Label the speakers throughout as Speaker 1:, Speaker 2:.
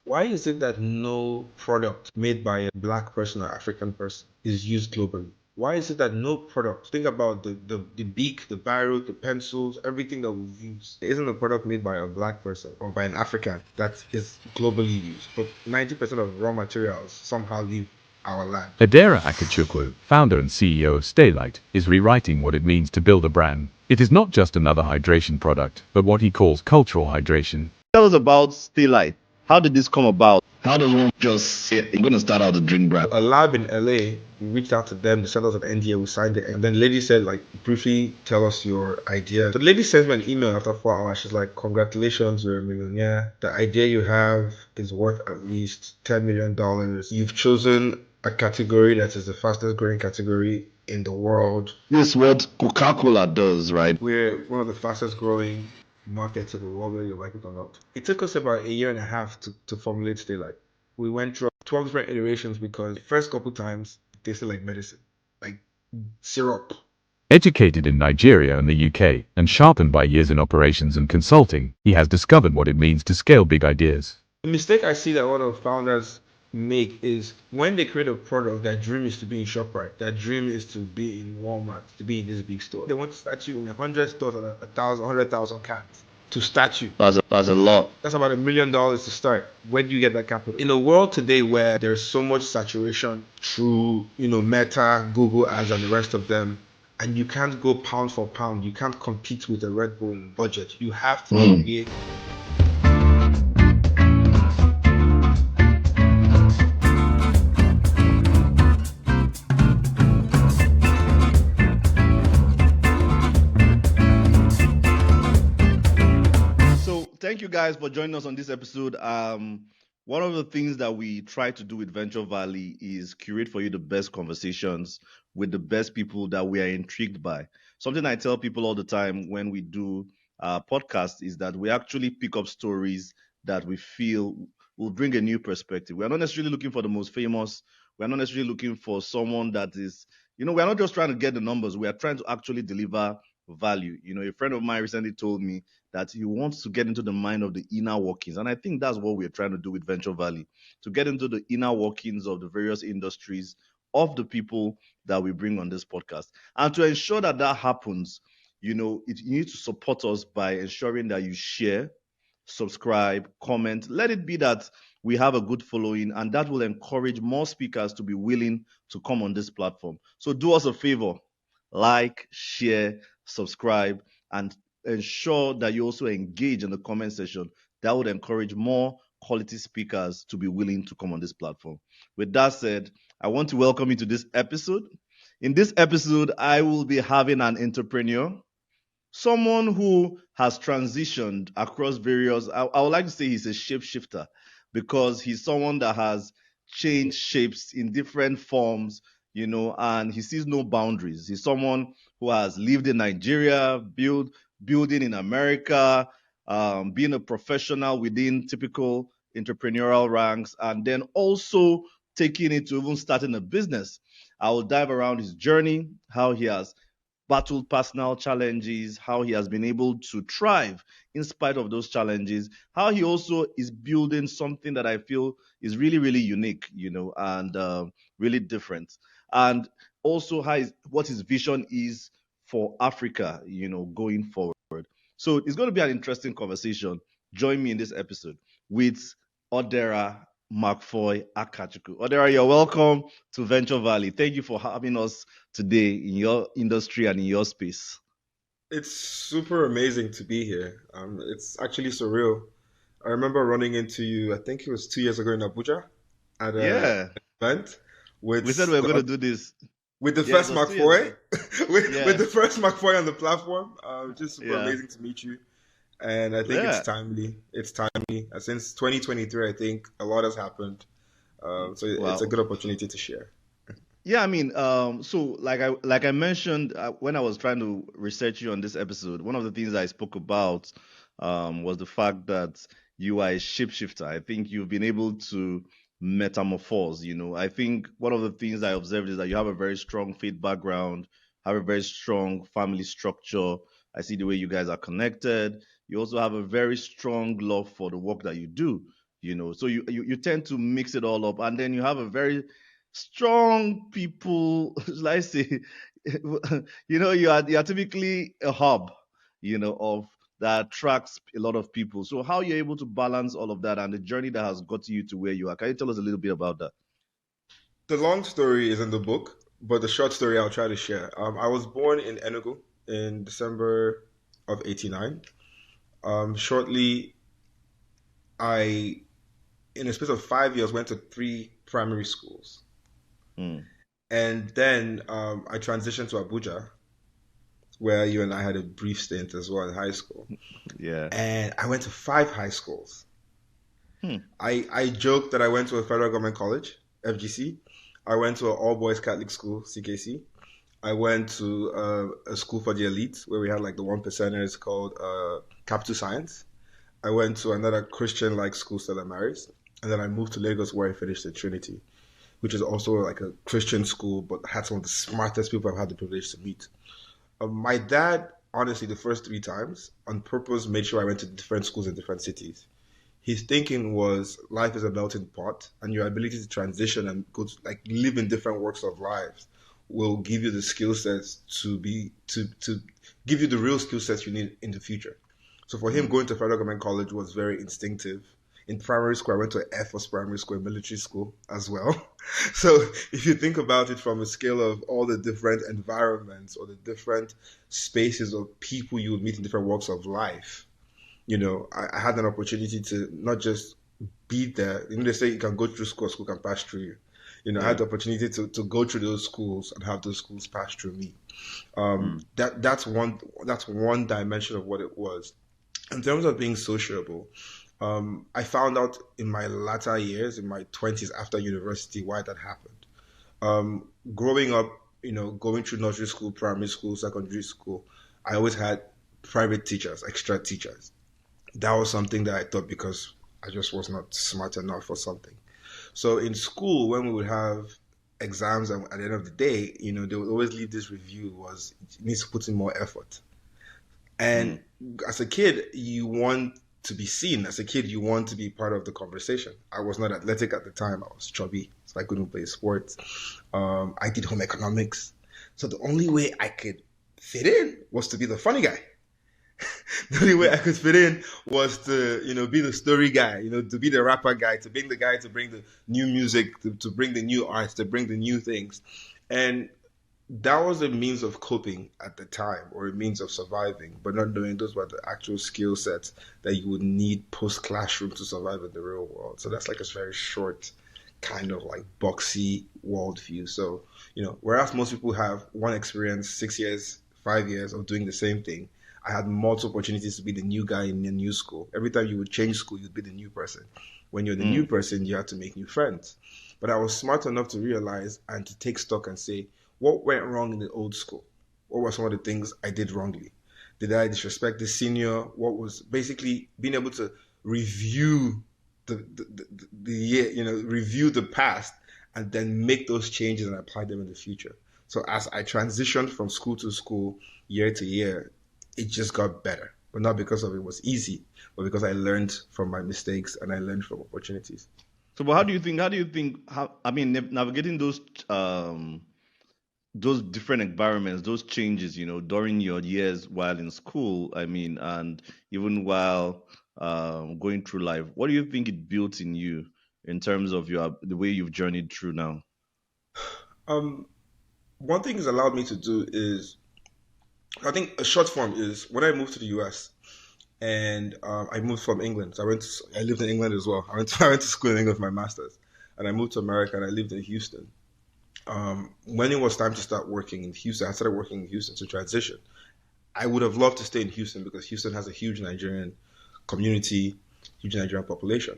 Speaker 1: Why is it that no product made by a black person or African person is used globally? Why is it that no product, think about the beak, the biro, the pencils, everything that we use, isn't a product made by a black person or by an African that is globally used? But 90% of raw materials somehow leave our land.
Speaker 2: Odera McFoy-Akachukwu, founder and CEO of Staylight, is rewriting what it means to build a brand. It is not just another hydration product, but what he calls cultural hydration.
Speaker 3: Tell us about Staylight. How did this come about? How does one just say, I'm going to start out the drink brand?
Speaker 1: A lab in LA, we reached out to them, they sent us an NDA, we signed it, and then the lady said, like, briefly tell us your idea. So the lady sends me an email after 4 hours. She's like, congratulations, you're a millionaire. The idea you have is worth at least $10 million. You've chosen a category that is the fastest growing category in the world.
Speaker 3: This is what Coca-Cola does, right?
Speaker 1: We're one of the fastest growing markets in the world, whether you like it or not. It took us about a year and a half to formulate Staylight. We went through 12 different iterations because the first couple times it tasted like medicine, like syrup.
Speaker 2: Educated in Nigeria and the UK, and sharpened by years in operations and consulting, he has discovered what it means to scale big ideas.
Speaker 1: The mistake I see that a lot of founders make is when they create a product, their dream is to be in ShopRite, their dream is to be in Walmart, to be in this big store. They want to start you in 100 stores and 100,000 cans to start you.
Speaker 3: That's a lot.
Speaker 1: That's about $1 million to start. Where do you get that capital? In a world today where there's so much saturation through, Meta, Google ads, and the rest of them, and you can't go pound for pound, you can't compete with the Red Bull budget. You have to create.
Speaker 3: So thank you guys for joining us on this episode. One of the things that we try to do with Venture Valley is curate for you the best conversations with the best people that we are intrigued by. Something I tell people all the time when we do podcasts is that we actually pick up stories that we feel will bring a new perspective. We are not necessarily looking for the most famous. We are not necessarily looking for someone that is, we are not just trying to get the numbers. We are trying to actually deliver value. A friend of mine recently told me that he wants to get into the mind of the inner workings. And I think that's what we're trying to do with Venture Valley, to get into the inner workings of the various industries of the people that we bring on this podcast. And to ensure that that happens, you need to support us by ensuring that you share, subscribe, comment. Let it be that we have a good following, and that will encourage more speakers to be willing to come on this platform. So do us a favor, like, share, subscribe, and ensure that you also engage in the comment section. That would encourage more quality speakers to be willing to come on this platform. With that said, I want to welcome you to this episode. In this episode, I will be having an entrepreneur, someone who has transitioned across various, I would like to say he's a shapeshifter, because he's someone that has changed shapes in different forms, and he sees no boundaries. He's someone who has lived in Nigeria, building in America, being a professional within typical entrepreneurial ranks, and then also taking it to even starting a business. I will dive around his journey, how he has battled personal challenges, how he has been able to thrive in spite of those challenges, how he also is building something that I feel is really, really unique, and really different. And also what his vision is for Africa, going forward. So it's going to be an interesting conversation. Join me in this episode with Odera McFoy-Akachukwu. Odera, you're welcome to Venture Valley. Thank you for having us today in your industry and in your space.
Speaker 1: It's super amazing to be here. It's actually surreal. I remember running into you, I think it was 2 years ago in Abuja at
Speaker 3: Yeah,
Speaker 1: an event with
Speaker 3: we said we were going to do this.
Speaker 1: with the
Speaker 3: Yeah, it
Speaker 1: first
Speaker 3: was 2 years
Speaker 1: Macfoy,
Speaker 3: ago.
Speaker 1: with
Speaker 3: Yeah,
Speaker 1: the first Macfoy on the platform. Just super
Speaker 3: yeah,
Speaker 1: amazing to meet you, and I think it's
Speaker 3: yeah.
Speaker 1: timely. It's timely. Since 2023, I think a lot has happened. So it's a
Speaker 3: Wow.
Speaker 1: good opportunity to share.
Speaker 3: Yeah, I mean, so like I mentioned when I was trying to research you on this episode, one of the things I spoke about was the fact that you are a shapeshifter. I think you've been able to metamorphose. I think one of the things I observed is that you have a very strong faith background, have a very strong family structure. I see the way you guys are connected. You also have a very strong love for the work that you do. So you tend to mix it all up, and then you have a very strong people, like I say, you are typically a hub, of that attracts a lot of people. So how you're able to balance all of that and the journey that has got you to where you are? Can you tell us a little bit about that?
Speaker 1: The long story is in the book, but the short story I'll try to share. I was born in Enugu in December of '89. Shortly, I, in a space of 5 years, went to three primary schools.
Speaker 3: Mm,
Speaker 1: And then I transitioned to Abuja, where you and I had a brief stint as well in high school.
Speaker 3: yeah.
Speaker 1: And I went to five high schools.
Speaker 3: Hmm.
Speaker 1: I joked that I went to a federal government college, FGC. I went to an all boys Catholic school, CKC. I went to a school for the elite where we had like the one percenters called Capital Science. I went to another Christian like school, Stella Maris. And then I moved to Lagos where I finished at Trinity, which is also like a Christian school, but had some of the smartest people I've had the privilege to meet. My dad, honestly, the first three times, on purpose, made sure I went to different schools in different cities. His thinking was life is a melting pot, and your ability to transition and go to, like live in different walks of lives will give you the skill sets to give you the real skill sets you need in the future. So for him, going to federal government college was very instinctive. In primary school, I went to Air Force Primary School, military school as well. So if you think about it from a scale of all the different environments or the different spaces of people you would meet in different walks of life, I had an opportunity to not just be there. They say you can go through school can pass through you. I had the opportunity to go through those schools and have those schools pass through me. That's one dimension of what it was. In terms of being sociable, I found out in my latter years, in my 20s after university, why that happened. Growing up, going through nursery school, primary school, secondary school, I always had private teachers, extra teachers. That was something that I thought because I just was not smart enough for something. So in school, when we would have exams and at the end of the day, they would always leave this review was it needs to put in more effort. And as a kid, you want to be seen. As a kid, you want to be part of the conversation. I was not athletic at the time. I was chubby, so I couldn't play sports. I did home economics. So the only way I could fit in was to be the funny guy. The only way I could fit in was to, be the story guy, to be the rapper guy, to be the guy to bring the new music, to bring the new arts, to bring the new things. And that was a means of coping at the time or a means of surviving, but not knowing those were the actual skill sets that you would need post classroom to survive in the real world. So that's like a very short kind of like boxy worldview. So, whereas most people have one experience, 6 years, 5 years of doing the same thing, I had multiple opportunities to be the new guy in a new school. Every time you would change school, you'd be the new person. When you're the new person, you have to make new friends. But I was smart enough to realize and to take stock and say, what went wrong in the old school? What were some of the things I did wrongly? Did I disrespect the senior? What was basically being able to review the year, review the past and then make those changes and apply them in the future. So as I transitioned from school to school, year to year, it just got better. But not because of it was easy, but because I learned from my mistakes and I learned from opportunities.
Speaker 3: So, but how do you think? Navigating those different environments, those changes, during your years while in school, and even while going through life, what do you think it built in you in terms of the way you've journeyed through now?
Speaker 1: One thing it's allowed me to do is, I think a short form is when I moved to the US and I moved from England. So I lived in England as well. I went to school in England for my master's, and I moved to America and I lived in Houston. When it was time to start working in Houston, I started working in Houston to transition. I would have loved to stay in Houston because Houston has a huge Nigerian community, huge Nigerian population.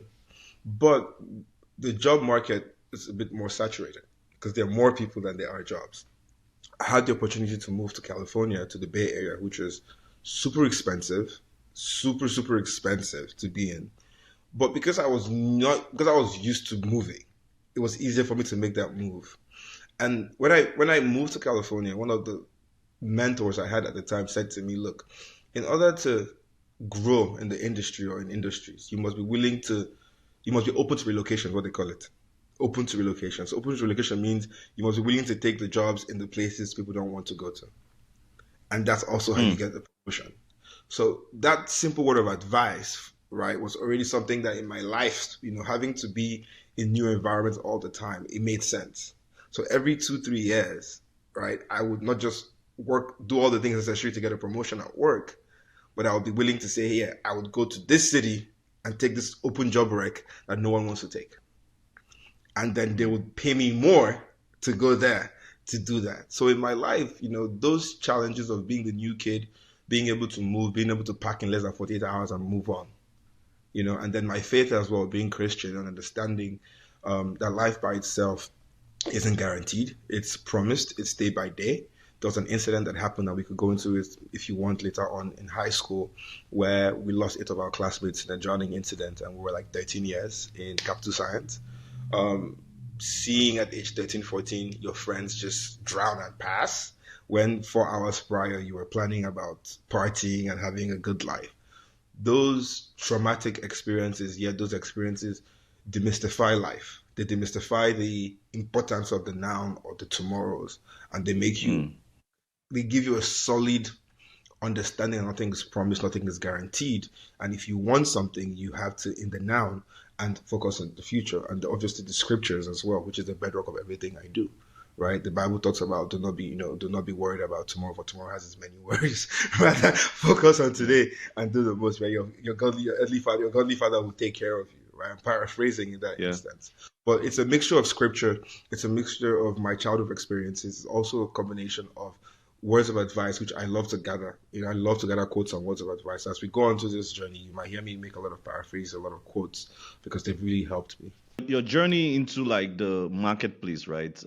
Speaker 1: But the job market is a bit more saturated because there are more people than there are jobs. I had the opportunity to move to California, to the Bay Area, which is super expensive, super expensive to be in. But because I was used to moving, it was easier for me to make that move. And when I moved to California, one of the mentors I had at the time said to me, look, in order to grow in the industry or in industries, you must be willing to You must be open to relocation, what they call it. Open to relocation. So open to relocation means you must be willing to take the jobs in the places people don't want to go to. And that's also how you get the promotion. So that simple word of advice, right, was already something that in my life, having to be in new environments all the time, it made sense. So every 2-3 years, right, I would not just do all the things necessary to get a promotion at work, but I would be willing to say, yeah, I would go to this city and take this open job rec that no one wants to take. And then they would pay me more to go there to do that. So in my life, those challenges of being the new kid, being able to move, being able to pack in less than 48 hours and move on, and then my faith as well, being Christian and understanding that life by itself isn't guaranteed. It's promised. It's day by day. There was an incident that happened that we could go into it if you want later on in high school, where we lost 8 of our classmates in a drowning incident, and we were like 13 years in Capital Science. Seeing at age 13, 14, your friends just drown and pass when 4 hours prior you were planning about partying and having a good life. Those traumatic experiences, yet those experiences demystify life. They demystify the importance of the now or the tomorrows, and they make you, they give you a solid understanding that nothing is promised, nothing is guaranteed. And if you want something, you have to, in the now, and focus on the future, and obviously the scriptures as well, which is the bedrock of everything I do. Right? The Bible talks about do not be worried about tomorrow, for tomorrow has its many worries. Rather, focus on today and do the most. Right? Your godly father will take care of you. Right? I'm paraphrasing in that instance, but it's a mixture of scripture. It's a mixture of my childhood experiences. It's also a combination of words of advice, which I love to gather. I love to gather quotes on words of advice. As we go on to this journey, you might hear me make a lot of paraphrases, a lot of quotes, because they've really helped me.
Speaker 3: Your journey into like the marketplace, right?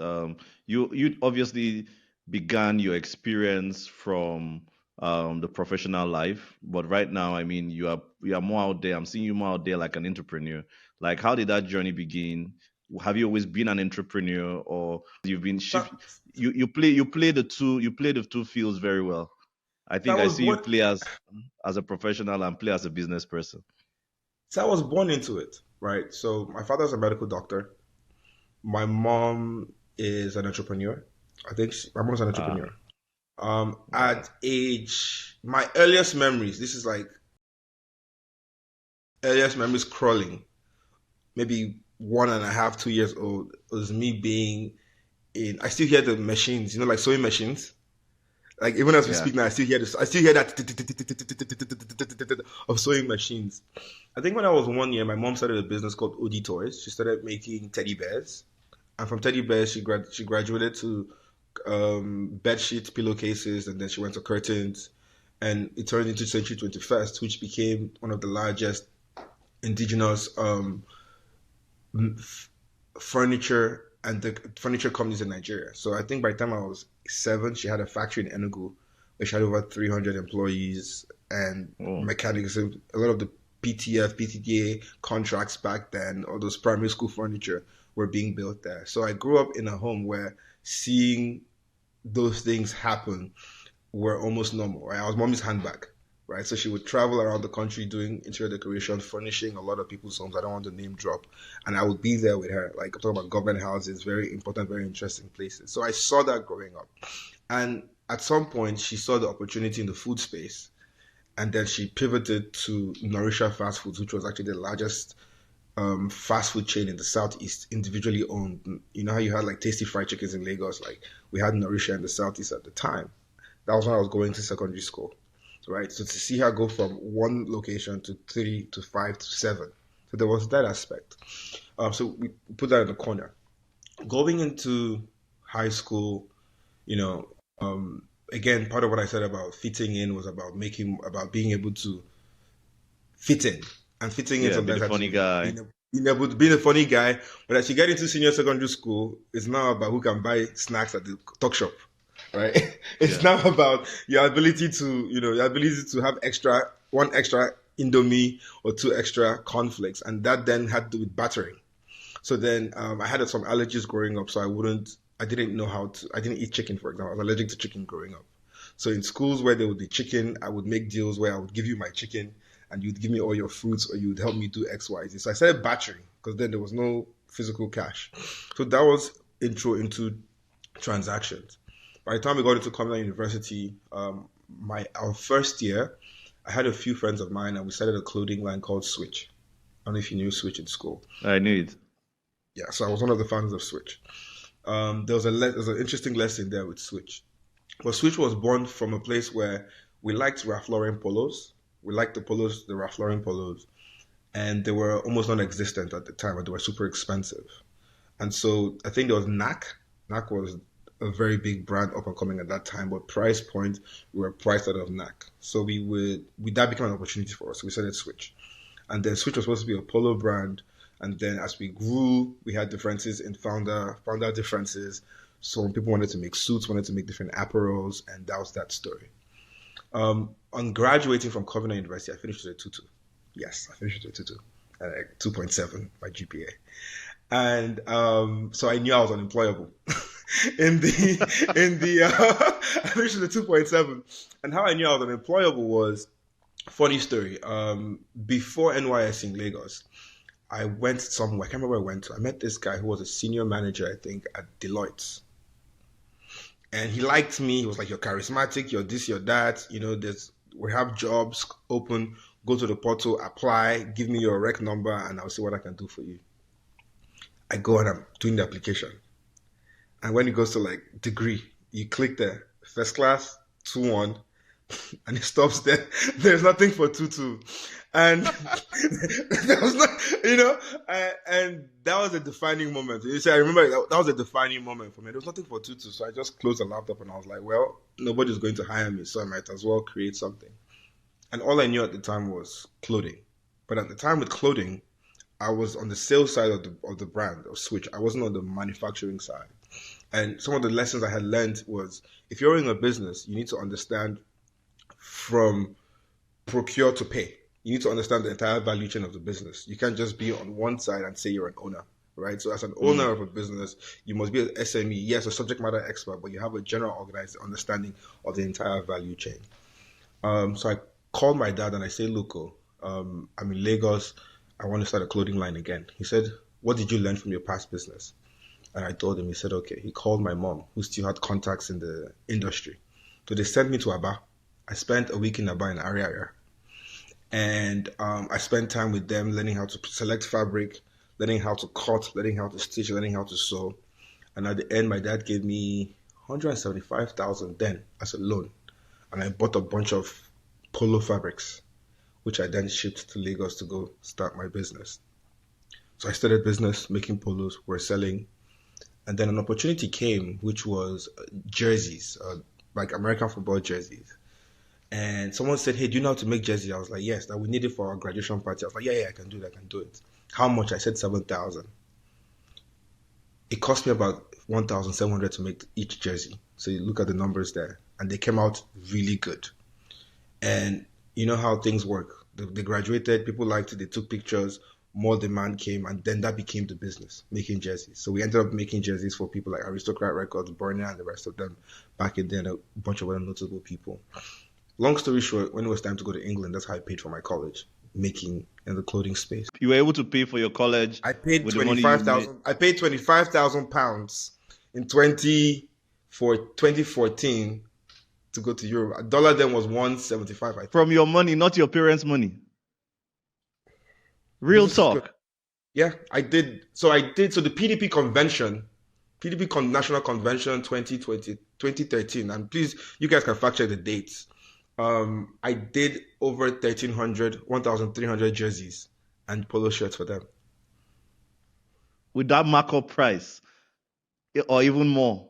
Speaker 3: You obviously began your experience from the professional life, but right now, I mean, you are more out there. I'm seeing you more out there like an entrepreneur. Like, how did that journey begin? Have you always been an entrepreneur, or you've been shift? You play the two fields very well. I think I see you play as a professional and play as a business person.
Speaker 1: So I was born into it, right? So my father's a medical doctor. My mom is an entrepreneur. I think my mom's an entrepreneur. At my earliest memories, this is like earliest memories crawling, maybe 1.5, 2 years old, was me being I still hear the machines, like sewing machines. Like even as we speak now, I still hear this. I still hear that of sewing machines. I think when I was 1 year, my mom started a business called Odi Toys. She started making teddy bears, and from teddy bears, she graduated to bed sheets, pillowcases, and then she went to curtains, and it turned into Century 21st, which became one of the largest indigenous furniture and the furniture companies in Nigeria. So I think by the time I was 7, she had a factory in Enugu where she had over 300 employees and mechanics. A lot of the PTF, PTDA contracts back then, all those primary school furniture were being built there. So I grew up in a home where seeing those things happen were almost normal, right? I was mommy's handbag, right? So she would travel around the country doing interior decoration, furnishing a lot of people's homes. I don't want to name drop. And I would be there with her, like I'm talking about government houses, very important, very interesting places. So I saw that growing up. And at some point, she saw the opportunity in the food space. And then she pivoted to Nourisha Fast Foods, which was actually the largest fast food chain in the Southeast, individually owned. You know how you had like Tasty Fried Chickens in Lagos? Like we had Nourisha in the Southeast at the time. That was when I was going to secondary school. Right, so to see her go from 1 location to 3 to 5 to 7, so there was that aspect. So we put that in the corner. Going into high school, again, part of what I said about fitting in was about being able to fit in, and fitting in sometimes
Speaker 3: being a funny guy.
Speaker 1: Being a funny guy, but as you get into senior secondary school, it's now about who can buy snacks at the talk shop. Right, it's now about your ability to have one extra Indomie or 2 extra cornflakes, and that then had to do with battering. So then I had some allergies growing up, so I didn't eat chicken, for example. I was allergic to chicken growing up. So in schools where there would be chicken, I would make deals where I would give you my chicken, and you'd give me all your fruits or you'd help me do X, Y, Z. So I started batching because then there was no physical cash. So that was intro into transactions. By the time we got into Commonwealth University, our first year, I had a few friends of mine and we started a clothing line called Switch. I don't know if you knew Switch in school.
Speaker 3: I knew it.
Speaker 1: Yeah, so I was one of the founders of Switch. There was an interesting lesson there with Switch. But Switch was born from a place where we liked Ralph Lauren polos. We liked the Ralph Lauren polos. And they were almost non-existent at the time, but they were super expensive. And so I think there was Knack. Knack was a very big brand up and coming at that time, but price point, we were priced out of Knack. So that became an opportunity for us. So we started Switch. And then Switch was supposed to be a polo brand. And then as we grew, we had differences in founder differences. So people wanted to make suits, wanted to make different apparels, and that was that story. On graduating from Covenant University, I finished with a 2.2. Yes, I finished with a 2.2. Like 2.7 by GPA. And so I knew I was unemployable. I finished with a 2.7. And how I knew I was unemployable was, funny story. Before NYS in Lagos, I went somewhere. I can't remember where I went to. I met this guy who was a senior manager, I think, at Deloitte. And he liked me. He was like, "You're charismatic. You're this, you're that. We have jobs open. Go to the portal, apply, give me your rec number, and I'll see what I can do for you." I go and I'm doing the application. And when it goes to like degree, you click there, first class, 2-1, and it stops there. There's nothing for 2-2. And there was not, and that was a defining moment. I remember that was a defining moment for me. There was nothing for 2-2. So I just closed the laptop and I was like, well, nobody's going to hire me, so I might as well create something. And all I knew at the time was clothing. But at the time with clothing, I was on the sales side of the brand, of Switch. I wasn't on the manufacturing side. And some of the lessons I had learned was, if you're in a business, you need to understand from procure to pay. You need to understand the entire value chain of the business. You can't just be on one side and say you're an owner, right? So as an owner of a business, you must be an SME, yes, a subject matter expert, but you have a general organized understanding of the entire value chain. So I called my dad and I said, look, I'm in Lagos. I want to start a clothing line again. He said, what did you learn from your past business? And I told him. He said, okay. He called my mom, who still had contacts in the industry. So they sent me to Aba. I spent a week in Aba in Ariara. And I spent time with them learning how to select fabric, learning how to cut, learning how to stitch, learning how to sew. And at the end, my dad gave me 175,000 then as a loan. And I bought a bunch of polo fabrics, which I then shipped to Lagos to go start my business. So I started business, making polos, we're selling. And then an opportunity came, which was jerseys, like American football jerseys. And someone said, hey, do you know how to make jerseys? I was like, yes, that we need it for our graduation party. I was like, yeah, I can do it. How much? I said 7,000. It cost me about 1,700 to make each jersey. So you look at the numbers there, and they came out really good. And you know how things work. They graduated, people liked it, they took pictures, more demand came, and then that became the business, making jerseys. So we ended up making jerseys for people like Aristocrat Records, Burner, and the rest of them back in then, a bunch of other notable people. Long story short, when it was time to go to England, that's how I paid for my college, making in the clothing space.
Speaker 3: You were able to pay for your college.
Speaker 1: I paid 25,000. I paid 25,000 pounds in 2014 to go to Europe. A dollar then was 175. I think.
Speaker 3: From your money, not your parents' money. Real talk.
Speaker 1: Yeah, I did. So the PDP convention, National Convention 2013, and please, you guys can fact check the dates. I did over 1,300 jerseys and polo shirts for them.
Speaker 3: With that markup price, or even more.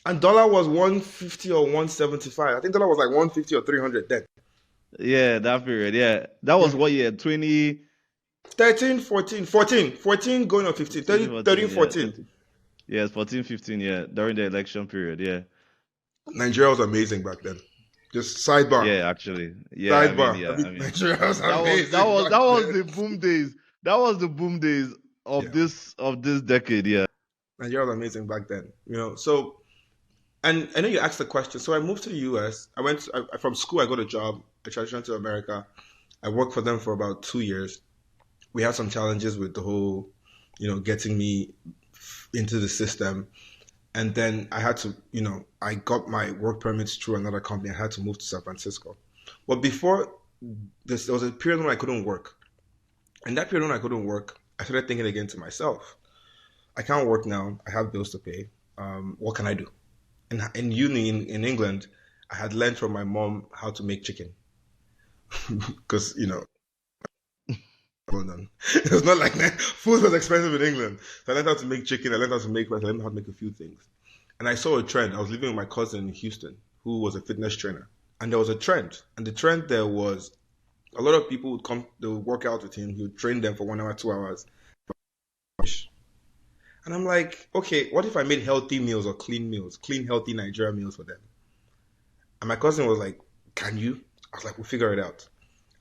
Speaker 1: And dollar was 150 or 175. I think dollar was like 150 or 300 then.
Speaker 3: Yeah, that period. Yeah, that was what year?
Speaker 1: 13, 14 going on 15, 13, 14.
Speaker 3: Yes, 14, 15, yeah, during the election period, yeah.
Speaker 1: Nigeria was amazing back then. Just sidebar.
Speaker 3: Yeah, actually. Yeah,
Speaker 1: sidebar. Nigeria was amazing.
Speaker 3: That was the boom days. That was the boom days of this decade, yeah.
Speaker 1: Nigeria was amazing back then. So, and I know you asked the question. So I moved to the US. From school, I got a job. I transitioned to America. I worked for them for about 2 years. We had some challenges with the whole, getting me into the system. And then I had to, I got my work permits through another company. I had to move to San Francisco. But before this, there was a period when I couldn't work. And that period when I couldn't work, I started thinking again to myself, I can't work now. I have bills to pay. What can I do? And in uni in England, I had learned from my mom how to make chicken because well done. It was not like that. Food was expensive in England. So I learned how to make chicken. I learned how to make rice. I learned how to make a few things. And I saw a trend. I was living with my cousin in Houston, who was a fitness trainer, and there was a trend. And the trend there was a lot of people would come. They would work out with him. He would train them for 1 hour, 2 hours. And I'm like, okay, what if I made healthy meals or clean meals, clean, healthy Nigerian meals for them? And my cousin was like, can you? I was like, we'll figure it out.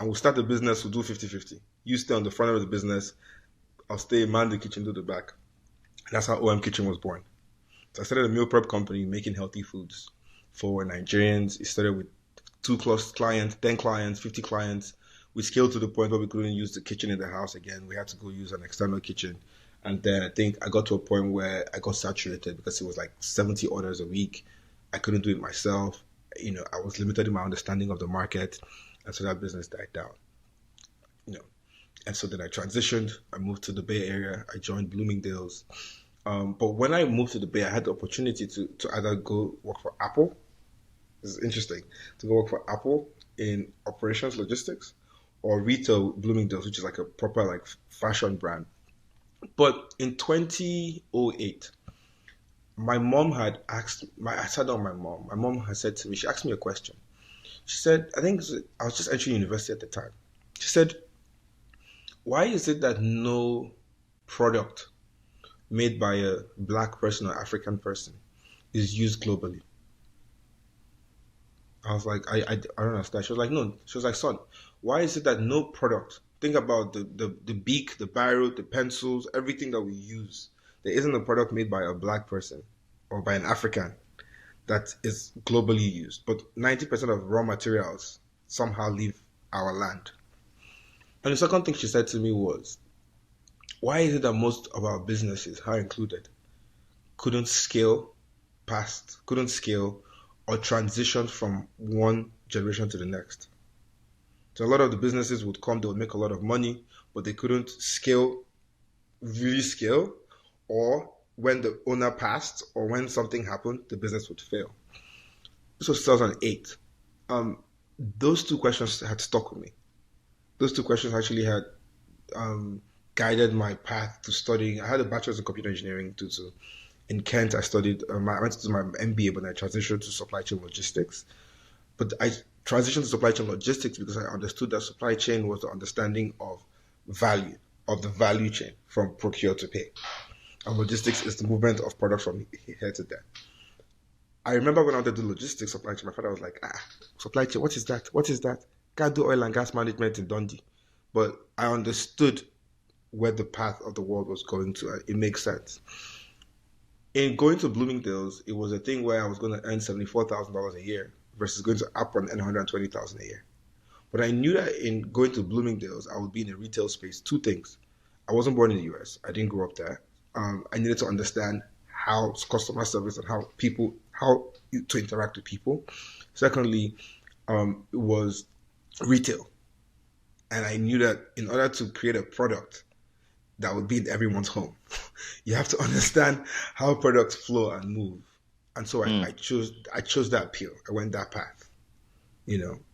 Speaker 1: And we'll start the business, we'll do 50-50. You stay on the front of the business, I'll stay man the kitchen, do the back. And that's how OM Kitchen was born. So I started a meal prep company making healthy foods for Nigerians. It started with 2 close clients, 10 clients, 50 clients. We scaled to the point where we couldn't use the kitchen in the house again. We had to go use an external kitchen. And then I think I got to a point where I got saturated because it was like 70 orders a week. I couldn't do it myself. I was limited in my understanding of the market. And so that business died down. And so then I transitioned. I moved to the Bay Area. I joined Bloomingdale's. But when I moved to the Bay, I had the opportunity to either go work for Apple. This is interesting. To go work for Apple in operations logistics or retail Bloomingdale's, which is like a proper like fashion brand. But in 2008, my mom had asked, I sat down with my mom. My mom had said to me, she asked me a question. She said, I was just entering university at the time. She said, why is it that no product made by a black person or African person is used globally? I was like, I don't understand. She was like, no. She was like, son, why is it that no product, think about the beak, the barrel, the pencils, everything that we use, there isn't a product made by a black person or by an African that is globally used. But 90% of raw materials somehow leave our land. And the second thing she said to me was, why is it that most of our businesses, her included, couldn't scale or transition from one generation to the next? So a lot of the businesses would come, they would make a lot of money, but they couldn't really scale, or when the owner passed or when something happened, the business would fail. This was 2008. Those 2 questions had stuck with me. Those 2 questions actually had guided my path to studying. I had a bachelor's in computer engineering too. So in Kent, I studied, I went to do my MBA, but I transitioned to supply chain logistics. But I transitioned to supply chain logistics because I understood that supply chain was the understanding of value, of the value chain from procure to pay. And logistics is the movement of products from here to there. I remember when I wanted to do logistics supply chain, my father was like, supply chain, what is that? What is that? Can't do oil and gas management in Dundee. But I understood where the path of the world was going to. It makes sense. In going to Bloomingdale's, it was a thing where I was going to earn $74,000 a year versus going to Apple and earn $120,000 a year. But I knew that in going to Bloomingdale's, I would be in a retail space. 2 things. I wasn't born in the US. I didn't grow up there. I needed to understand how customer service and how to interact with people. Secondly, it was retail. And I knew that in order to create a product that would be in everyone's home, you have to understand how products flow and move. And so I chose that appeal. I went that path.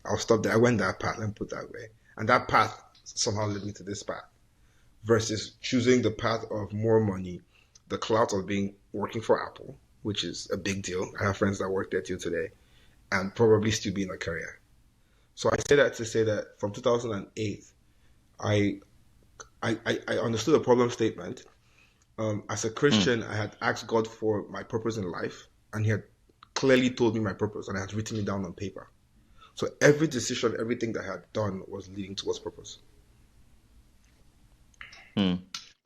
Speaker 1: I'll stop there. I went that path, let me put it that way. And that path somehow led me to this path versus choosing the path of more money, the clout of working for Apple, which is a big deal. I have friends that work there till today, and probably still be in a career. So I say that to say that from 2008, I understood the problem statement. As a Christian, I had asked God for my purpose in life, and He had clearly told me my purpose, and I had written it down on paper. So every decision, everything that I had done was leading towards purpose.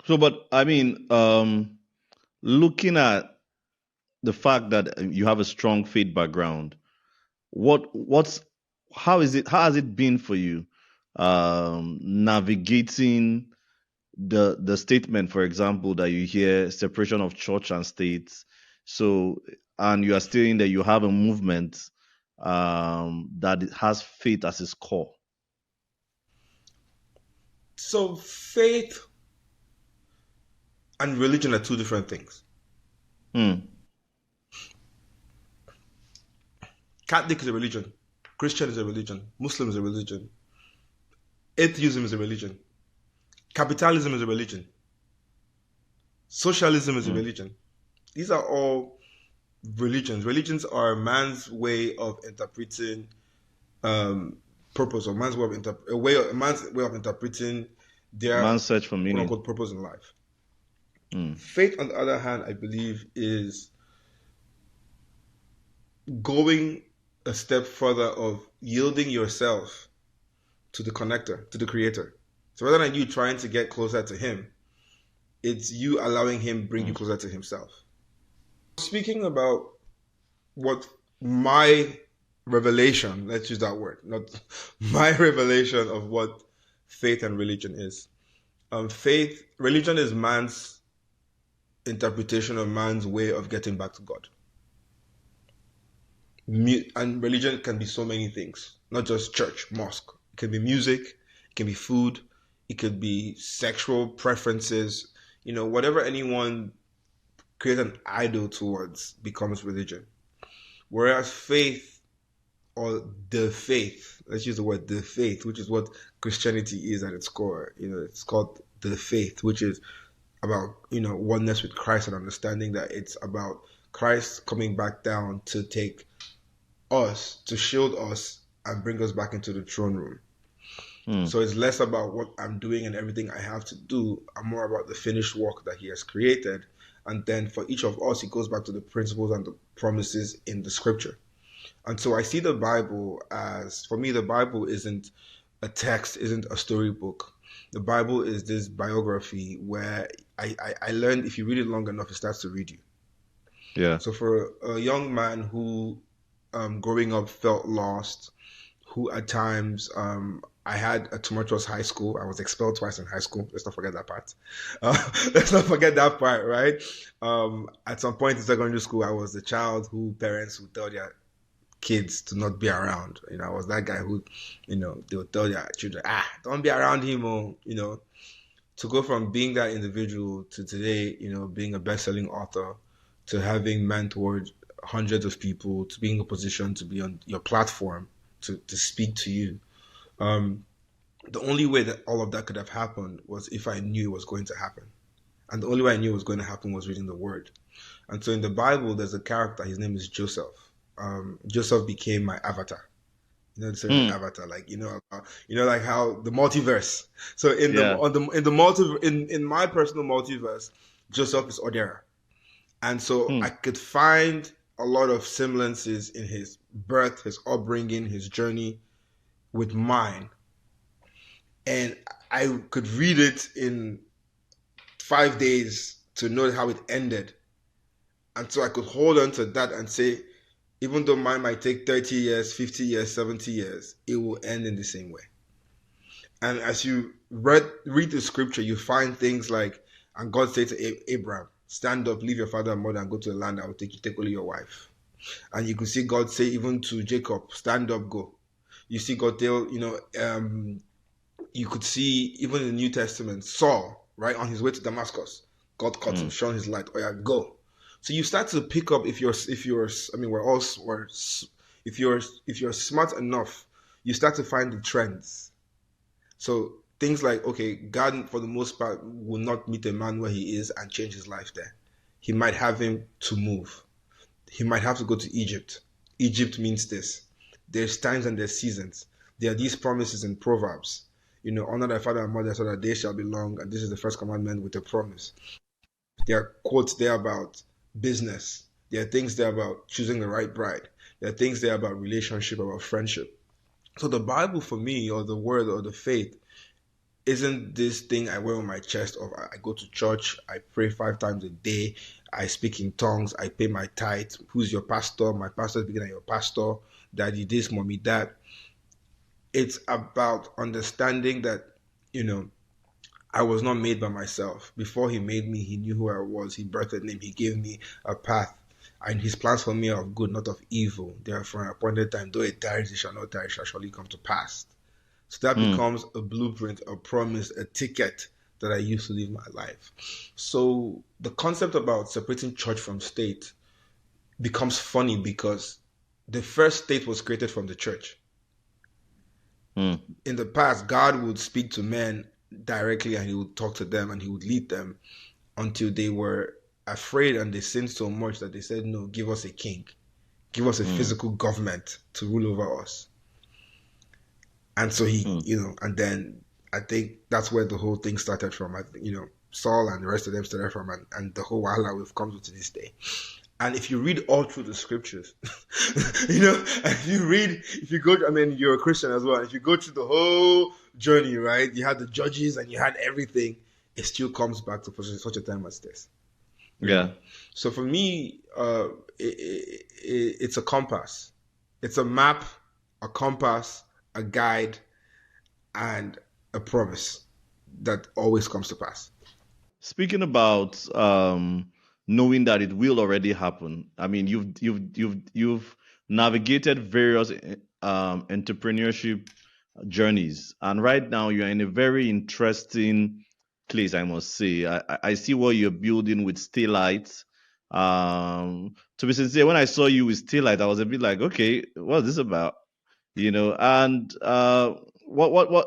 Speaker 3: So, but I mean, looking at the fact that you have a strong faith background, how has it been for you navigating the statement, for example, that you hear separation of church and state. So, and you are stating that you have a movement that has faith as its core.
Speaker 1: So faith and religion are two different things. Catholic is a religion, Christian is a religion, Muslim is a religion, atheism is a religion, capitalism is a religion, socialism is a religion. These are all religions. Religions are man's way of interpreting purpose, or man's way of interpreting their
Speaker 3: Man's search for meaning,
Speaker 1: quote-unquote purpose in life. Faith, on the other hand, I believe, is going a step further of yielding yourself to the connector, to the creator. So rather than you trying to get closer to him, it's you allowing him bring you closer to himself. Speaking about what my revelation, let's use that word, not my revelation of what faith and religion is. Religion is man's interpretation of man's way of getting back to God. And religion can be so many things, not just church, mosque. It can be music, it can be food, it could be sexual preferences, whatever anyone creates an idol towards becomes religion. Whereas faith, or the faith, let's use the word the faith, which is what Christianity is at its core. It's called the faith, which is about, oneness with Christ and understanding that it's about Christ coming back down to take us, to shield us and bring us back into the throne room. So it's less about what I'm doing and everything I have to do, and more about the finished work that he has created. And then for each of us, it goes back to the principles and the promises in the scripture. And so I see the Bible as, for me, the Bible isn't a text, isn't a storybook. The Bible is this biography where I learned if you read it long enough, it starts to read you.
Speaker 3: Yeah.
Speaker 1: So for a young man who growing up felt lost, who at times I had a tumultuous high school. I was expelled twice in high school. Let's not forget that part. Right? At some point in secondary school, I was the child who parents would tell their kids to not be around. I was that guy who, they would tell their children, don't be around him, to go from being that individual to today, being a best-selling author, to having mentored hundreds of people, to being in a position to be on your platform, to speak to you. The only way that all of that could have happened was if I knew it was going to happen. And the only way I knew it was going to happen was reading the word. And so in the Bible, there's a character, his name is Joseph. Joseph became my avatar. The avatar, like like how the multiverse. So in my personal multiverse, Joseph is Odera. And so I could find a lot of semblances in his birth, his upbringing, his journey with mine. And I could read it in 5 days to know how it ended. And so I could hold on to that and say, even though mine might take 30 years, 50 years, 70 years, it will end in the same way. And as you read the scripture, you find things like, and God said to Abraham, stand up, leave your father and mother and go to the land I will take you, take only your wife. And you could see God say even to Jacob, stand up, go. You see God tell, you could see even in the New Testament, Saul, right, on his way to Damascus, God caught him, shone his light, go. So you start to pick up if you're smart enough, you start to find the trends. So things like, okay, God for the most part will not meet a man where he is and change his life there. He might have him to move. He might have to go to Egypt. Egypt means this. There's times and there's seasons. There are these promises in Proverbs. Honor thy father and mother so that they shall be long, and this is the first commandment with a promise. There are quotes there about business. There are things there about choosing the right bride. There are things there about relationship, about friendship. So the Bible for me, or the word or the faith, isn't this thing I wear on my chest of I go to church, I pray 5 times a day, I speak in tongues, I pay my tithe. Who's your pastor? My pastor is bigger than your pastor. Daddy this, mommy that. It's about understanding that, you know, I was not made by myself. Before he made me, he knew who I was. He birthed me. He gave me a path. And his plans for me are of good, not of evil. Therefore, an appointed time, though it tarries, it shall not tarry, it shall surely come to pass. So that becomes a blueprint, a promise, a ticket that I use to live my life. So the concept about separating church from state becomes funny because the first state was created from the church. In the past, God would speak to men directly and he would talk to them and he would lead them until they were afraid and they sinned so much that they said, no, give us a king, give us a physical government to rule over us. And so he, and then I think that's where the whole thing started from. Saul and the rest of them started from, and the whole wahala we've come to this day. And if you read all through the scriptures, if you go, you're a Christian as well. If you go through the whole journey, right, you had the judges and you had everything, it still comes back to such a time as this.
Speaker 3: Yeah.
Speaker 1: So for me, it's a compass. It's a map, a compass, a guide, and a promise that always comes to pass.
Speaker 3: Speaking about knowing that it will already happen, I mean, you've navigated various entrepreneurship journeys, and right now you're in a very interesting place, I must say. I see what you're building with Staylight. To be sincere, when I saw you with Staylight, I was a bit like, okay, what's this about? And what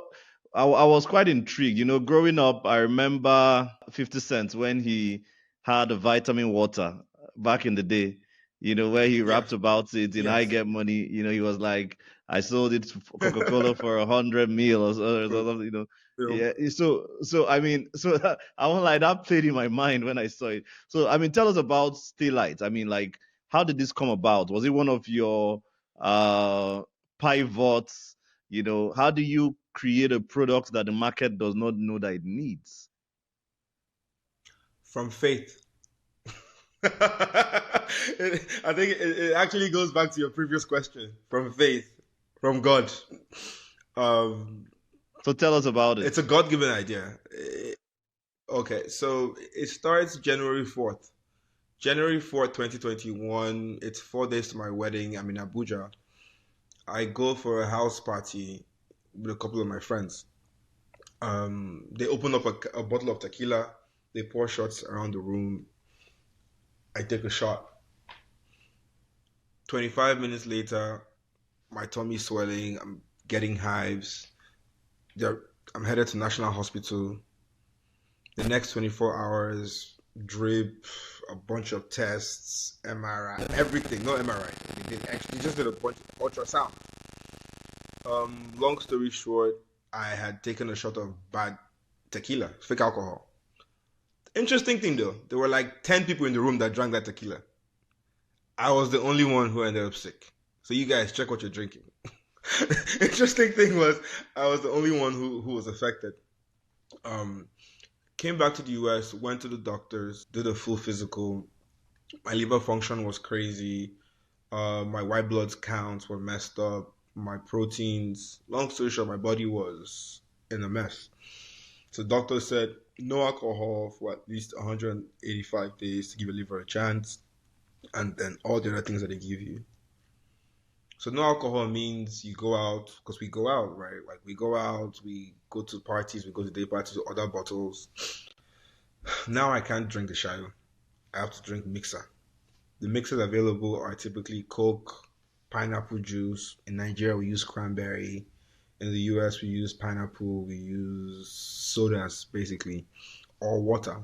Speaker 3: I was quite intrigued. Growing up, I remember 50 Cent when he had a vitamin water back in the day, where he
Speaker 1: Yeah.
Speaker 3: rapped about it in I
Speaker 1: Yes.
Speaker 3: Get Money. He was like, I sold it to Coca-Cola for 100 mil or something. Yeah. So I mean, so I was like, that played in my mind when I saw it. So I mean, tell us about Staylight. I mean, like, how did this come about? Was it one of your pivots? How do you create a product that the market does not know that it needs?
Speaker 1: From faith. I think it actually goes back to your previous question. From faith, from God.
Speaker 3: So tell us about it.
Speaker 1: It's a God-given idea. Okay, so it starts January 4th. January 4th, 2021. It's 4 days to my wedding. I'm in Abuja. I go for a house party with a couple of my friends. They open up a bottle of tequila. They pour shots around the room. I take a shot. 25 minutes later, my tummy's swelling. I'm getting hives. I'm headed to National Hospital. The next 24 hours, drip, a bunch of tests, MRI, everything. No MRI. They just did a bunch of ultrasound. Long story short, I had taken a shot of bad tequila, fake alcohol. Interesting thing though, there were like 10 people in the room that drank that tequila. I was the only one who ended up sick. So you guys check what you're drinking. Interesting thing was I was the only one who was affected. Came back to the US, went to the doctors, did a full physical. My liver function was crazy. My white blood counts were messed up. My proteins, long story short, my body was in a mess. So the doctor said no alcohol for at least 185 days to give your liver a chance, and then all the other things that they give you. So no alcohol means you go out, because we go out, right? Like we go out, we go to parties, we go to day parties, order bottles. Now I can't drink the shayo. I have to drink mixer. The mixers available are typically Coke, pineapple juice. In Nigeria, we use cranberry. In the US, we use pineapple. We use sodas, basically, or water.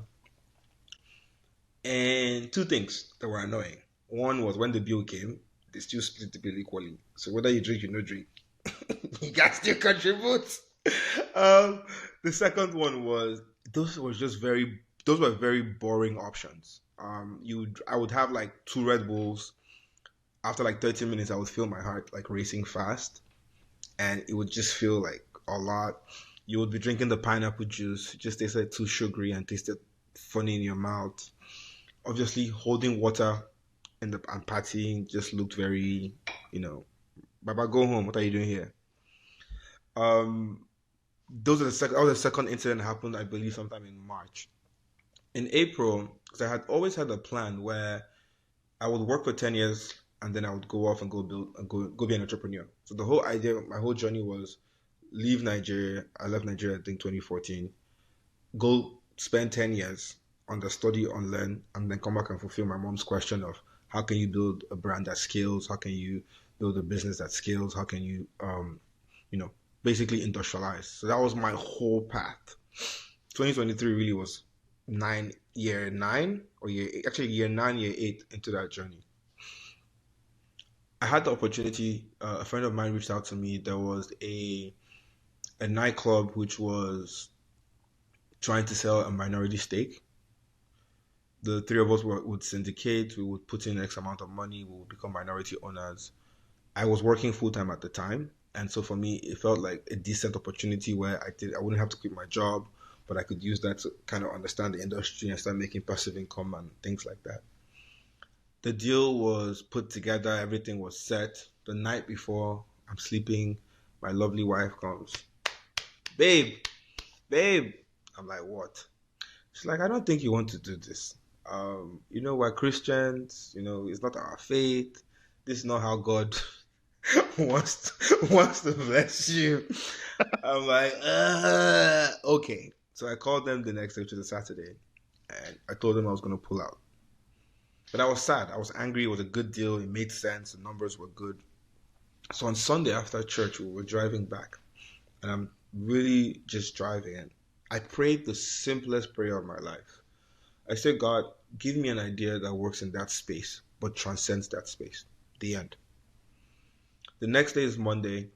Speaker 1: And two things that were annoying. One was when the bill came, they still split the bill equally. So whether you drink, you no drink, you got still contribute. The second one was those were very boring options. I would have like 2 Red Bulls. After like 30 minutes, I would feel my heart like racing fast, and it would just feel like a lot. You would be drinking the pineapple juice, it just tasted too sugary and tasted funny in your mouth. Obviously, holding water and partying just looked very, Baba, go home. What are you doing here? Um, that was the second incident happened, I believe, sometime in March. In April, because I had always had a plan where I would work for 10 years and then I would go off and go be an entrepreneur. So the whole idea, my whole journey was leave Nigeria. I left Nigeria, I think 2014. Go spend 10 years understudy, unlearn, and then come back and fulfill my mom's question of how can you build a brand that scales? How can you build a business that scales? How can you, you know, basically industrialize? So that was my whole path. 2023 really was year 9 or year 9, year 8 into that journey. I had the opportunity. A friend of mine reached out to me. There was a nightclub which was trying to sell a minority stake. The three of us would syndicate. We would put in X amount of money. We would become minority owners. I was working full time at the time, and so for me, it felt like a decent opportunity where I wouldn't have to quit my job, but I could use that to kind of understand the industry and start making passive income and things like that. The deal was put together. Everything was set. The night before, I'm sleeping. My lovely wife comes, babe, babe. I'm like, what? She's like, I don't think you want to do this. We're Christians. It's not our faith. This is not how God wants to bless you. I'm like, okay. So I called them the next day, which was a Saturday, and I told them I was going to pull out. But I was sad. I was angry. It was a good deal. It made sense. The numbers were good. So on Sunday after church, we were driving back, and I'm really just driving. And I prayed the simplest prayer of my life. I said, God, give me an idea that works in that space, but transcends that space. The end. The next day is Monday.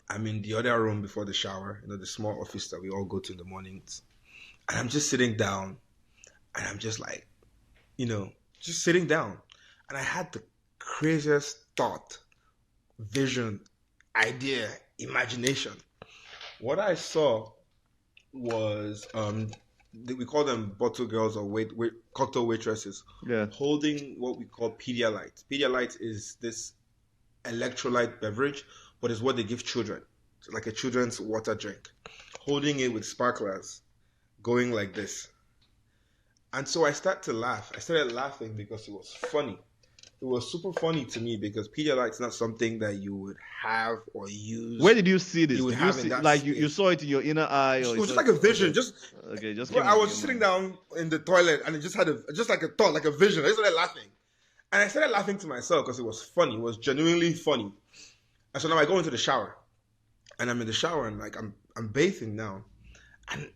Speaker 1: I'm in the other room before the shower, the small office that we all go to in the mornings. And I'm just sitting down, and I'm just like, just sitting down. And I had the craziest thought, vision, idea, imagination. What I saw was, we call them bottle girls or cocktail waitresses, holding what we call Pedialyte. Pedialyte is this electrolyte beverage, but it's what they give children. It's like a children's water drink. Holding it with sparklers, going like this. And so I started to laugh. I started laughing because it was funny. It was super funny to me because Pedialyte's not something that you would have or use.
Speaker 3: Where did you see this?
Speaker 1: You would have in that
Speaker 3: like you saw it in your inner eye, or
Speaker 1: it was just like a vision.
Speaker 3: Okay, just.
Speaker 1: I was sitting down in the toilet and it just had just like a thought, like a vision. I started laughing, and I started laughing to myself because it was funny. It was genuinely funny. And so now I go into the shower, and I'm in the shower and like I'm bathing now, and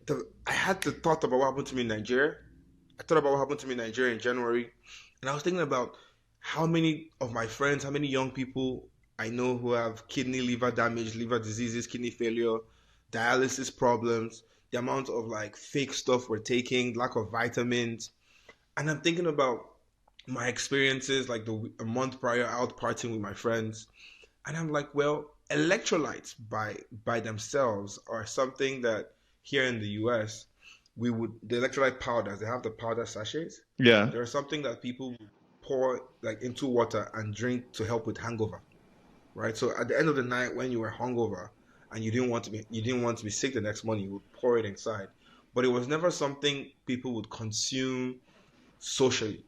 Speaker 1: I had the thought about what happened to me in Nigeria. I thought about what happened to me in Nigeria in January, and I was thinking about how many of my friends, how many young people I know who have kidney, liver damage, liver diseases, kidney failure, dialysis problems, the amount of like fake stuff we're taking, lack of vitamins. And I'm thinking about my experiences like a month prior out partying with my friends. And I'm like, well, electrolytes by themselves are something that here in the US, the electrolyte powders, they have the powder sachets.
Speaker 3: Yeah.
Speaker 1: They're something that people pour like into water and drink to help with hangover, right? So at the end of the night, when you were hungover and you didn't want to be sick the next morning, you would pour it inside. But it was never something people would consume socially.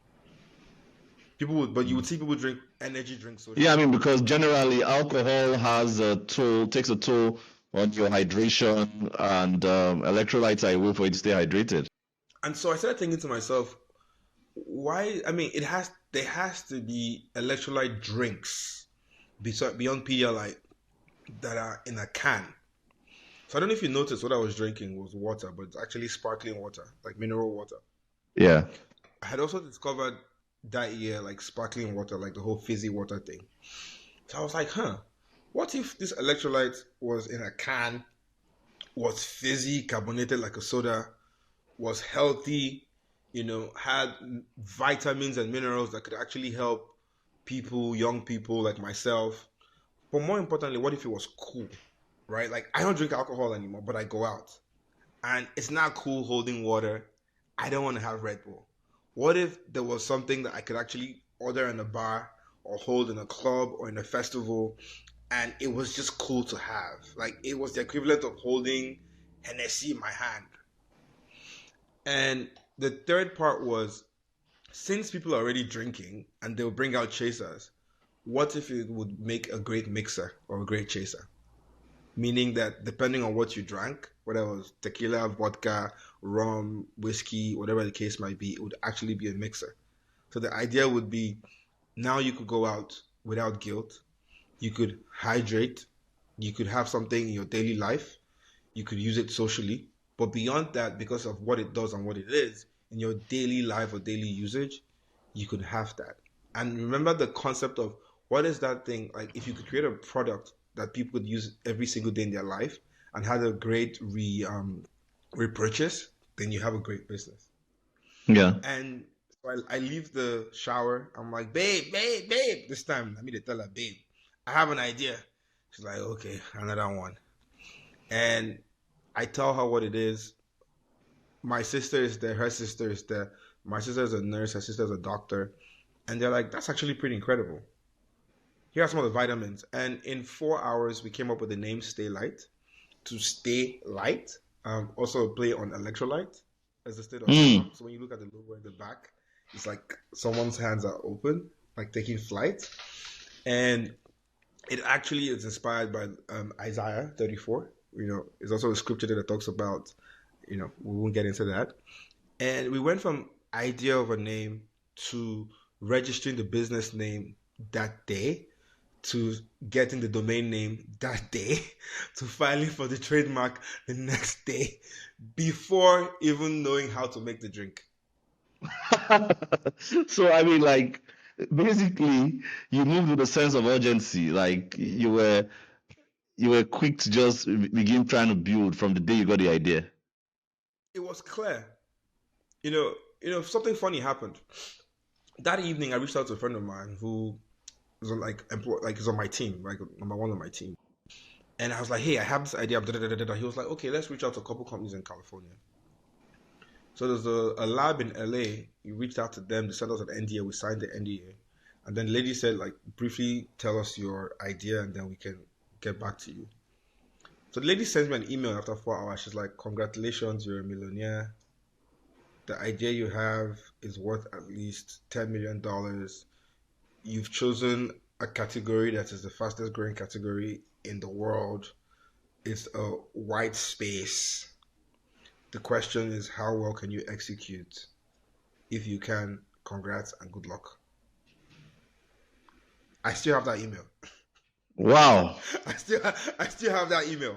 Speaker 1: But you would see people drink energy drinks socially.
Speaker 3: Yeah, I mean, because generally alcohol takes a toll on your hydration, and electrolytes are a way for you to stay hydrated.
Speaker 1: And so I started thinking to myself, why? I mean, there has to be electrolyte drinks beyond Pedialyte that are in a can. So I don't know if you noticed what I was drinking was water, but it's actually sparkling water, like mineral water.
Speaker 3: Yeah.
Speaker 1: I had also discovered that year like sparkling water, like the whole fizzy water thing. So I was like, what if this electrolyte was in a can, was fizzy, carbonated like a soda, was healthy, had vitamins and minerals that could actually help people, young people like myself. But more importantly, what if it was cool, right? Like I don't drink alcohol anymore, but I go out and it's not cool holding water. I don't want to have Red Bull. What if there was something that I could actually order in a bar or hold in a club or in a festival and it was just cool to have. Like it was the equivalent of holding Hennessy in my hand. And the third part was, since people are already drinking and they'll bring out chasers, what if it would make a great mixer or a great chaser? Meaning that depending on what you drank, whether it was tequila, vodka, rum, whiskey, whatever the case might be, it would actually be a mixer. So the idea would be, now you could go out without guilt. You could hydrate. You could have something in your daily life. You could use it socially. But beyond that, because of what it does and what it is, in your daily life or daily usage, you could have that. And remember the concept of what is that thing, like if you could create a product that people could use every single day in their life and had a great repurchase, then you have a great business.
Speaker 3: Yeah.
Speaker 1: And so I leave the shower. I'm like, babe, babe, babe. This time, I mean to tell her, babe, I have an idea. She's like, okay, another one. And I tell her what it is. My sister is there. Her sister is there. My sister is a nurse. Her sister is a doctor. And they're like, that's actually pretty incredible. Here are some of the vitamins. And in 4 hours, we came up with the name Staylight to stay light. Also play on electrolyte as the state of
Speaker 3: Mm.
Speaker 1: So when you look at the logo in the back, it's like someone's hands are open, like taking flight. And it actually is inspired by Isaiah 34. It's also a scripture that talks about, we won't get into that. And we went from idea of a name to registering the business name that day, to getting the domain name that day, to filing for the trademark the next day, before even knowing how to make the drink.
Speaker 3: So I mean, like, basically, you moved with a sense of urgency. Like you were quick to just begin trying to build from the day you got the idea.
Speaker 1: It was clear. Something funny happened. That evening, I reached out to a friend of mine who was on is on my team, like number one on my team. And I was like, hey, I have this idea. Da, da, da, da, da. He was like, okay, let's reach out to a couple companies in California. So there's a lab in LA. We reached out to them. They sent us an NDA. We signed the NDA. And then the lady said, like, briefly tell us your idea and then we can get back to you. So the lady sends me an email after 4 hours. She's like, congratulations, you're a millionaire. The idea you have is worth at least $10 million. You've chosen a category that is the fastest growing category in the world. It's a white space. The question is, how well can you execute? If you can, congrats and good luck. I still have that email.
Speaker 3: Wow.
Speaker 1: I still have that email.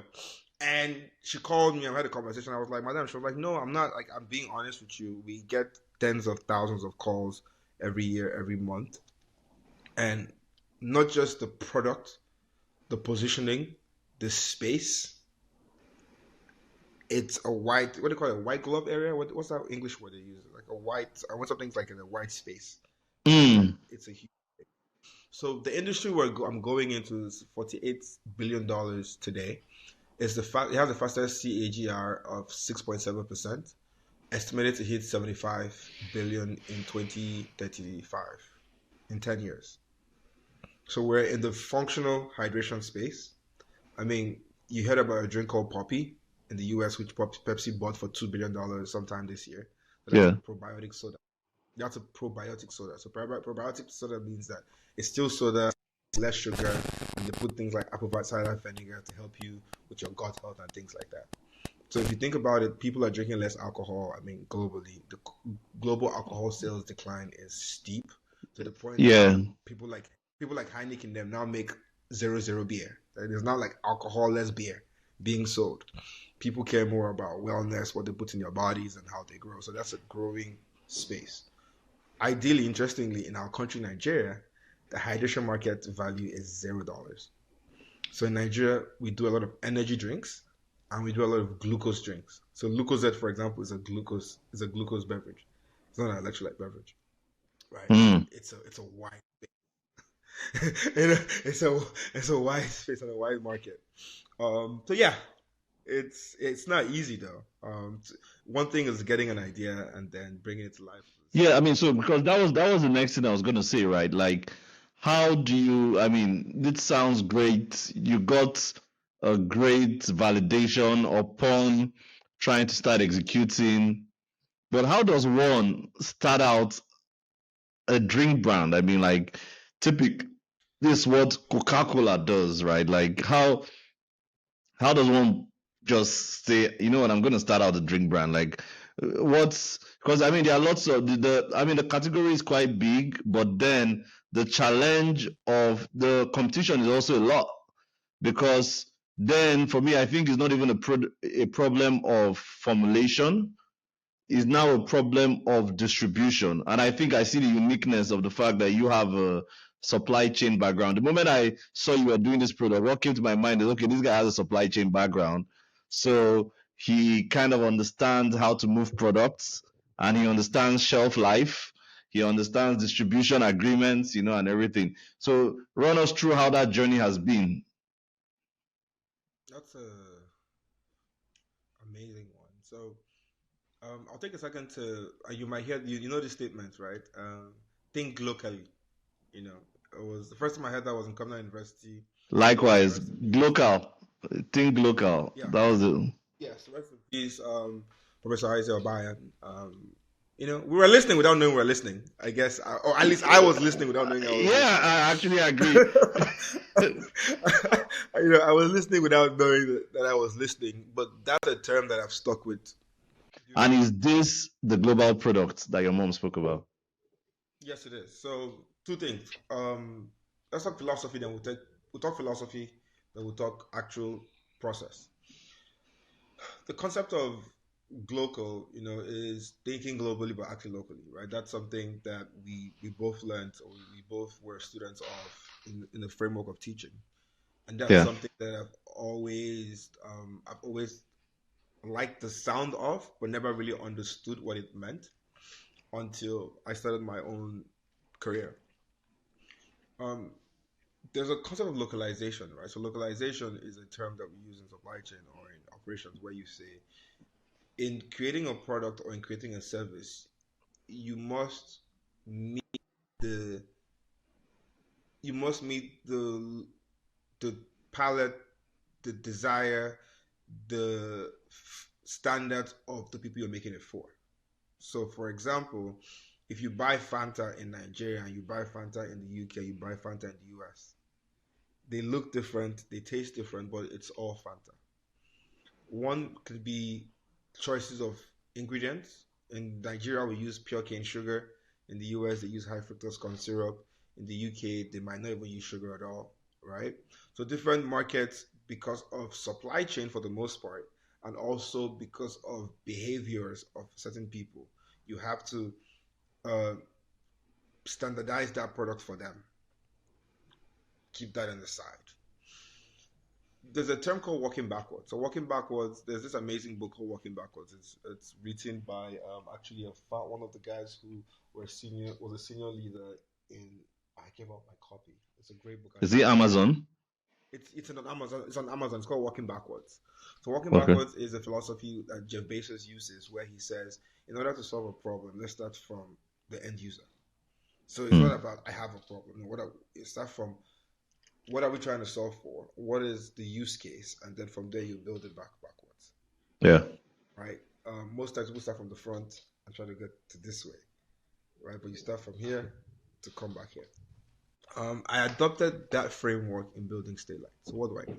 Speaker 1: And she called me and we had a conversation. I was like, madam, she was like, no, I'm not. Like, I'm being honest with you. We get tens of thousands of calls every year, every month. And not just the product, the positioning, the space. It's a white, what do you call it, a white glove area? What's that English word they use? Like a white, I want something like in a white space.
Speaker 3: Mm.
Speaker 1: It's a huge thing. So the industry I'm going into is $48 billion today. It has the fastest CAGR of 6.7%, estimated to hit 75 billion in 2035, in 10 years. So we're in the functional hydration space. I mean, you heard about a drink called Poppy in the US, which Pepsi bought for $2 billion sometime this year. That's
Speaker 3: Yeah.
Speaker 1: a probiotic soda. That's a probiotic soda. So probiotic soda means that it's still soda, less sugar, and they put things like apple cider vinegar to help you with your gut health and things like that. So if you think about it, people are drinking less alcohol. I mean, globally, the global alcohol sales decline is steep to the point
Speaker 3: Yeah.
Speaker 1: that people like Heineken them now make 0.0 beer. There's not like alcohol-less beer being sold. People care more about wellness, what they put in their bodies, and how they grow. So that's a growing space. Ideally, interestingly, in our country, Nigeria, the hydration market value is $0. So in Nigeria, we do a lot of energy drinks and we do a lot of glucose drinks. So Lucozade, for example, is a glucose beverage. It's not an electrolyte beverage, right?
Speaker 3: Mm.
Speaker 1: It's a wide space. It's a wide space and a wide market. So yeah, it's not easy though. One thing is getting an idea and then bringing it to life.
Speaker 3: Yeah, I mean, so because that was the next thing I was gonna say, right? Like, how do you, I mean, it sounds great. You got a great validation upon trying to start executing, but how does one start out a drink brand? I mean, like, typical, this is what Coca-Cola does, right? Like, how does one just say, you know what, I'm going to start out a drink brand? Like, what's, because I mean, there are lots of I mean, the category is quite big, but then the challenge of the competition is also a lot, because then for me, I think it's not even a problem of formulation, is now a problem of distribution. And I think I see the uniqueness of the fact that you have a supply chain background. The moment I saw you were doing this product, what came to my mind is, okay, this guy has a supply chain background. So he kind of understands how to move products, and he understands shelf life. He understands distribution agreements, and everything. So run us through how that journey has been.
Speaker 1: That's a amazing one. So I'll take a second to you might hear you know the statement, right? Think locally. You know, it was the first time I heard that was in Commonwealth University, Lagos
Speaker 3: Likewise,
Speaker 1: University.
Speaker 3: local, think local.
Speaker 1: Yeah,
Speaker 3: That was it.
Speaker 1: yes, rest in peace, Professor Isaiah Obayan. We were listening without knowing we were listening. I guess, or at least I was listening without knowing I was
Speaker 3: Yeah, I actually agree.
Speaker 1: listening. I was listening without knowing that I was listening. But that's a term that I've stuck with.
Speaker 3: And is this the global product that your mom spoke about?
Speaker 1: Yes, it is. So two things. Let's talk philosophy. Then we'll talk philosophy. Then we'll talk actual process. The concept of global, is thinking globally but acting locally, right? That's something that we both learned, or we both were students of in the framework of teaching, and that's
Speaker 3: Yeah.
Speaker 1: something that I've always liked the sound of, but never really understood what it meant until I started my own career. Um, there's a concept of localization, right? So localization is a term that we use in supply chain or in operations, where you say in creating a product or in creating a service, you must meet the you must meet the palette, the desire, the standards of the people you're making it for. So, for example, if you buy Fanta in Nigeria and you buy Fanta in the UK, you buy Fanta in the US, they look different, they taste different, but it's all Fanta. One could be choices of ingredients. In Nigeria, we use pure cane sugar. In the US, they use high fructose corn syrup. In the UK, they might not even use sugar at all, right? So different markets because of supply chain for the most part, and also because of behaviors of certain people. You have to uh, standardize that product for them. Keep that on the side. There's a term called walking backwards. So walking backwards, there's this amazing book called Walking Backwards. It's written by actually one of the guys who was a senior leader in. I gave out my copy. It's a great book. I
Speaker 3: Is
Speaker 1: should
Speaker 3: it
Speaker 1: have.
Speaker 3: Amazon?
Speaker 1: It's on Amazon. It's on Amazon. It's called Walking Backwards. So walking
Speaker 3: Okay.
Speaker 1: backwards is a philosophy that Jeff Bezos uses, where he says, in order to solve a problem, let's start from the end user. So it's not
Speaker 3: Hmm.
Speaker 1: about I have a problem. No, it start from what are we trying to solve for? What is the use case? And then from there you build it backwards,
Speaker 3: Yeah.
Speaker 1: right? Most times we start from the front and try to get to this way, right? But you start from here to come back here. I adopted that framework in building Staylight. So what do I do?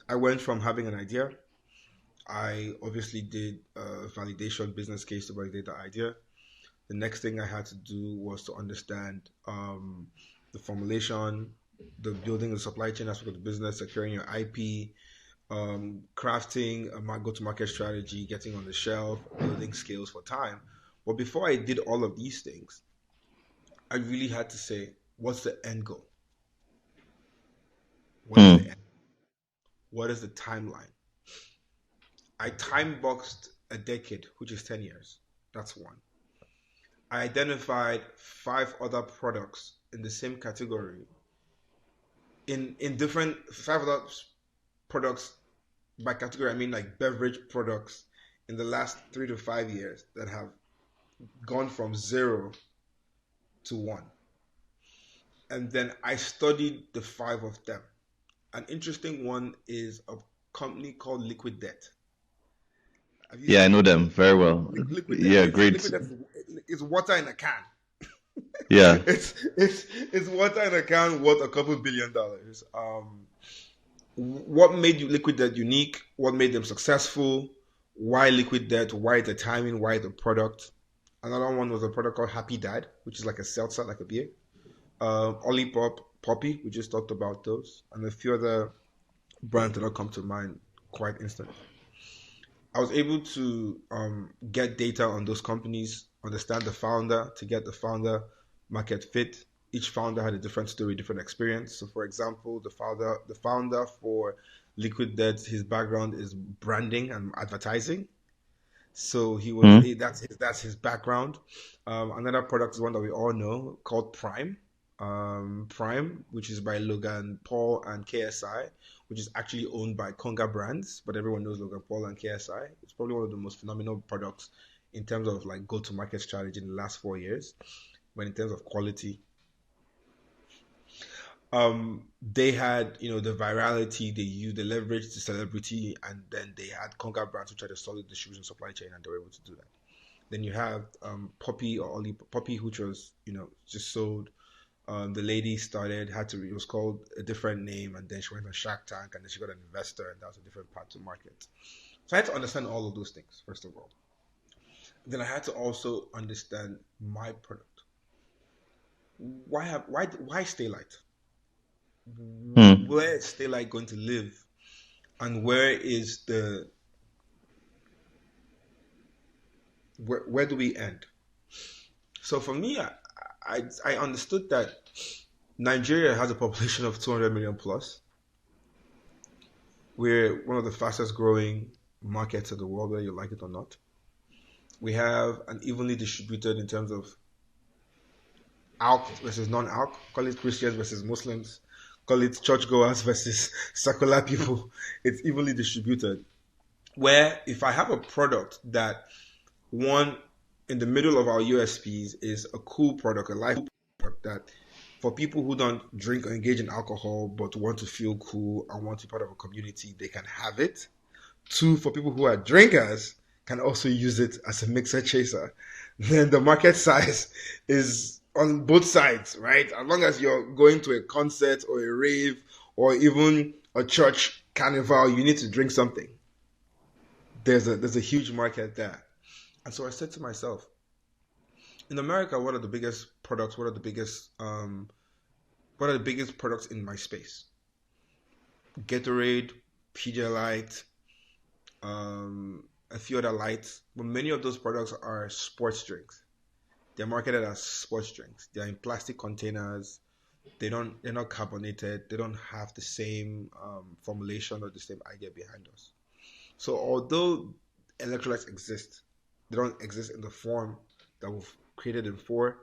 Speaker 1: I went from having an idea. I obviously did a validation business case to validate the idea. The next thing I had to do was to understand the formulation, the building the supply chain aspect of the business, securing your IP, crafting a go-to-market strategy, getting on the shelf, building skills for time. But before I did all of these things, I really had to say, what's the end goal? What is the
Speaker 3: Hmm.
Speaker 1: end? What is the timeline? I time boxed a decade, which is 10 years. That's one. I identified 5 other products in the same category in different 5 other products. By category I mean like beverage products in the last 3 to 5 years that have gone from 0 to 1. And then I studied the five of them. An interesting one is a company called Liquid Death. Have you
Speaker 3: Yeah, I
Speaker 1: seen
Speaker 3: know
Speaker 1: Liquid
Speaker 3: them
Speaker 1: Death?
Speaker 3: very well.
Speaker 1: Liquid Death.
Speaker 3: Yeah,
Speaker 1: It's
Speaker 3: great.
Speaker 1: Liquid Death is water in a can.
Speaker 3: Yeah.
Speaker 1: It's water in a can worth a couple $1 billion. What made you Liquid Death unique? What made them successful? Why Liquid Death? Why the timing? Why the product? Another one was a product called Happy Dad, which is like a seltzer, like a beer. Olipop, Poppy, we just talked about those, and a few other brands that don't come to mind quite instantly. I was able to get data on those companies, understand the founder to get the founder market fit. Each founder had a different story, different experience. So, for example, the founder for Liquid Death, his background is branding and advertising. So
Speaker 3: Mm.
Speaker 1: that's his background. Another product is one that we all know called Prime. Prime, which is by Logan Paul and KSI, which is actually owned by Conga Brands, but everyone knows Logan Paul and KSI. It's probably one of the most phenomenal products in terms of like go-to-market strategy in the last 4 years. But in terms of quality, they had the virality, they used the leverage, the celebrity, and then they had Conga Brands which had a solid distribution supply chain, and they were able to do that. Then you have Poppy or Oli Poppy, which was just sold. The lady started had to it was called a different name, and then she went on Shark Tank, and then she got an investor, and that was a different part to market. So I had to understand all of those things first of all. Then I had to also understand my product. Why Staylight?
Speaker 3: Mm.
Speaker 1: Where is Staylight going to live, and where do we end? So for me, I understood that Nigeria has a population of 200 million plus. We're one of the fastest growing markets of the world, whether you like it or not. We have an evenly distributed in terms of alc versus non-alc, call it Christians versus Muslims, call it churchgoers versus secular people. It's evenly distributed. Where if I have a product that one in the middle of our USPs is a cool product, a life product that for people who don't drink or engage in alcohol but want to feel cool and want to be part of a community, they can have it. Two, for people who are drinkers, can also use it as a mixer chaser. Then the market size is on both sides, right? As long as you're going to a concert or a rave or even a church carnival, you need to drink something. There's a huge market there. And so I said to myself, in America, what are the biggest products? What are the biggest products in my space? Gatorade, Pedialyte, a few other lights, but many of those products are sports drinks. They're marketed as sports drinks. They're in plastic containers. They're not carbonated. They don't have the same formulation or the same idea behind us. So although electrolytes exist, they don't exist in the form that we've created them for,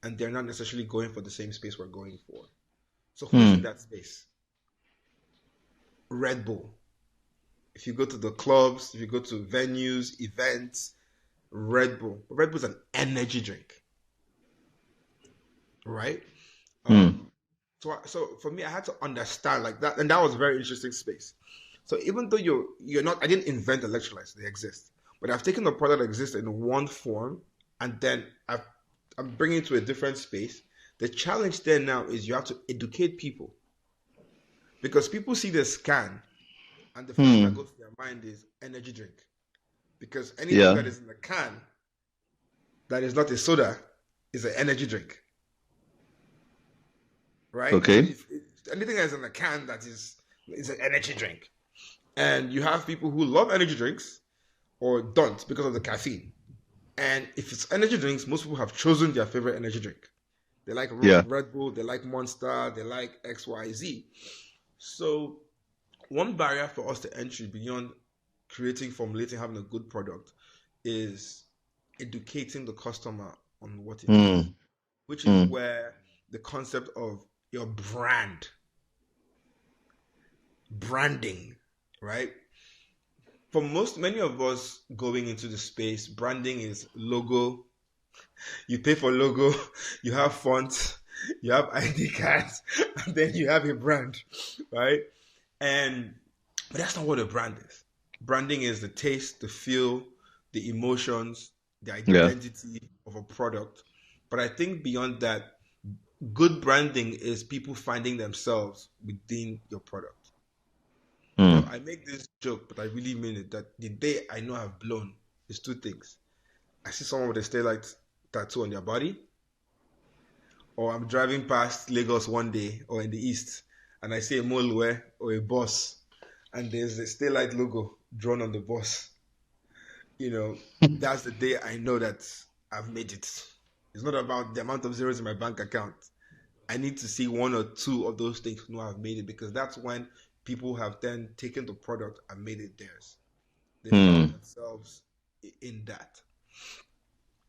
Speaker 1: and they're not necessarily going for the same space we're going for. So who's in
Speaker 3: Mm.
Speaker 1: that space? Red Bull. If you go to the clubs, if you go to venues, events, Red Bull. Red Bull's an energy drink, right?
Speaker 3: Mm.
Speaker 1: So for me, I had to understand like that, and that was a very interesting space. So even though you're not, I didn't invent electrolytes; they exist. But I've taken the product that exists in one form, and then I'm bringing it to a different space. The challenge there now is you have to educate people because people see the scan, and the first thing that
Speaker 3: Mm.
Speaker 1: goes to their mind is energy drink. Because anything
Speaker 3: Yeah.
Speaker 1: that is in a can that is not a soda is an energy drink, right? So
Speaker 3: Okay.
Speaker 1: if anything that is in a can that is an energy drink, and you have people who love energy drinks or don't because of the caffeine. And if it's energy drinks, most people have chosen their favorite energy drink. They like
Speaker 3: Yeah.
Speaker 1: Red Bull, they like Monster, they like XYZ. So one barrier for us to entry beyond creating, formulating, having a good product is educating the customer on what it is,
Speaker 3: Mm.
Speaker 1: which is
Speaker 3: Mm.
Speaker 1: where the concept of your branding, right? For many of us going into the space, branding is logo. You pay for logo, you have font, you have ID cards, and then you have a brand, right? And but that's not what a brand is. Branding is the taste, the feel, the emotions, the
Speaker 3: Yeah.
Speaker 1: identity of a product. But I think beyond that, good branding is people finding themselves within your product.
Speaker 3: Hmm.
Speaker 1: I make this joke, but I really mean it. That the day I know I've blown is two things. I see someone with a Staylight tattoo on their body, or I'm driving past Lagos one day or in the east, and I see a Molue or a bus, and there's a Staylight logo drawn on the bus. That's the day I know that I've made it. It's not about the amount of zeros in my bank account. I need to see one or two of those things to know I've made it, because that's when people have then taken the product and made it theirs. They
Speaker 3: Hmm.
Speaker 1: found themselves in that.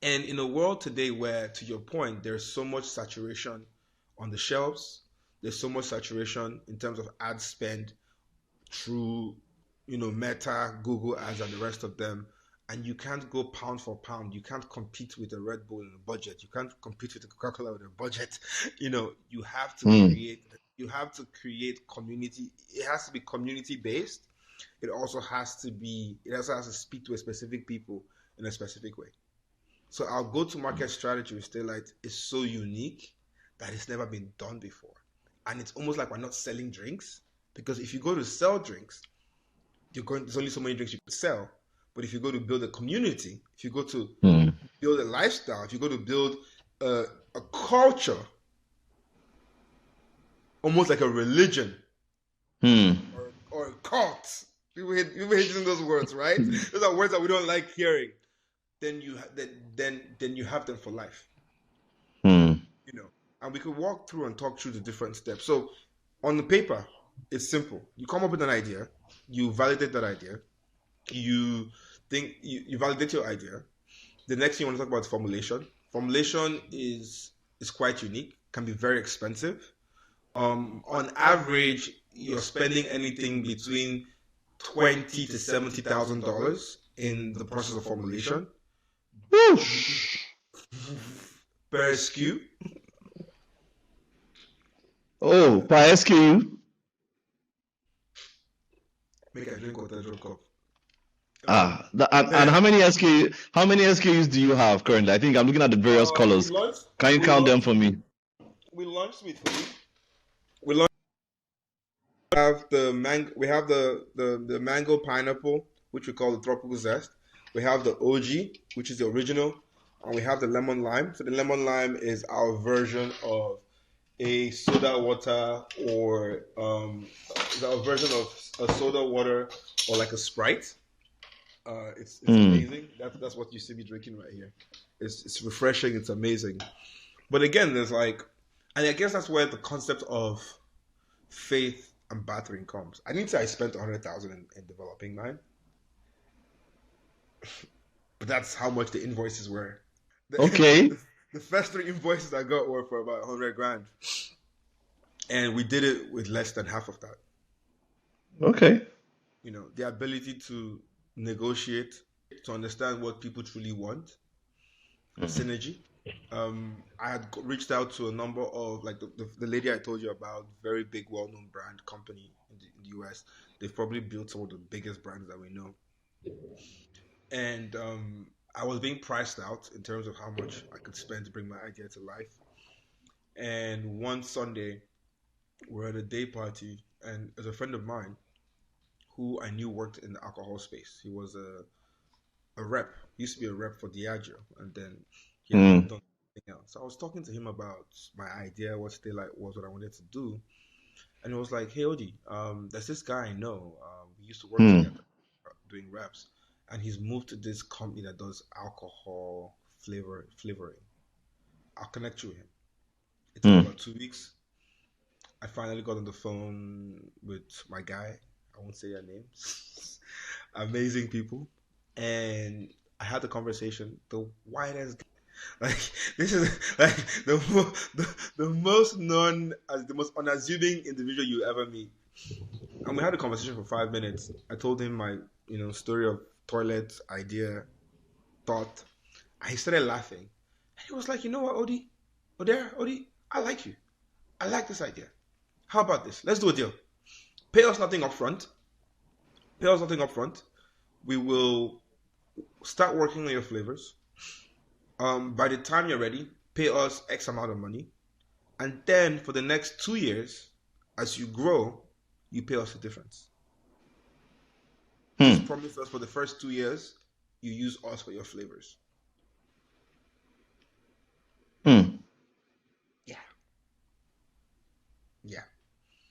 Speaker 1: And in a world today where, to your point, there's so much saturation on the shelves, there's so much saturation in terms of ad spend through, Meta, Google ads, and the rest of them. And you can't go pound for pound. You can't compete with a Red Bull in a budget. You can't compete with a Coca-Cola with a budget. You have to
Speaker 3: Hmm.
Speaker 1: create. You have to create community. It has to be community based. It also has to be. It also has to speak to a specific people in a specific way. So our go-to-market strategy with Staylight is so unique that it's never been done before, and it's almost like we're not selling drinks, because if you go to sell drinks, there's only so many drinks you could sell. But if you go to build a community, if you go to
Speaker 3: Hmm.
Speaker 1: build a lifestyle, if you go to build a culture, almost like a religion
Speaker 3: Hmm.
Speaker 1: or a cult. People hate using those words, right? Those are words that we don't like hearing. Then you have them for life.
Speaker 3: Hmm.
Speaker 1: you know, and we could walk through and talk through the different steps. So on the paper, it's simple. You come up with an idea, you validate that idea, you validate your idea. The next thing you want to talk about is formulation. Formulation is quite unique, can be very expensive. On average, you're spending anything between $20,000 to $70,000 in the process of formulation
Speaker 3: Whoosh.
Speaker 1: per SKU.
Speaker 3: Oh, per SKU.
Speaker 1: Make a drink water drop cup.
Speaker 3: And how many SKUs do you have currently? I think I'm looking at the various
Speaker 1: We
Speaker 3: colors.
Speaker 1: launched.
Speaker 3: Can you
Speaker 1: We
Speaker 3: count them
Speaker 1: launched.
Speaker 3: for me?
Speaker 1: We launched Sweet Food. We launched. Have the mango. We have the mango pineapple, which we call the tropical zest. We have the OG, which is the original, and we have the lemon lime. So the lemon lime is our version of a soda water, or is our version of a soda water, or like a Sprite. It's
Speaker 3: Hmm.
Speaker 1: amazing. That's what you see me drinking right here. It's refreshing. It's amazing. But again, there's like, and I guess that's where the concept of faith and battering comes. I didn't say I spent 100,000 in developing mine, but that's how much the invoices were.
Speaker 3: Okay.
Speaker 1: The first three invoices I got were for about 100 grand, and we did it with less than half of that.
Speaker 3: Okay.
Speaker 1: The ability to negotiate, to understand what people truly want, synergy. I had reached out to a number of, like, the lady I told you about, very big, well-known brand company in the US. They've probably built some of the biggest brands that we know, and I was being priced out in terms of how much I could spend to bring my idea to life. And one Sunday, we're at a day party, and there's a friend of mine who I knew worked in the alcohol space. He was a rep. He used to be a rep for Diageo, and then he had
Speaker 3: Hmm.
Speaker 1: moved on to something else. So I was talking to him about my idea, what Staylight was, what I wanted to do, and he was like, "Hey, Odi, there's this guy I know. We used to work
Speaker 3: Hmm.
Speaker 1: together doing reps, and he's moved to this company that does alcohol flavoring. I'll connect you with him." It took
Speaker 3: Hmm.
Speaker 1: about 2 weeks. I finally got on the phone with my guy. I won't say their names. Amazing people. And I had the conversation. The whitest, like, this is like the most known, as the most unassuming individual you ever meet. And we had a conversation for 5 minutes. I told him my story of toilet idea, thought. And he started laughing. And he was like, "You know what, Odie? Odera, Odie? I like you. I like this idea. How about this? Let's do a deal. Pay us nothing up front. Pay us nothing up front. We will start working on your flavors. By the time you're ready, pay us X amount of money. And then for the next 2 years, as you grow, you pay us the difference. Just promise us for the first 2 years, you use us for your flavors. Yeah. Yeah.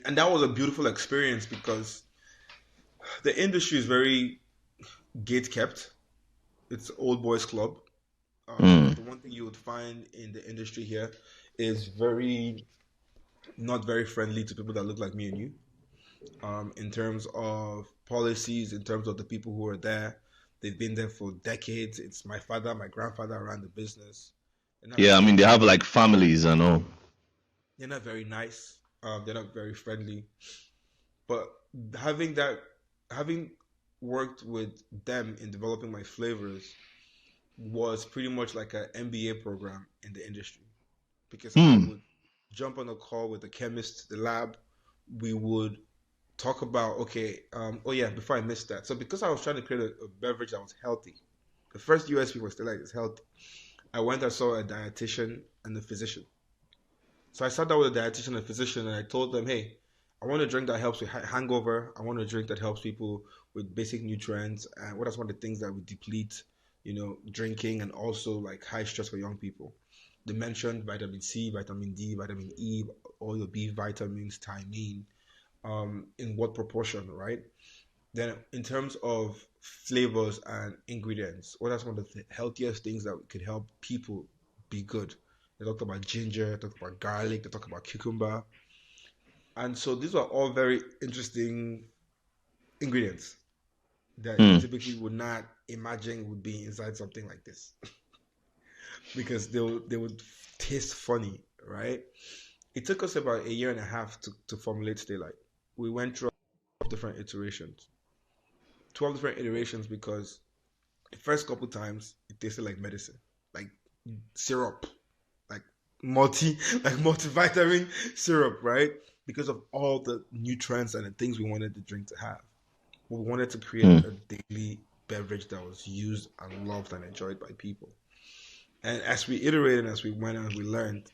Speaker 1: And that was a beautiful experience because the industry is very gate kept. It's old boys club. The one thing you would find in the industry here is not very friendly to people that look like me and you. In terms of policies, in terms of the people who are there, they've been there for decades. It's my father, my grandfather ran the business.
Speaker 3: Yeah, I mean they have like families and all.
Speaker 1: They're not very nice. They're not very friendly. But having worked with them in developing my flavors was pretty much like an MBA program in the industry because I would jump on a call with the chemist, the lab. We would talk about, okay, oh yeah, before I missed that. So because I was trying to create a beverage that was healthy, the first USP was Staylight is healthy. I went and saw a dietitian and a physician. So I sat down with a dietitian and a physician and I told them, hey, I want a drink that helps with hangover. I want a drink that helps people with basic nutrients. And what are some of the things that would deplete, drinking and also like high stress for young people? They mentioned vitamin C, vitamin D, vitamin E, all your B vitamins, thiamine, in what proportion, right? Then in terms of flavors and ingredients, what are some of the healthiest things that could help people be good? They talked about ginger, they talked about garlic, they talked about cucumber. And so these are all very interesting ingredients that you typically would not imagine would be inside something like this. Because they would taste funny, right? It took us about a year and a half to formulate Staylight. We went through 12 different iterations. 12 different iterations because the first couple times it tasted like medicine, like syrup, like multivitamin syrup, right? Because of all the nutrients and the things we wanted the drink to have. We wanted to create a daily beverage that was used and loved and enjoyed by people. And as we iterated, as we went and we learned,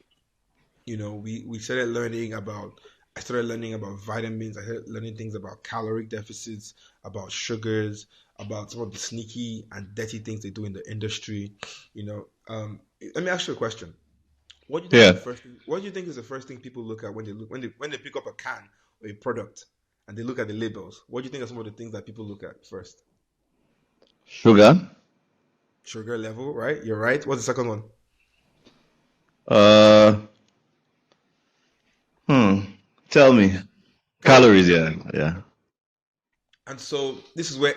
Speaker 1: we started learning about, I started learning about vitamins. I started learning things about caloric deficits, about sugars, about some of the sneaky and dirty things they do in the industry. Let me ask you a question. What do you think is the first thing? What do you think is the first thing people look at when they pick up a can or a product and they look at the labels? What do you think are some of the things that people look at first?
Speaker 3: Sugar.
Speaker 1: Sugar level, right? You're right. What's the second one?
Speaker 3: Uh, Tell me. Calories, yeah, yeah.
Speaker 1: And so this is where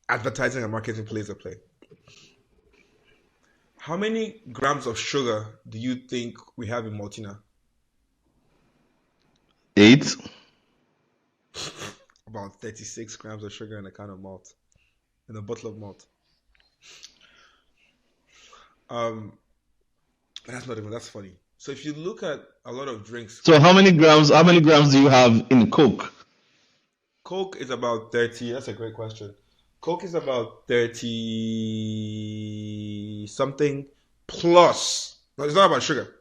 Speaker 1: advertising and marketing plays a play. How many grams of sugar do you think we have in Maltina?
Speaker 3: 8.
Speaker 1: About 36 grams of sugar in a can of malt, in a bottle of malt. That's funny. So if you look at a lot of drinks,
Speaker 3: So how many grams do you have in Coke?
Speaker 1: Coke is about 30. That's a great question. Coke is about 30 something plus. No, it's not about sugar.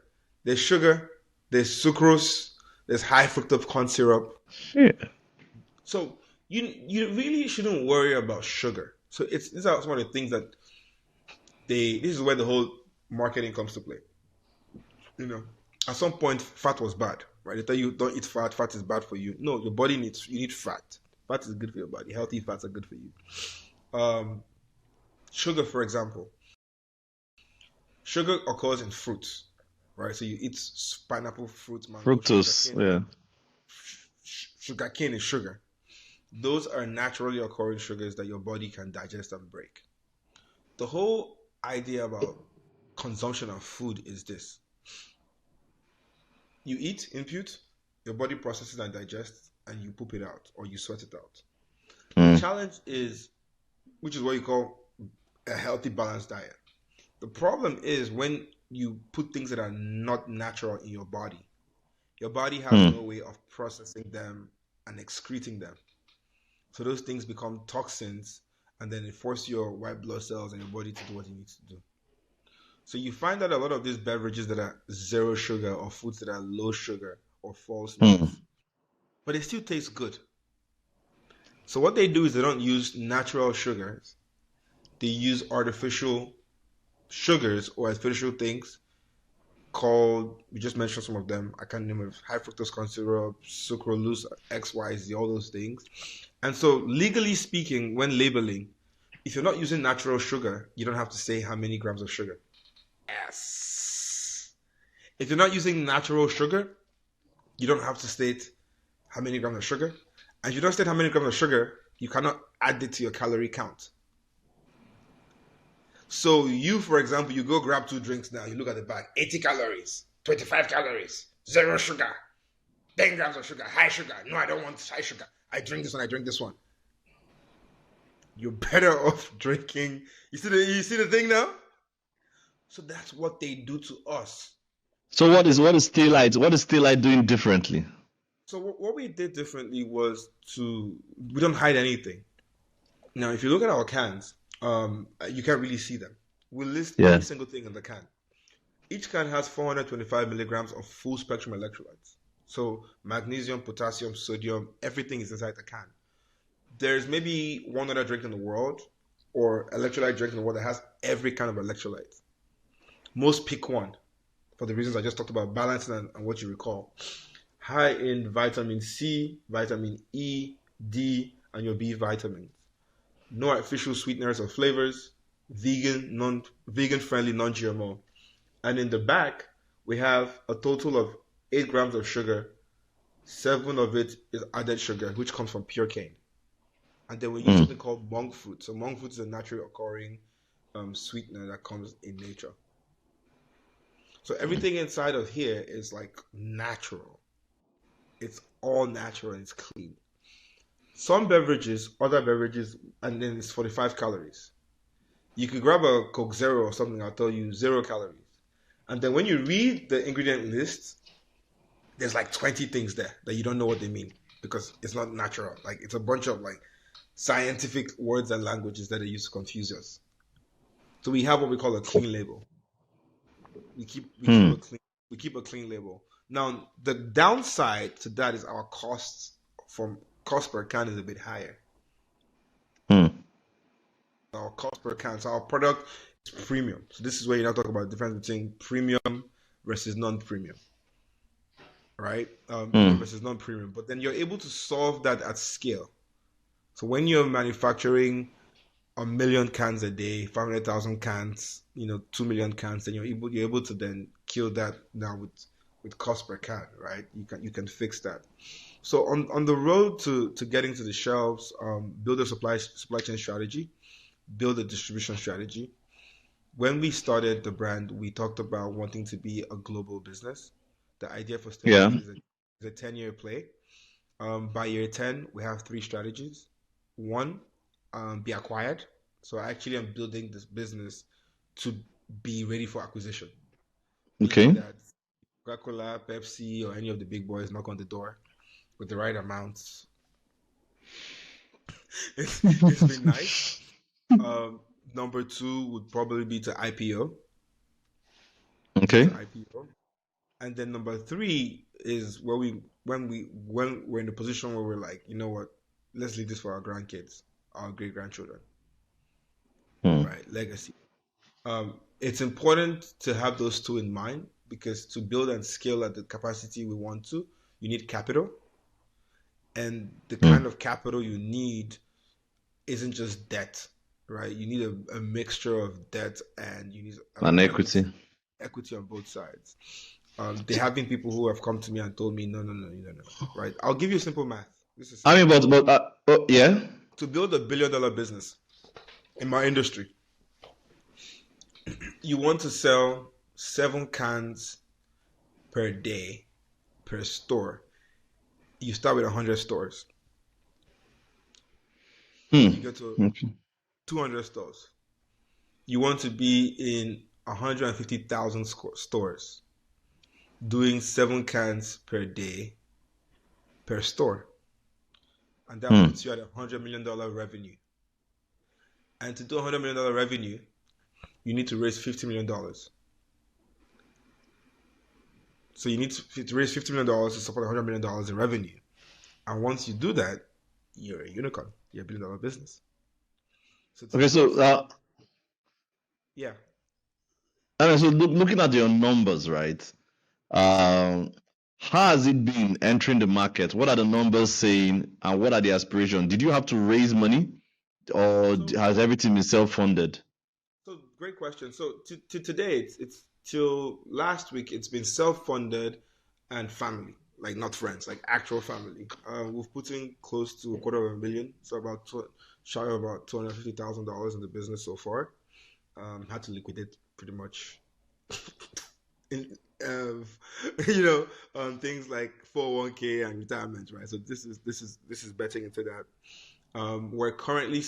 Speaker 1: Sugar, there's sucrose, there's high fructose corn syrup.
Speaker 3: Shit.
Speaker 1: So you really shouldn't worry about sugar. So these are some of the things that this is where the whole marketing comes to play. At some point fat was bad, right? They tell you don't eat fat, fat is bad for you. No, your body you need fat. Fat is good for your body. Healthy fats are good for you. Sugar, for example. Sugar occurs in fruits, right? So you eat pineapple, fruit, mango,
Speaker 3: Fructose, yeah.
Speaker 1: Sugarcane is sugar. Those are naturally occurring sugars that your body can digest and break. The whole idea about consumption of food is this. You eat input, your body processes and digests, and you poop it out or you sweat it out. The challenge is, which is what you call a healthy, balanced diet. The problem is when you put things that are not natural in your body. Your body has
Speaker 3: Hmm.
Speaker 1: no way of processing them and excreting them. So those things become toxins, and then it forces your white blood cells and your body to do what it needs to do. So you find that a lot of these beverages that are zero sugar or foods that are low sugar or false
Speaker 3: Hmm.
Speaker 1: meats, but they still taste good. So what they do is they don't use natural sugars. They use artificial sugars or artificial things called, we just mentioned some of them. I can't name it. High fructose corn syrup, sucralose, XYZ, all those things. And so legally speaking, when labeling, if you're not using natural sugar, you don't have to say how many grams of sugar. Yes. If you're not using natural sugar, you don't have to state how many grams of sugar. And if you don't state how many grams of sugar, you cannot add it to your calorie count. So you, for example, you go grab 2 drinks now, you look at the back, 80 calories, 25 calories, zero sugar, 10 grams of sugar, high sugar. No, I don't want high sugar. I drink this one, I drink this one. You're better off drinking. You see the thing now? So that's what they do to us.
Speaker 3: So what is Staylight? What is Staylight doing differently?
Speaker 1: So what we did differently was we don't hide anything. Now, if you look at our cans, you can't really see them. We list every single thing in the can. Each can has 425 milligrams of full spectrum electrolytes. So magnesium, potassium, sodium, everything is inside the can. There's maybe one other drink in the world or electrolyte drink in the world that has every kind of electrolyte. Most pick one for the reasons I just talked about, balancing and what you recall. High in vitamin C, vitamin E, D, and your B vitamins. No artificial sweeteners or flavors. Vegan friendly, non-GMO. And in the back, we have a total of 8 grams of sugar. 7 of it is added sugar, which comes from pure cane. And then we use something called monk fruit. So monk fruit is a naturally occurring sweetener that comes in nature. So everything inside of here is like natural. It's all natural and it's clean. Some beverages, other beverages, and then it's 45 calories. You could grab a Coke Zero or something, I'll tell you 0 calories. And then when you read the ingredient list, there's like 20 things there that you don't know what they mean because it's not natural. Like it's a bunch of like scientific words and languages that they use to confuse us. So we have what we call a clean label. We keep a clean label. Now the downside to that is our costs from cost per can is a bit higher. Our cost per can. So our product is premium. So this is where you now talk about the difference between premium versus non-premium. Right? Premium versus non-premium. But then you're able to solve that at scale. So when you're manufacturing 1 million cans a day, 500,000 cans, 2 million cans, then you're able to then kill that now with cost per can, right? You can fix that. So on the road to getting to the shelves, build a supply chain strategy, build a distribution strategy. When we started the brand, we talked about wanting to be a global business. The idea for Staylight is a 10-year play. By year 10, we have 3 strategies. One, be acquired. So actually, I'm building this business to be ready for acquisition.
Speaker 3: Okay.
Speaker 1: That Coca-Cola, Pepsi, or any of the big boys knock on the door with the right amounts. It's been nice. Number 2 would probably be to IPO.
Speaker 3: Okay.
Speaker 1: IPO. And then number 3 is when we're in a position where we're like, you know what, let's leave this for our grandkids, our great grandchildren. Right, legacy. It's important to have those 2 in mind because to build and scale at the capacity we want to, you need capital. And the kind of capital you need isn't just debt, right? You need a mixture of debt and you need
Speaker 3: an equity.
Speaker 1: Equity on both sides. There have been people who have come to me and told me, no, right? I'll give you simple math. This is simple.
Speaker 3: Yeah.
Speaker 1: To build $1 billion business in my industry, you want to sell 7 cans per day per store. You start with 100 stores. You go to 200 stores. You want to be in 150,000 stores doing 7 cans per day per store. And that puts you at $100 million revenue. And to do $100 million revenue, you need to raise $50 million. So you need to raise $50 million to support $100 million in revenue. And once you do that, you're a unicorn. You're a $1 billion business. So
Speaker 3: Okay, so
Speaker 1: yeah.
Speaker 3: so looking at your numbers, right? How has it been entering the market? What are the numbers saying, and what are the aspirations? Did you have to raise money, or has everything been self-funded?
Speaker 1: So great question. So to today, it's till last week, it's been self-funded and family, like not friends, like actual family. We've put in close to $250,000, so shy of about $250,000 in the business so far. Had to liquidate pretty much, in, things like 401k and retirement, right? So this is betting into that. We're currently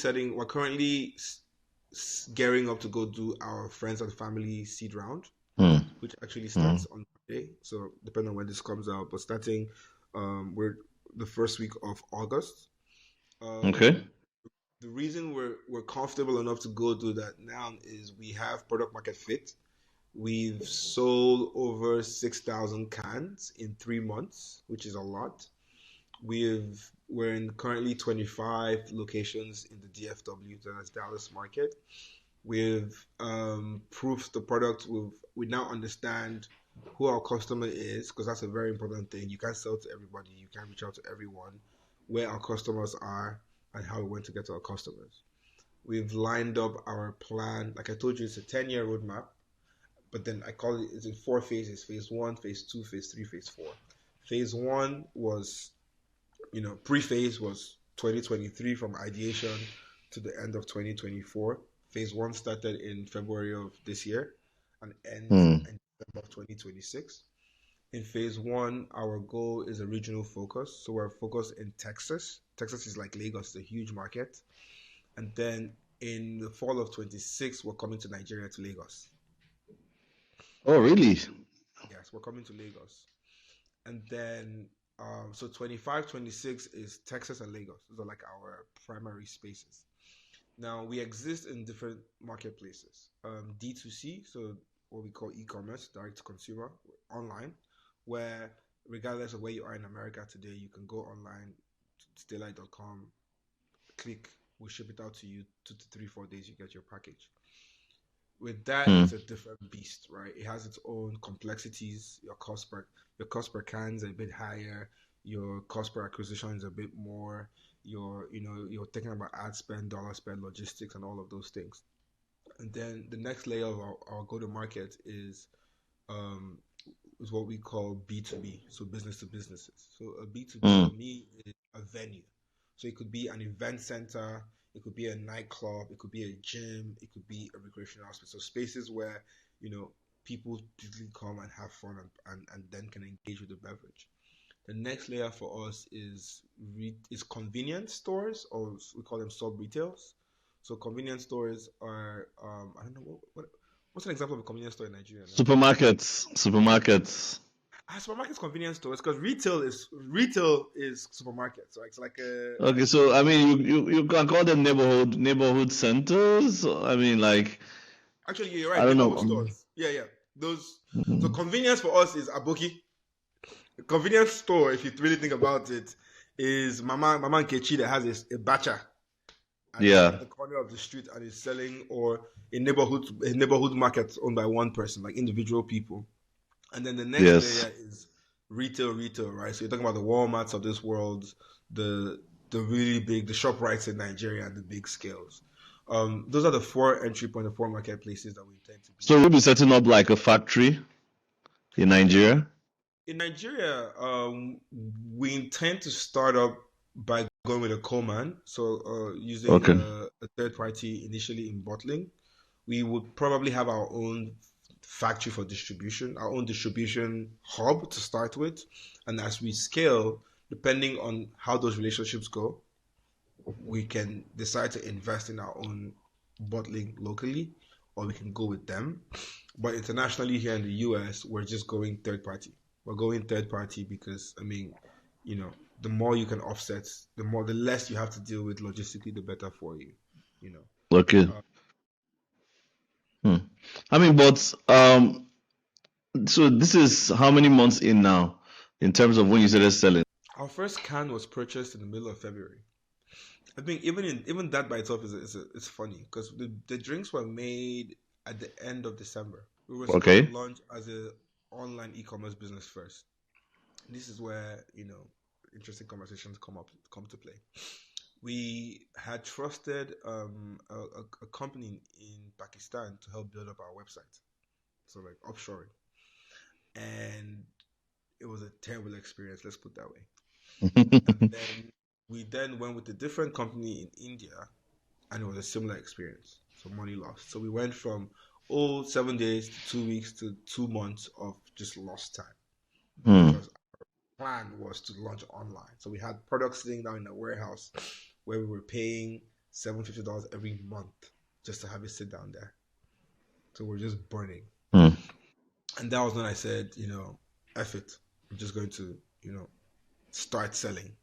Speaker 1: gearing up to go do our friends and family seed round, which actually starts on Monday. So depending on when this comes out, but starting, we're the first week of August.
Speaker 3: Okay.
Speaker 1: The reason we're comfortable enough to go do that now is we have product market fit. We've sold over 6,000 cans in 3 months, which is a lot. We're in currently 25 locations in the DFW, that's Dallas market. We've proofed the product. We now understand who our customer is, because that's a very important thing. You can't sell to everybody. You can't reach out to everyone. Where our customers are and how we want to get to our customers. We've lined up our plan. Like I told you, it's a 10-year roadmap, but then I call it's in 4 phases: phase 1, phase 2, phase 3, phase 4. Phase 1 was, pre-phase was 2023, from ideation to the end of 2024. Phase 1 started in February of this year and ends in December of 2026. In phase 1, our goal is a regional focus. So we're focused in Texas. Texas is like Lagos, a huge market. And then in the fall of 26, we're coming to Nigeria, to Lagos.
Speaker 3: Oh, really?
Speaker 1: Yes, we're coming to Lagos. And then, so 25, 26 is Texas and Lagos. Those are like our primary spaces. Now, we exist in different marketplaces. D2C, so what we call e-commerce, direct to consumer, online, where regardless of where you are in America today, you can go online, Staylight.com, click, we'll ship it out to you, 2 to 3, 4 days, you get your package. With that, it's a different beast, right? It has its own complexities. Your cost per can is a bit higher. Your cost per acquisition is a bit more. You're thinking about ad spend, dollar spend, logistics, and all of those things. And then the next layer of our go-to-market is what we call B2B, so business to businesses. So a B2B for me is a venue. So it could be an event center, it could be a nightclub, it could be a gym, it could be a recreational space. So spaces where, people typically come and have fun and then can engage with the beverage. The next layer for us is convenience stores, or we call them sub-retails. So convenience stores are, I don't know, what's an example of a convenience store in Nigeria now?
Speaker 3: Supermarkets.
Speaker 1: Supermarkets, convenience stores, because retail is supermarkets, right? It's like
Speaker 3: Okay, so I mean, you can call them neighborhood centers. I mean, like,
Speaker 1: actually, you're right.
Speaker 3: I don't know.
Speaker 1: Neighborhood stores. Yeah. Those. So convenience for us is Aboki. A convenience store, if you really think about it, is Mama Nkechi that has a bacha at the corner of the street and is selling, or a neighborhood market owned by one person, like individual people. And then the next layer is retail, right? So you're talking about the Walmarts of this world, the really big, the ShopRites in Nigeria, and the big scales. Those are the 4 entry point, the 4 marketplaces that we intend to be.
Speaker 3: So we'll be setting up like a factory in Nigeria?
Speaker 1: In Nigeria, we intend to start up by going with a co-man, so using a third party initially in bottling. We would probably have our own factory for distribution, our own distribution hub to start with, and as we scale, depending on how those relationships go, we can decide to invest in our own bottling locally, or we can go with them. But internationally here in the US, we're just going third party. We're going third party because I mean, you know, the more you can offset, the less you have to deal with logistically, the better for you. You know.
Speaker 3: Okay.
Speaker 1: Uh,
Speaker 3: Hmm. I mean, but so this is how many months in now, in terms of when you started selling?
Speaker 1: our first can was purchased in the middle of February. I think even that by itself it's funny because the drinks were made at the end of December. We were supposed to
Speaker 3: Okay.
Speaker 1: launch as a online e-commerce business first. This is where interesting conversations come to play. We had trusted a company in Pakistan to help build up our website, so like offshoring, and it was a terrible experience. Let's put it that way. And then we then went with a different company in India, and it was a similar experience. So money lost. So we went from 7 days to 2 weeks to 2 months of just lost time
Speaker 3: Hmm.
Speaker 1: because plan was to launch online. So we had products sitting down in a warehouse where we were paying $750 every month just to have it sit down there. So we're just burning.
Speaker 3: Hmm.
Speaker 1: And that was when I said, F it. I'm just going to, start selling.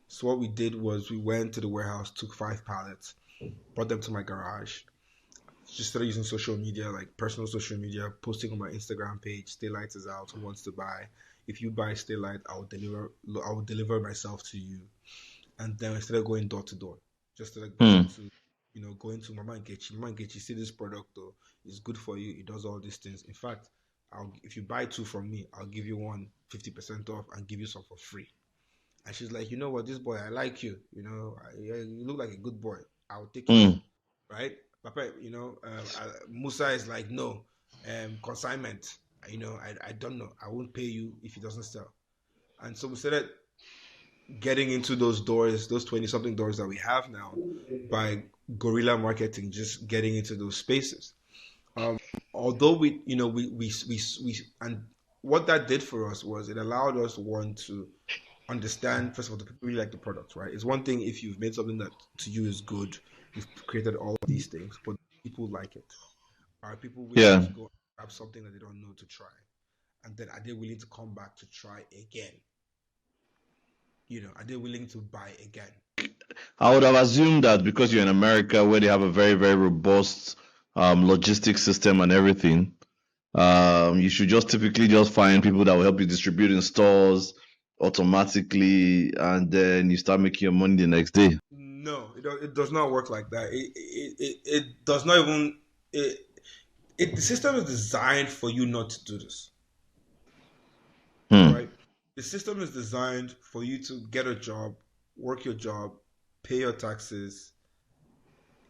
Speaker 1: So what we did was we went to the warehouse, took 5 pallets, brought them to my garage, just started using social media, like personal social media, posting on my Instagram page. Staylight is out. Who wants to buy? If you buy Staylight, I will deliver. I will deliver myself to you. And then I started going door to door, just started
Speaker 3: Hmm.
Speaker 1: going to Mama Nkechi. Mama Nkechi, see this product though, it's good for you. It does all these things. In fact, if you buy two from me, I'll give you one 50% off and give you some for free. And she's like, you know what, this boy, I like you. You look like a good boy. I'll take it,
Speaker 3: Hmm.
Speaker 1: right? Papa, Musa is like, no, consignment. I don't know. I won't pay you if it doesn't sell. And so we started getting into those doors, those 20 something doors that we have now by guerrilla marketing, just getting into those spaces. Although and what that did for us was it allowed us one to understand, first of all, the people really like the product, right? It's one thing if you've made something that to you is good, you've created all of these things, but people like it. Are people willing
Speaker 3: Yeah.
Speaker 1: to go grab something that they don't know to try? And then are they willing to come back to try again? Are they willing to buy again?
Speaker 3: I would have assumed that because you're in America, where they have a very, very robust logistics system and everything, you should just typically just find people that will help you distribute in stores automatically, and then you start making your money the next day.
Speaker 1: No, it does not work like that. It does not even the system is designed for you not to do this,
Speaker 3: Hmm.
Speaker 1: right? The system is designed for you to get a job, work your job, pay your taxes,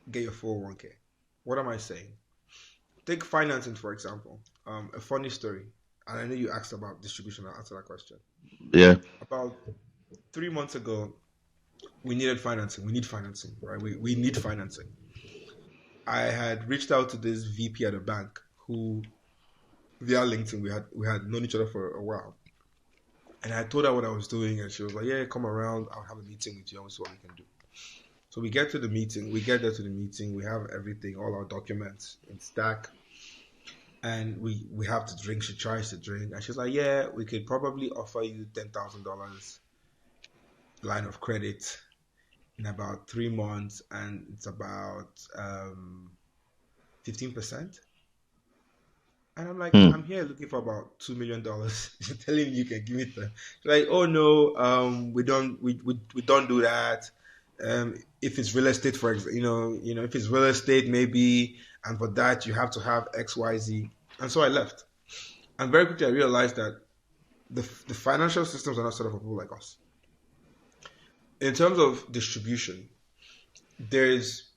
Speaker 1: get your 401k. What am I saying? Take financing, for example. A funny story, and I know you asked about distribution. I'll answer that question.
Speaker 3: Yeah.
Speaker 1: About 3 months ago, we needed financing. We need financing, right? We need financing. I had reached out to this VP at a bank who, via LinkedIn, we had known each other for a while, and I told her what I was doing, and she was like, "Yeah, come around. I'll have a meeting with you, and we'll see what we can do." So we get to the meeting. We get there to the meeting. We have everything, all our documents in stack, and we have to drink. She tries to drink, and she's like, "Yeah, we could probably offer you $10,000 line of credit in about 3 months, and it's about 15%." And I'm like,
Speaker 3: Hmm.
Speaker 1: I'm here looking for about $2 million. You're telling me you can give me the like, oh no, we don't do that. If it's real estate, for example, if it's real estate, maybe, and for that you have to have XYZ. And so I left. And very quickly I realized that the financial systems are not set up for people like us. In terms of distribution, there's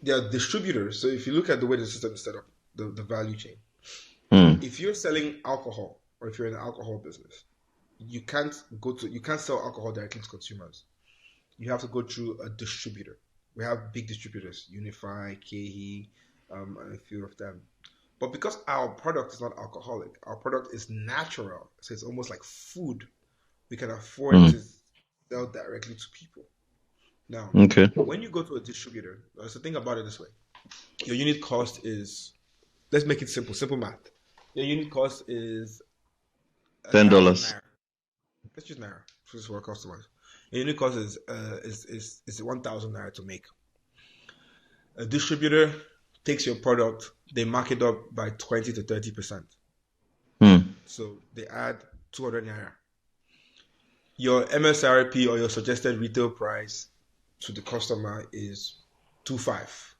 Speaker 1: there are distributors. So if you look at the way the system is set up, the value chain,
Speaker 3: Hmm.
Speaker 1: if you're selling alcohol or if you're in the alcohol business, you can't sell alcohol directly to consumers. You have to go through a distributor. We have big distributors, Unify, Kehi, and a few of them. But because our product is not alcoholic, our product is natural, so it's almost like food. We can afford
Speaker 3: Hmm.
Speaker 1: to sell directly to people. Now,
Speaker 3: Okay.
Speaker 1: when you go to a distributor, so think about it this way: your unit cost is let's make it simple. Simple math. Your unit cost is a thousand
Speaker 3: $10.
Speaker 1: naira. Let's use naira. This is for customers. Your unit cost is 1,000 naira to make. A distributor takes your product, they mark it up by 20 to 30%. So they add 200 naira. Your MSRP or your suggested retail price to the customer is 2.5.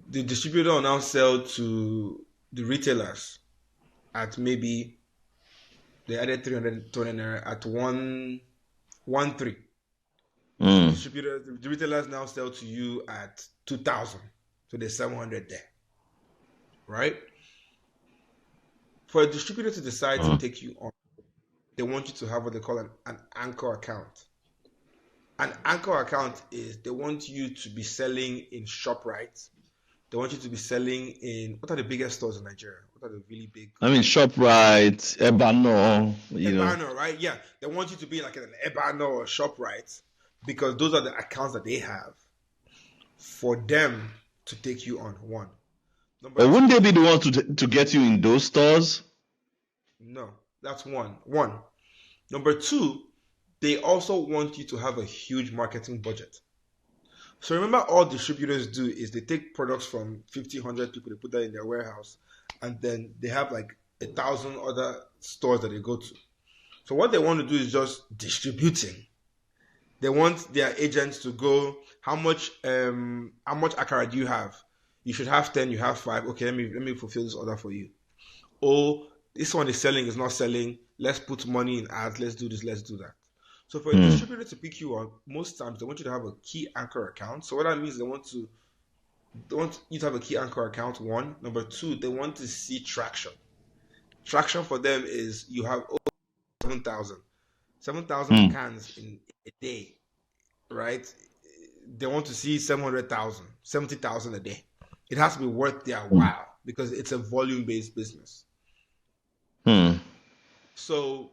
Speaker 1: The distributor will now sell to the retailers at maybe they added 300 naira at 1.13. The retailers now sell to you at 2,000. So there's 700 there. Right? For a distributor to decide to take you on, they want you to have what they call an anchor account. An anchor account is they want you to be selling in ShopRite. They want you to be selling in, what are the biggest stores in Nigeria? What are the really big?
Speaker 3: I mean, ShopRite, Ebano,
Speaker 1: Ebano, right? Yeah. They want you to be like an Ebano or ShopRite because those are the accounts that they have for them to take you on, one.
Speaker 3: But wouldn't they be the ones to get you in those stores?
Speaker 1: No, that's one. Number two, they also want you to have a huge marketing budget. So remember, all distributors do is they take products from 50, 100 people, they put that in their warehouse, and then they have like 1,000 other stores that they go to. So what they want to do is just distributing. They want their agents to go, how much akara do you have? You should have 10, you have 5. Okay, let me fulfill this order for you. Oh, this one is selling, is not selling. Let's put money in ads. Let's do this, let's do that. So for a distributor to pick you on, most times they want you to have a key anchor account. So what that means, they want you to have a key anchor account, one. Number two, they want to see traction. Traction for them is you have 7,000 cans in a day, right? They want to see 700,000, 70,000 a day. It has to be worth their while because it's a volume-based business. So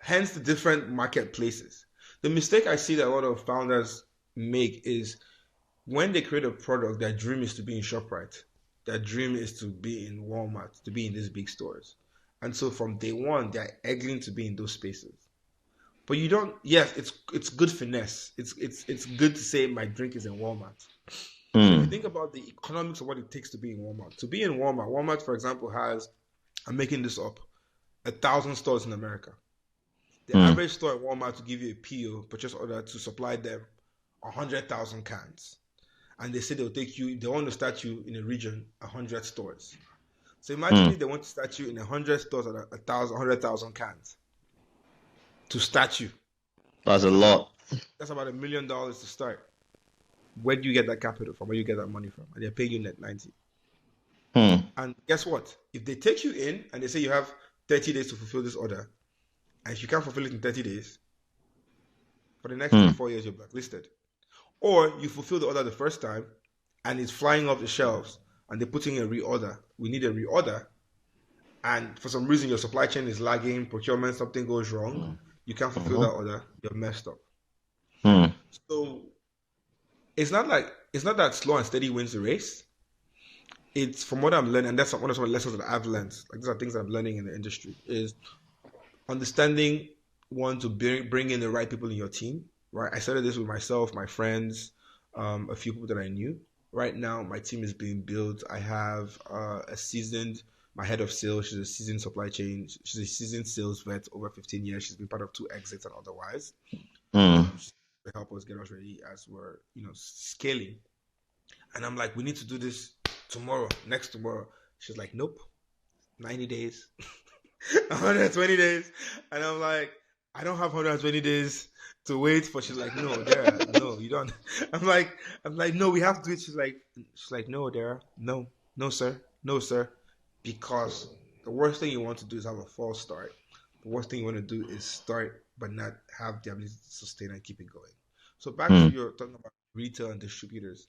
Speaker 1: hence the different marketplaces. The mistake I see that a lot of founders make is when they create a product, their dream is to be in ShopRite. Their dream is to be in Walmart, to be in these big stores. And so from day one, they're angling to be in those spaces. But you don't, yes, it's good finesse. It's good to say my drink is in Walmart. If you think about the economics of what it takes to be in Walmart. To be in Walmart, for example, has, I'm making this up, 1,000 stores in America. The average store at Walmart to give you a PO, purchase order, to supply them 100,000 cans. And they say they want to start you in a region, 100 stores. So imagine if they want to start you in 100 stores at 100,000 cans to start you.
Speaker 3: That's a lot.
Speaker 1: That's about $1 million to start. Where do you get that capital from? Where do you get that money from? And they're paying you net 90. And guess what? If they take you in and they say you have 30 days to fulfill this order, and if you can't fulfill it in 30 days, for the next 4 years, you're blacklisted. Or you fulfill the order the first time, and it's flying off the shelves, and they're putting a reorder. We need a reorder. And for some reason, your supply chain is lagging, procurement, something goes wrong. You can't fulfill that order. You're messed up. So it's not that slow and steady wins the race. It's, from what I'm learning, and that's one of the lessons that I've learned. Like, these are things I'm learning in the industry, is understanding, one, to bring in the right people in your team. Right, I started this with myself, my friends, a few people that I knew. Right now, my team is being built. I have my head of sales. She's a seasoned supply chain. She's a seasoned sales vet, over 15 years. She's been part of 2 exits and otherwise. To help us get us ready as we're, scaling. And I'm like, we need to do this next tomorrow. She's like, nope, 90 days, 120 days. And I'm like, I don't have 120 days to wait for. She's like, no, Dara, no, you don't. I'm like, no, we have to do it. She's like, no, Dara, no, sir, because the worst thing you want to do is have a false start. The worst thing you want to do is start but not have the ability to sustain and keep it going. So back to your talking about retail and distributors.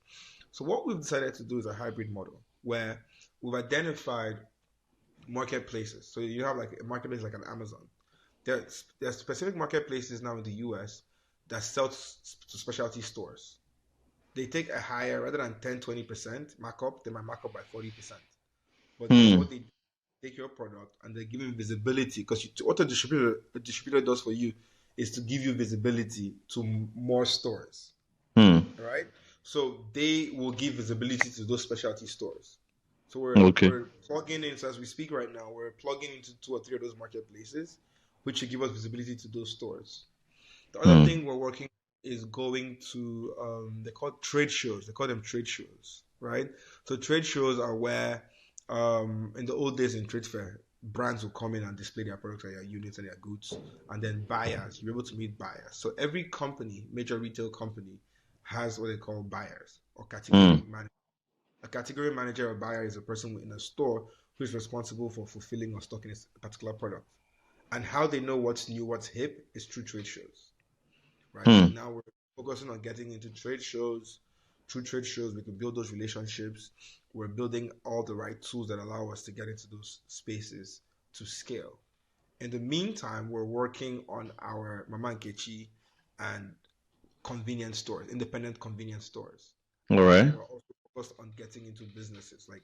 Speaker 1: So what we've decided to do is a hybrid model where we've identified marketplaces. So you have like a marketplace like an Amazon. There are specific marketplaces now in the US that sell to specialty stores. They take a higher, rather than 10-20% markup, they might mark up by 40%. But then
Speaker 3: Hmm.
Speaker 1: what they take your product and they give you visibility, because what a distributor does for you is to give you visibility to more stores,
Speaker 3: Hmm.
Speaker 1: right? So they will give visibility to those specialty stores. So
Speaker 3: Okay.
Speaker 1: we're plugging in, so as we speak right now, we're plugging into two or three of those marketplaces, which should give us visibility to those stores. The other
Speaker 3: Hmm.
Speaker 1: thing we're working is going to they call trade shows. They call them trade shows, right? So trade shows are where in the old days in trade fair, brands will come in and display their products and their units and their goods, and then buyers, you're able to meet buyers. So every company, major retail company, has what they call buyers or
Speaker 3: Hmm.
Speaker 1: category manager. A category manager or buyer is a person in a store who is responsible for fulfilling or stocking a particular product. And how they know what's new, what's hip is through trade shows, right? So
Speaker 3: Hmm.
Speaker 1: now we're focusing on getting into trade shows. Through trade shows, we can build those relationships. We're building all the right tools that allow us to get into those spaces to scale. In the meantime, we're working on our Mama Nkechi and convenience stores, independent convenience stores,
Speaker 3: All
Speaker 1: right?
Speaker 3: right.
Speaker 1: And we're also focused on getting into businesses like,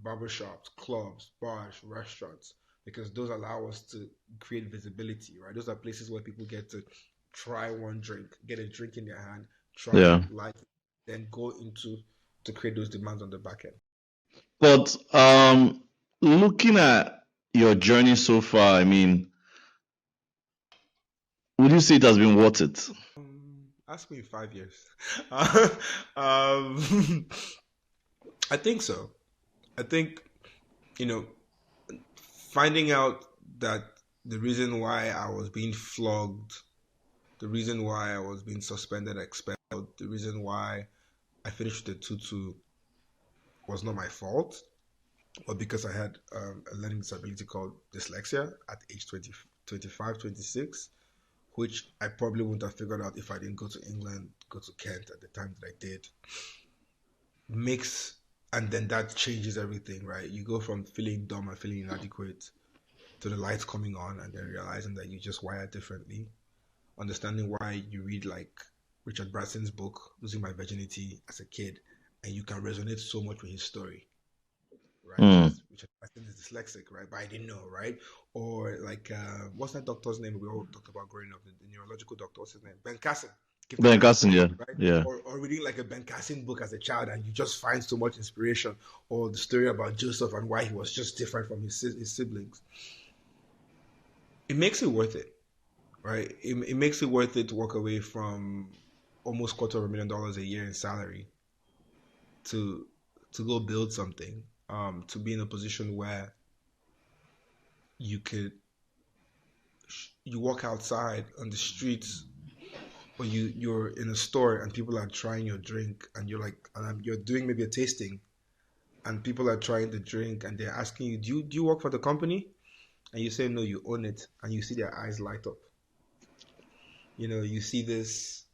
Speaker 1: barbershops, clubs, bars, restaurants, because those allow us to create visibility, right? Those are places where people get to try one drink, get a drink in their hand, try it,
Speaker 3: Yeah.
Speaker 1: like it, then go into to create those demands on the back end.
Speaker 3: But looking at your journey so far, I mean, would you say it has been worth it?
Speaker 1: Ask me in 5 years. um, I think so. I think, you know, finding out that the reason why I was being flogged, the reason why I was being suspended, expelled, the reason why I finished the 2-2 was not my fault, but because I had a learning disability called dyslexia at age 20, 25, 26, which I probably wouldn't have figured out if I didn't go to England, go to Kent at the time that I did, makes, and then that changes everything, right? You go from feeling dumb and feeling inadequate to the lights coming on and then realizing that you just wired differently, understanding why you read like Richard Branson's book, Losing My Virginity as a kid, and you can resonate so much with his story, right?
Speaker 3: Hmm.
Speaker 1: Because Richard Branson is dyslexic, right? But I didn't know, right? Or like, what's that doctor's name we all talked about growing up? The neurological doctor, what's his name? Ben Carson. Give the
Speaker 3: Ben
Speaker 1: hands,
Speaker 3: Carson, yeah.
Speaker 1: right?
Speaker 3: Yeah.
Speaker 1: Or reading like a Ben Carson book as a child, and you just find so much inspiration. Or the story about Joseph and why he was just different from his siblings. It makes it worth it, right? It makes it worth it to walk away from almost $250,000 a year in salary to go build something, to be in a position where you could you walk outside on the streets, or you're in a store and people are trying your drink, and you're like, and you're doing maybe a tasting, and people are trying the drink and they're asking you, do you work for the company? And you say no, you own it, and you see their eyes light up. You see this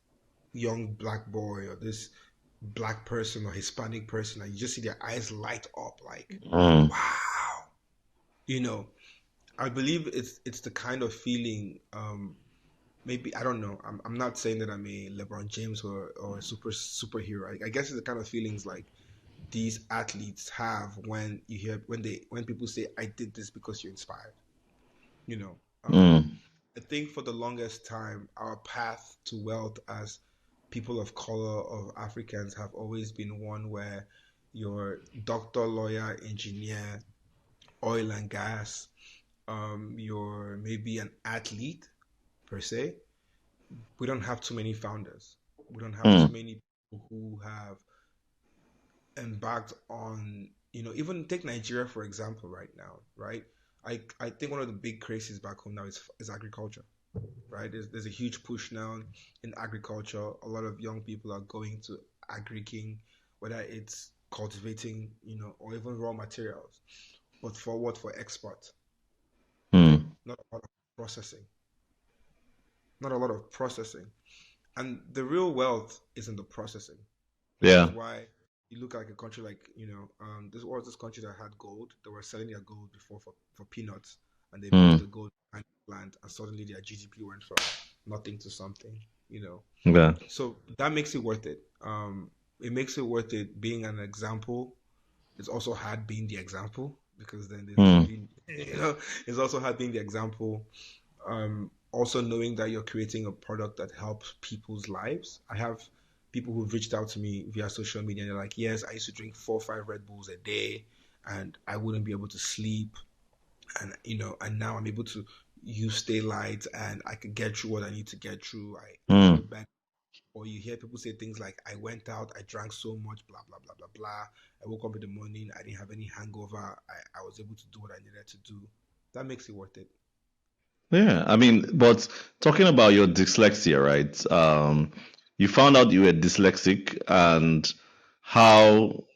Speaker 1: young black boy or this black person or Hispanic person, and you just see their eyes light up like,
Speaker 3: Hmm.
Speaker 1: wow. You know, I believe it's the kind of feeling. Maybe I don't know. I'm not saying that I'm a LeBron James or a superhero. I guess it's the kind of feelings like these athletes have when you hear when people say, "I did this because you're inspired." You know,
Speaker 3: Hmm.
Speaker 1: I think for the longest time, our path to wealth as people of color, of Africans, have always been one where you're doctor, lawyer, engineer, oil and gas, you're maybe an athlete per se. We don't have too many founders. We don't have too
Speaker 3: Hmm.
Speaker 1: many people who have embarked on, even take Nigeria for example right now, right? I think one of the big crazes back home now is agriculture, right? There's a huge push now in agriculture. A lot of young people are going to agri-king, whether it's cultivating, or even raw materials. But for what? For export, right?
Speaker 3: Hmm.
Speaker 1: Not a lot of processing. Not a lot of processing. And the real wealth is in the processing, which is
Speaker 3: Yeah.
Speaker 1: why you look like a country like, this country that had gold. They were selling their gold before for peanuts, and they built
Speaker 3: Hmm.
Speaker 1: a gold plant, and suddenly their GDP went from nothing to something. you know.
Speaker 3: Yeah.
Speaker 1: So that makes it worth it. It makes it worth it being an example. It's also hard being the example because then there's
Speaker 3: Hmm.
Speaker 1: nobody, it's also hard being the example. Also knowing that you're creating a product that helps people's lives. I have people who've reached out to me via social media and they're like, yes, I used to drink 4 or 5 Red Bulls a day and I wouldn't be able to sleep. And, and now I'm able to use Staylight and I can get through what I need to get through. I
Speaker 3: Hmm.
Speaker 1: feel better. Or you hear people say things like, I went out, I drank so much, blah, blah, blah, blah, blah. I woke up in the morning, I didn't have any hangover. I was able to do what I needed to do. That makes it worth it.
Speaker 3: Yeah, I mean, but talking about your dyslexia, right? You found out you were dyslexic, and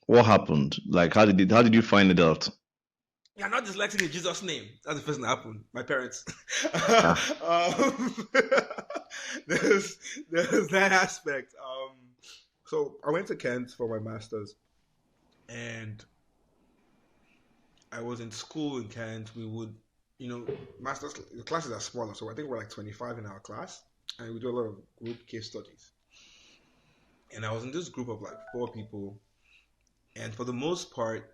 Speaker 3: what happened? Like, how did you find it out?
Speaker 1: You're not dyslexic in Jesus' name. That's the first thing that happened. My parents.
Speaker 3: Ah,
Speaker 1: um, there's, there's that aspect. So I went to Kent for my master's, and I was in school in Kent. We would, master's the classes are smaller, so I think we're like 25 in our class, and we do a lot of group case studies. And I was in this group of like 4 people, and for the most part,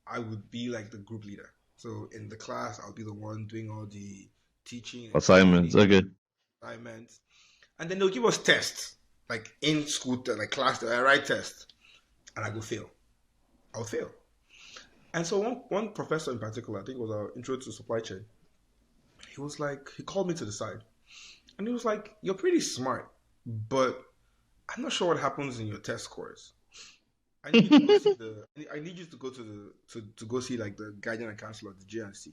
Speaker 1: I would be like the group leader. So in the class, I'll be the one doing all the teaching,
Speaker 3: assignments.
Speaker 1: explaining
Speaker 3: Okay.
Speaker 1: assignments, and then they'll give us tests, like in school, like class, I write test, and I go fail. I'll fail. And so one professor in particular, I think it was our intro to supply chain. He called me to the side, and he was like, "You're pretty smart, but I'm not sure what happens in your test scores. I need you to go see I need you to go to go see like the guardian and counselor of the GNC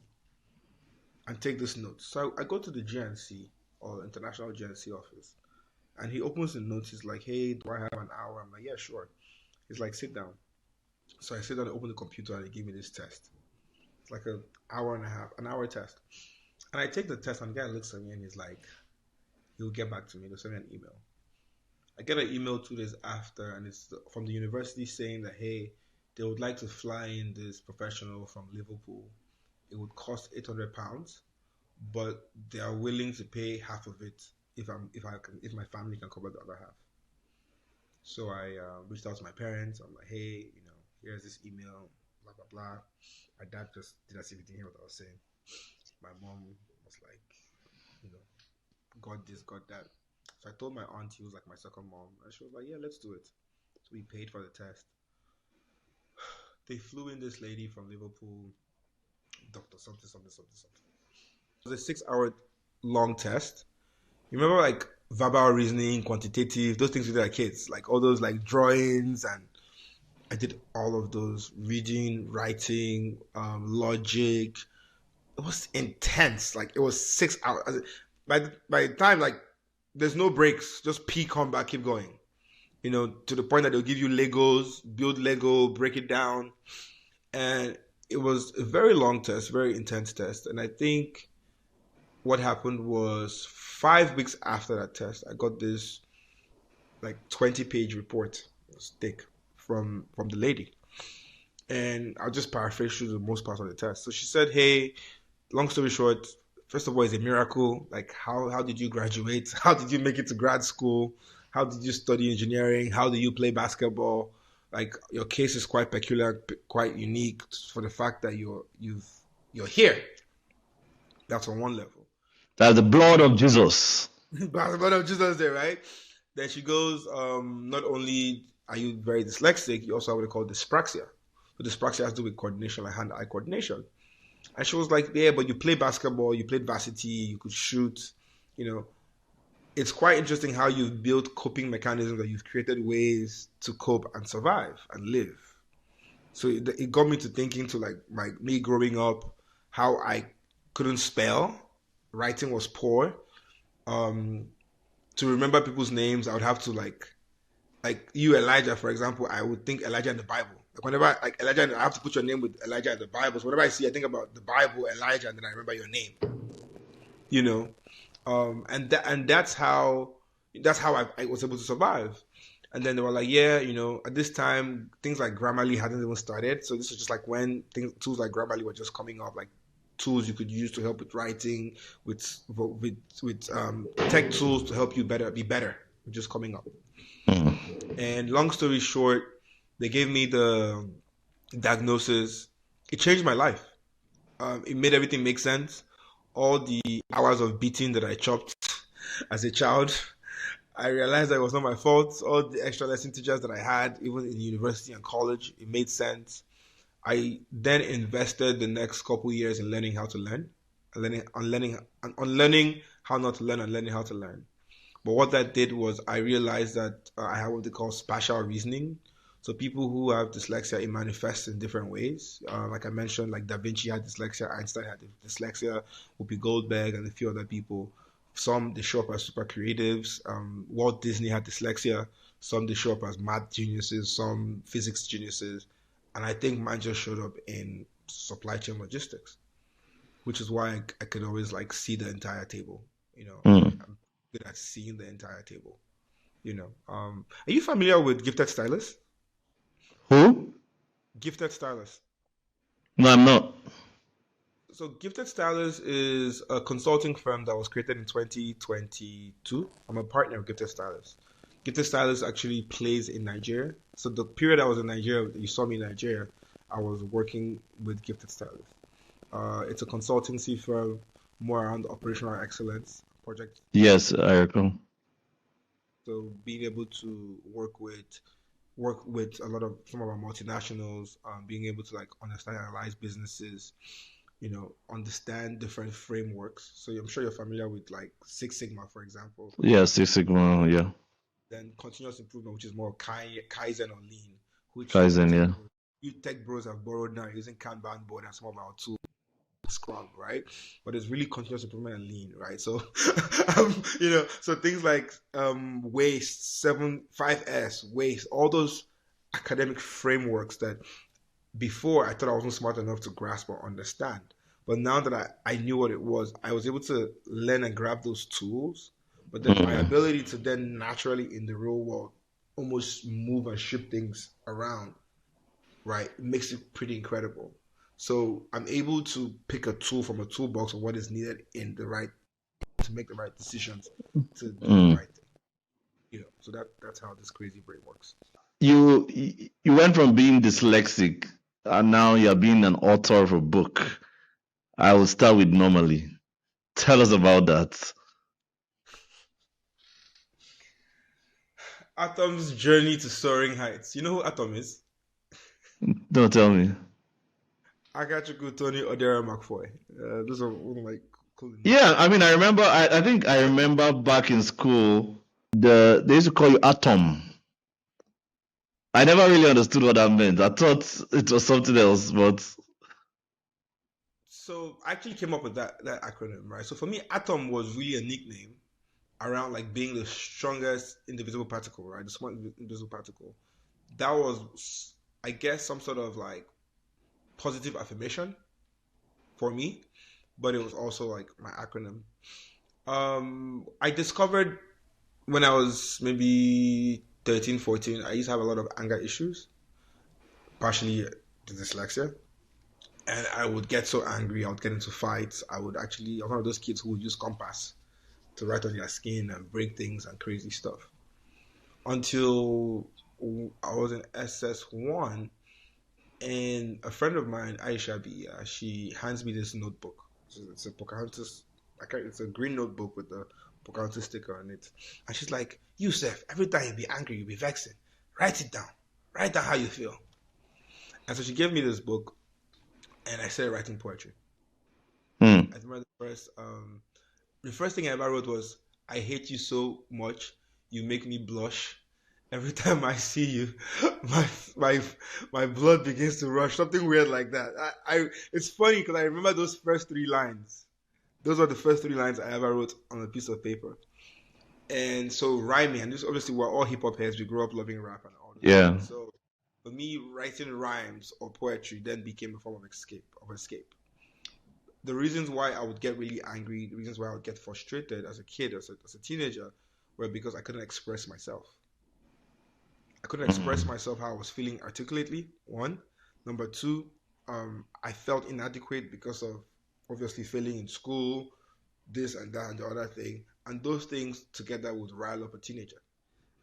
Speaker 1: and take this note." So I go to the GNC or International GNC office, and he opens the notes. He's like, "Hey, do I have an hour?" I'm like, "Yeah, sure." He's like, "Sit down." So I sit down and open the computer, and they give me this test. It's like an hour test. And I take the test, and the guy looks at me, and he's like, "He'll get back to me. He'll send me an email." I get an email 2 days after, and it's from the university saying that, hey, they would like to fly in this professional from Liverpool. It would cost £800, but they are willing to pay half of it if my family can cover the other half. So I reached out to my parents. I'm like, hey, here's this email, blah blah blah. My dad just did as if he didn't hear what I was saying. My mom was like, you know, got this, got that. So I told my aunt, who was like my second mom, and she was like, yeah, let's do it. So we paid for the test. They flew in this lady from Liverpool, Dr. Something, something, something, something. It was a 6 hour long test. You remember like verbal reasoning, quantitative, those things we did as kids, like all those like drawings, and I did all of those reading, writing, logic. It was intense. Like it was 6 hours. By the time like there's no breaks, just pee, come back, keep going. To the point that they'll give you Legos, build Lego, break it down. And it was a very long test, very intense test. And I think what happened was 5 weeks after that test, I got this like 20-page report. It was thick from the lady. And I'll just paraphrase through the most part of the test. So she said, hey, long story short, first of all, it's a miracle. Like, how did you graduate? How did you make it to grad school? How did you study engineering? How do you play basketball? Like, your case is quite peculiar, quite unique for the fact that you're here. That's on one level.
Speaker 3: That's the blood of Jesus.
Speaker 1: That's the blood of Jesus there, right? Then she goes, not only are you very dyslexic, you also have what they call dyspraxia. So dyspraxia has to do with coordination, like hand-eye coordination. And she was like, yeah, but you play basketball, you played varsity, you could shoot. It's quite interesting how you've built coping mechanisms, that you've created ways to cope and survive and live. So it got me to thinking to like me growing up, how I couldn't spell, writing was poor. To remember people's names, I would have to like you, Elijah, for example, I would think Elijah in the Bible. Like whenever like Elijah, I have to put your name with Elijah in the Bible. So whenever I think about the Bible, Elijah, and then I remember your name. And that's how I was able to survive. And then they were like, yeah, at this time things like Grammarly hadn't even started. So this was just like when tools like Grammarly were just coming up, like tools you could use to help with writing, with tech tools to help you be better. which is coming up.
Speaker 3: Mm.
Speaker 1: And long story short, they gave me the diagnosis. It changed my life. It made everything make sense. All the hours of beating that I chopped as a child, I realized that it was not my fault. All the extra lesson teachers that I had, even in university and college, it made sense. I then invested the next couple years in learning how to learn, on learning how not to learn and learning how to learn. But what that did was I realized that I have what they call spatial reasoning. So people who have dyslexia, it manifests in different ways. Like I mentioned, like Da Vinci had dyslexia, Einstein had dyslexia, Whoopi Goldberg, and a few other people. Some they show up as super creatives. Walt Disney had dyslexia. Some they show up as math geniuses. Some physics geniuses. And I think mine just showed up in supply chain logistics, which is why I could always like see the entire table.
Speaker 3: Mm.
Speaker 1: I'm good at seeing the entire table. Are you familiar with Gifted Stylist?
Speaker 3: Who?
Speaker 1: Gifted Stylist.
Speaker 3: No, I'm not.
Speaker 1: So Gifted Stylist is a consulting firm that was created in 2022. I'm a partner of Gifted Stylist. Gifted Stylist actually plays in Nigeria. So the period I was in Nigeria, you saw me in Nigeria, I was working with Gifted Stylist. It's a consultancy firm more around operational excellence project.
Speaker 3: Yes, I recall.
Speaker 1: So being able to work with a lot of some of our multinationals, being able to like understand and analyze businesses, understand different frameworks. So I'm sure you're familiar with like Six Sigma, for example.
Speaker 3: Yeah, Six Sigma. Yeah,
Speaker 1: Then continuous improvement, which is more Kaizen or Lean, which
Speaker 3: Kaizen. Yeah.
Speaker 1: you tech bros have borrowed now using Kanban board and some of our tools. Scrum, right? But it's really continuous improvement and lean, right? So, so things like waste, 5S, waste, all those academic frameworks that before I thought I wasn't smart enough to grasp or understand. But now that I knew what it was, I was able to learn and grab those tools. But then my
Speaker 3: Mm.
Speaker 1: ability to then naturally in the real world almost move and shift things around, right, makes it pretty incredible. So I'm able to pick a tool from a toolbox of what is needed in the right to make the right decisions to do the
Speaker 3: Mm.
Speaker 1: right thing. So that's how this crazy brain works.
Speaker 3: You went from being dyslexic and now you're being an author of a book. I will start with normally. Tell us about that.
Speaker 1: Atom's journey to soaring heights. You know who Atom is?
Speaker 3: Don't tell me.
Speaker 1: Akachukwu, Tony, Odera McFoy. Those are one of my cool names.
Speaker 3: Yeah, I mean, I remember. I think I remember back in school, they used to call you Atom. I never really understood what that meant. I thought it was something else, but
Speaker 1: So I actually came up with that acronym, right? So for me, Atom was really a nickname around like being the strongest indivisible particle, right? The small indivisible particle. That was, I guess, some sort of like positive affirmation for me, but it was also like my acronym. I discovered when I was maybe 13, 14, I used to have a lot of anger issues, partially the dyslexia. And I would get so angry, I would get into fights. I was one of those kids who would use compass to write on their skin and break things and crazy stuff. Until I was in SS1, and a friend of mine, Aisha B, she hands me this notebook. It's a Pocahontas, it's a green notebook with the Pocahontas sticker on it. And she's like, Yusef, every time you be angry, you be vexing. Write it down. Write down how you feel. And so she gave me this book, and I started writing poetry.
Speaker 3: hmm.
Speaker 1: I remember the first thing I ever wrote was, I hate you so much, you make me blush. Every time I see you, my my my blood begins to rush. Something weird like that. It's funny because I remember those first three lines. Those were the first three lines I ever wrote on a piece of paper. And so rhyming, and this obviously we're all hip hop heads. We grew up loving rap and all this.
Speaker 3: Yeah.
Speaker 1: So for me, writing rhymes or poetry then became a form of escape. The reasons why I would get really angry, the reasons why I would get frustrated as a kid, as a teenager, were because I couldn't express myself. I couldn't express myself how I was feeling articulately, one. Number two, I felt inadequate because of obviously failing in school, this and that and the other thing. And those things together would rile up a teenager.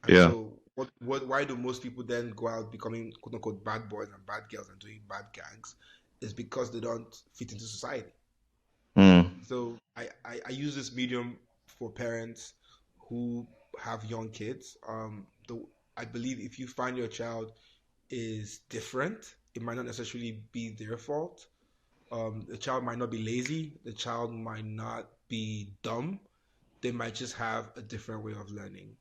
Speaker 1: And
Speaker 3: Yeah.
Speaker 1: so, why do most people then go out becoming quote unquote bad boys and bad girls and doing bad gangs? Is because they don't fit into society.
Speaker 3: Mm.
Speaker 1: So I use this medium for parents who have young kids. I believe if you find your child is different, it might not necessarily be their fault. The child might not be lazy. The child might not be dumb. They might just have a different way of learning.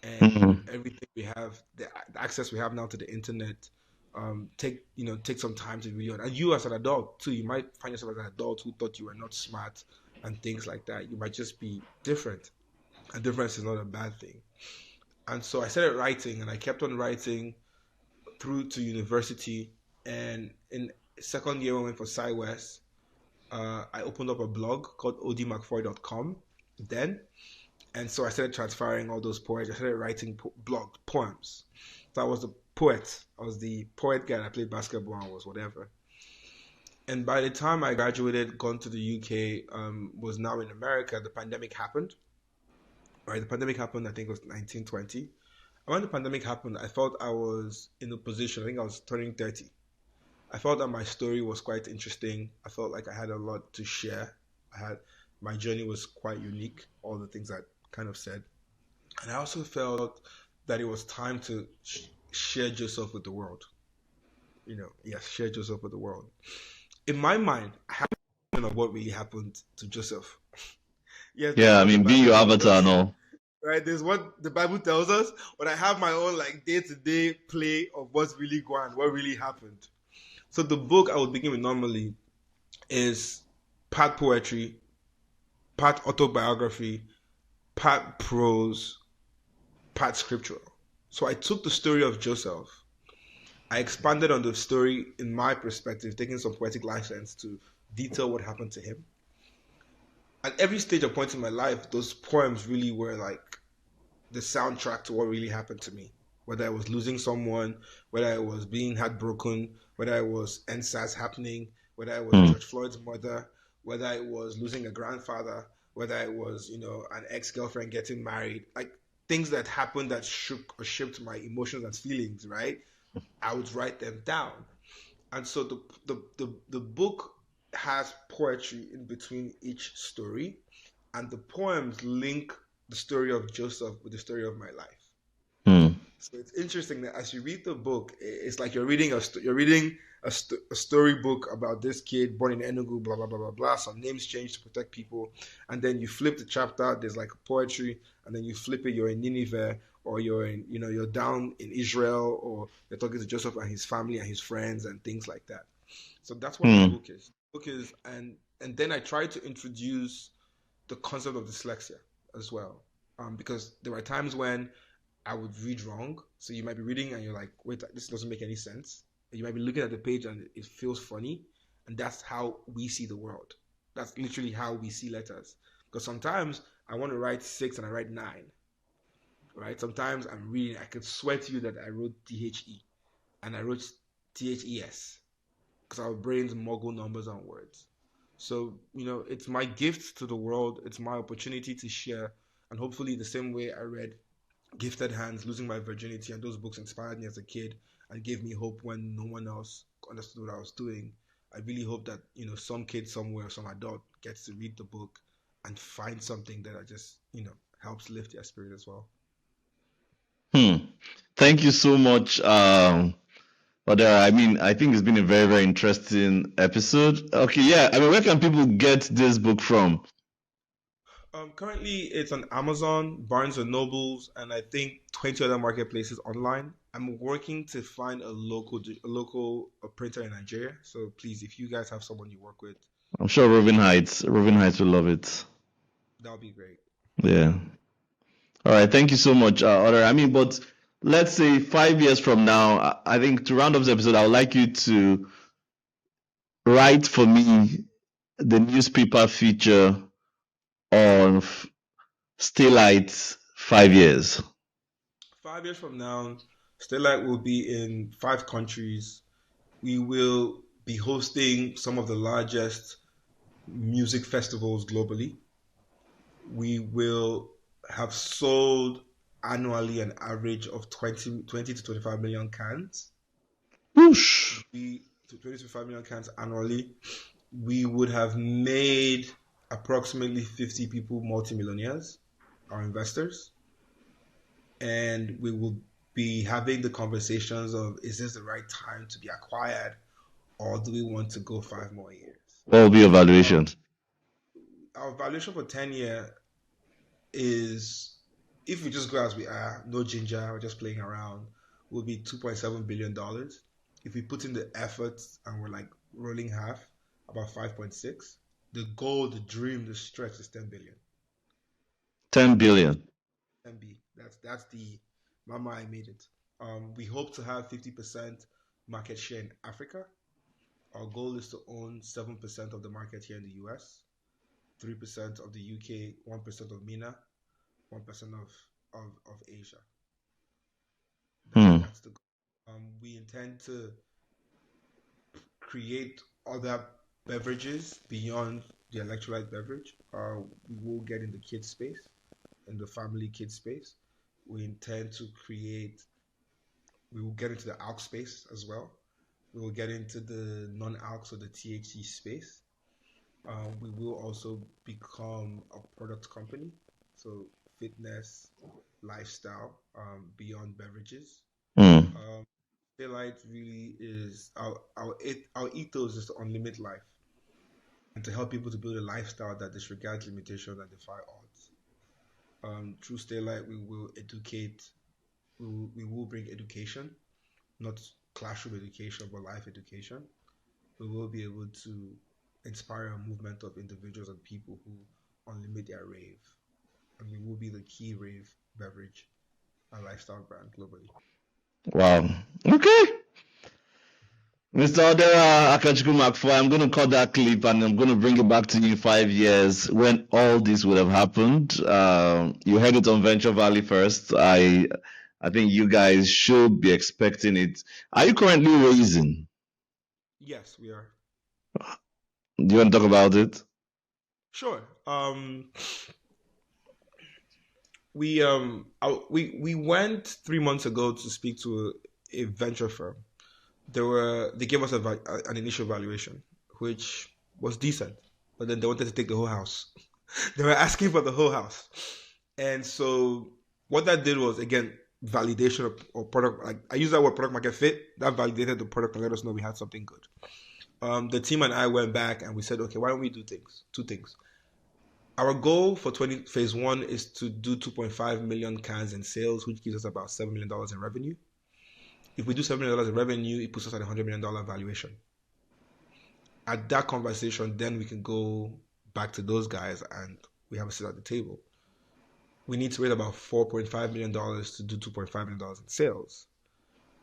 Speaker 1: And with
Speaker 3: Mm.
Speaker 1: everything we have, the access we have now to the internet, take some time to read on. And you as an adult too, you might find yourself as an adult who thought you were not smart and things like that. You might just be different, and difference is not a bad thing. And so I started writing, and I kept on writing through to university. And in second year when I went for SciWest, I opened up a blog called odmcfoy.com then. And so I started transferring all those poems. I started writing blog poems. So I was the poet. I was the poet guy that played basketball and was whatever. And by the time I graduated, gone to the UK, was now in America, the pandemic happened. Right, the pandemic happened. I think it was 1920. And when the pandemic happened, I felt I was in a position. I think I was turning 30. I felt that my story was quite interesting. I felt like I had a lot to share. My journey was quite unique. All the things I kind of said. And I also felt that it was time to share Joseph with the world. Yes, share Joseph with the world. In my mind, I haven't known what really happened to Joseph. Yes, there's
Speaker 3: Yeah, I
Speaker 1: what the
Speaker 3: mean, being
Speaker 1: Bible
Speaker 3: your
Speaker 1: tells
Speaker 3: avatar and
Speaker 1: us,
Speaker 3: all.
Speaker 1: right? There's what the Bible tells us, but I have my own like day-to-day play of what's really going, what really happened. So the book I would begin with normally is part poetry, part autobiography, part prose, part scriptural. So I took the story of Joseph. I expanded on the story in my perspective, taking some poetic license to detail what happened to him. At every stage or point in my life, those poems really were like the soundtrack to what really happened to me. Whether I was losing someone, whether I was being heartbroken, whether I was NSAS happening, whether I was
Speaker 3: Mm.
Speaker 1: George Floyd's mother, whether I was losing a grandfather, whether I was, an ex-girlfriend getting married, like things that happened that shook or shaped my emotions and feelings, right? I would write them down. And so the book has poetry in between each story, and the poems link the story of Joseph with the story of my life.
Speaker 3: Mm.
Speaker 1: So it's interesting that as you read the book, it's like you're reading a storybook about this kid born in Enugu, blah blah blah blah blah. Some names changed to protect people, and then you flip the chapter. There's like poetry, and then you flip it. You're in Nineveh, or you're down in Israel, or you're talking to Joseph and his family and his friends and things like that. So that's what the
Speaker 3: Mm.
Speaker 1: book is. The book is, and then I try to introduce the concept of dyslexia as well, because there were times when I would read wrong. So you might be reading and you're like, wait, this doesn't make any sense. You might be looking at the page and it feels funny. And that's how we see the world. That's literally how we see letters. Because sometimes I want to write 6 and I write 9, right? Sometimes I'm reading, I could swear to you that I wrote THE and I wrote THES because our brains muggle numbers on words. So, it's my gift to the world. It's my opportunity to share. And hopefully, the same way I read Gifted Hands, Losing My Virginity, and those books inspired me as a kid and gave me hope when no one else understood what I was doing. I really hope that, some kid somewhere, some adult gets to read the book and find something that just, helps lift their spirit as well.
Speaker 3: Hmm. Thank you so much, Odera. I mean, I think it's been a very, very interesting episode. Okay, yeah. I mean, where can people get this book from?
Speaker 1: Currently, it's on Amazon, Barnes and Nobles, and I think 20 other marketplaces online. I'm working to find a printer in Nigeria. So please, if you guys have someone you work with,
Speaker 3: I'm sure Roving Heights will love it.
Speaker 1: that would be great.
Speaker 3: Yeah. All right. Thank you so much, Odera. I mean, but let's say 5 years from now, I think to round up this episode, I would like you to write for me the newspaper feature on Staylight 5 years.
Speaker 1: 5 years from now, Staylight will be in 5 countries. We will be hosting some of the largest music festivals globally. We will have sold annually an average of 20 to 25 million cans.
Speaker 3: Whoosh.
Speaker 1: 20 to 25 million cans annually. We would have made approximately 50 people multimillionaires, our investors. And we will be having the conversations of, is this the right time to be acquired, or do we want to go 5 more years?
Speaker 3: What will be your valuation?
Speaker 1: Our valuation for 10-year is, if we just go as we are, no ginger, we're just playing around, will be $2.7 billion. If we put in the efforts and we're like rolling half, about 5.6. The goal, the dream, the stretch is 10 billion.
Speaker 3: 10 billion.
Speaker 1: MB. That's the mama I made it. We hope to have 50% market share in Africa. Our goal is to own 7% of the market here in the US, 3% of the UK, 1% of MENA, 1% of Asia. That's the goal. We intend to create other beverages beyond the electrolyte beverage. We will get in the kids space, in the family kids space. We intend to create, we will get into the alc space as well. We will get into the non-alc, so the THC space. We will also become a product company, so fitness, lifestyle, beyond beverages. Staylight really is our ethos is to unlimit life and to help people to build a lifestyle that disregards limitations and defy odds. Through Staylight, we will educate. We will bring education, not classroom education, but life education. We will be able to inspire a movement of individuals and people who unlimit their rave, and we will be the key rave beverage and lifestyle brand globally.
Speaker 3: Wow. Okay. Mr. Odera McFoy-Akachukwu, Macfoy, I'm going to cut that clip and I'm going to bring it back to you in 5 years when all this would have happened. You heard it on Venture Valley first. I think you guys should be expecting it. Are you currently raising?
Speaker 1: Yes, we are.
Speaker 3: Do you want to talk about it?
Speaker 1: Sure. We went 3 months ago to speak to a venture firm. They gave us an initial valuation, which was decent, but then they wanted to take the whole house. They were asking for the whole house, and so what that did was, again, validation of product. Like, I use that word, product market fit. That validated the product and let us know we had something good. The team and I went back and we said, okay, why don't we do two things? Our goal for phase 1 is to do 2.5 million cans in sales, which gives us about $7 million in revenue. If we do $7 million in revenue, it puts us at $100 million valuation. At that conversation, then we can go back to those guys and we have a seat at the table. We need to raise about $4.5 million to do $2.5 million in sales.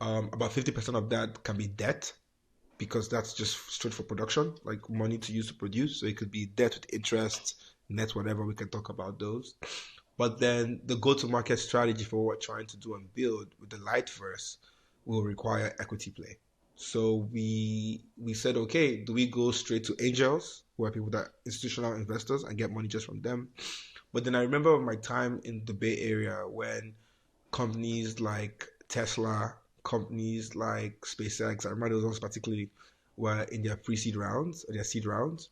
Speaker 1: About 50% of that can be debt, because that's just straight for production, like money to use to produce. So it could be debt with interest, net, whatever. We can talk about those. But then the go-to-market strategy for what we're trying to do and build with the Lightverse will require equity play. So we said, okay, do we go straight to angels, who are people that institutional investors, and get money just from them? But then I remember my time in the Bay Area when companies like Tesla, companies like SpaceX, I remember those ones particularly, were in their pre-seed rounds or their seed rounds,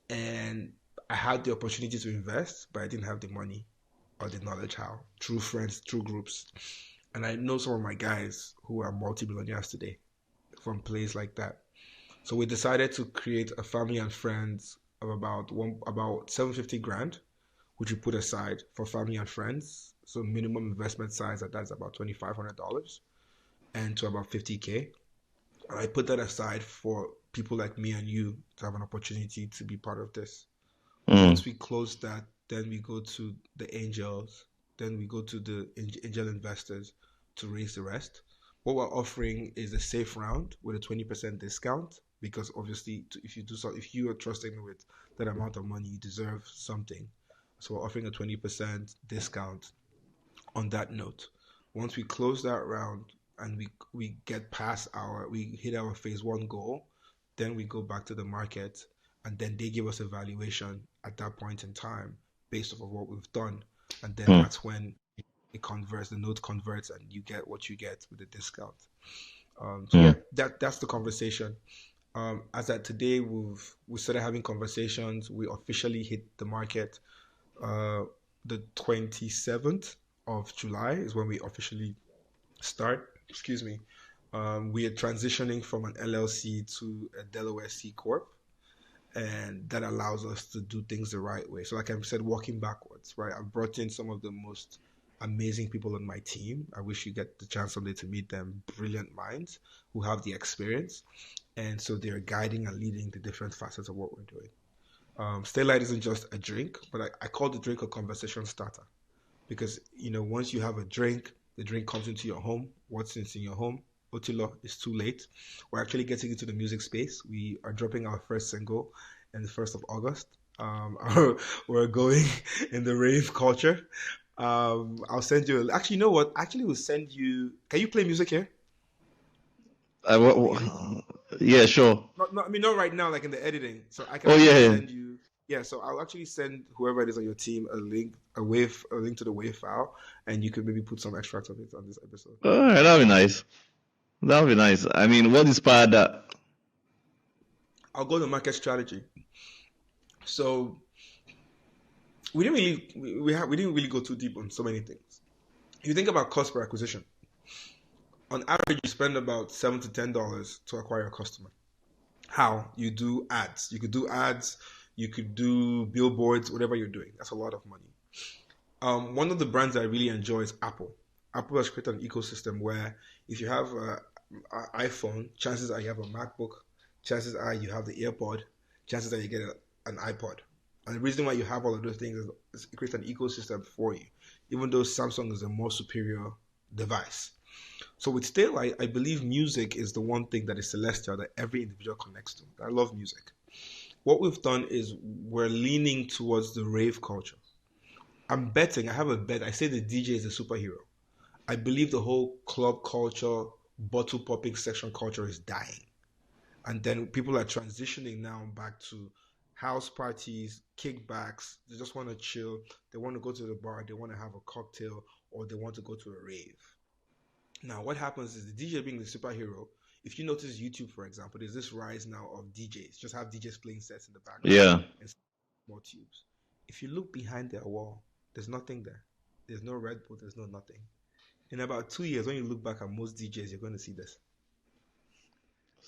Speaker 1: and I had the opportunity to invest, but I didn't have the money or the knowledge how, through friends, through groups. And I know some of my guys who are multi-billionaires today from places like that. So we decided to create a family and friends of about $750 grand, which we put aside for family and friends. So minimum investment size that's about $2,500, and to about 50K. And I put that aside for people like me and you to have an opportunity to be part of this. Once we close that, then we go to the angels, then we go to the angel investors to raise the rest. What we're offering is a safe round with a 20% discount, because obviously if you are trusting me with that amount of money, you deserve something. So we're offering a 20% discount on that note. Once we close that round and we get past we hit our phase 1 goal, then we go back to the market, and then they give us a valuation at that point in time based off of what we've done. And then that's when it converts, the note converts, and you get what you get with the discount. So yeah, that's the conversation. As at today, we started having conversations. We officially hit the market. Uh, the 27th of July is when we officially start. Excuse me. We are transitioning from an LLC to a Delaware C Corp, and that allows us to do things the right way. So, like I said, walking backwards, right? I've brought in some of the most amazing people on my team. I wish you get the chance someday to meet them. Brilliant minds who have the experience, and so they're guiding and leading the different facets of what we're doing. Staylight isn't just a drink, but I call the drink a conversation starter because once you have a drink, the drink comes into your home. What's in your home? Otilo, it's too late. We're actually getting into the music space. We are dropping our first single in the 1st of August. We're going in the rave culture. I'll send you. Actually, you know what? Actually, we'll send you. Can you play music here?
Speaker 3: Yeah, sure.
Speaker 1: I mean, not right now, like in the editing. So I can send you. Yeah, so I'll actually send whoever it is on your team a link, a link to the WAV file, and you could maybe put some extracts of it on this episode.
Speaker 3: All right, that'd be nice. That'd be nice. I mean, what inspired that?
Speaker 1: I'll go to market strategy. So we didn't really go too deep on so many things. If you think about cost per acquisition, on average you spend about $7 to $10 to acquire a customer. How? You do ads. You could do ads, you could do billboards, whatever you're doing. That's a lot of money. One of the brands I really enjoy is Apple. Apple has created an ecosystem where if you have an iPhone, chances are you have a MacBook, chances are you have the AirPod, chances are you get an iPod. And the reason why you have all of those things is it creates an ecosystem for you, even though Samsung is a more superior device. So with Staylight, I believe music is the one thing that is celestial that every individual connects to. I love music. What we've done is we're leaning towards the rave culture. I'm betting, I have a bet, I say the DJ is a superhero. I believe the whole club culture, bottle popping section culture is dying. And then people are transitioning now back to house parties, kickbacks. They just want to chill. They want to go to the bar. They want to have a cocktail, or they want to go to a rave. Now, what happens is the DJ being the superhero. If you notice YouTube, for example, there's this rise now of DJs. Just have DJs playing sets in the background.
Speaker 3: Yeah.
Speaker 1: And more tubes. If you look behind their wall, there's nothing there. There's no Red Bull. There's no nothing. In about 2 years, when you look back at most DJs, you're going to see this.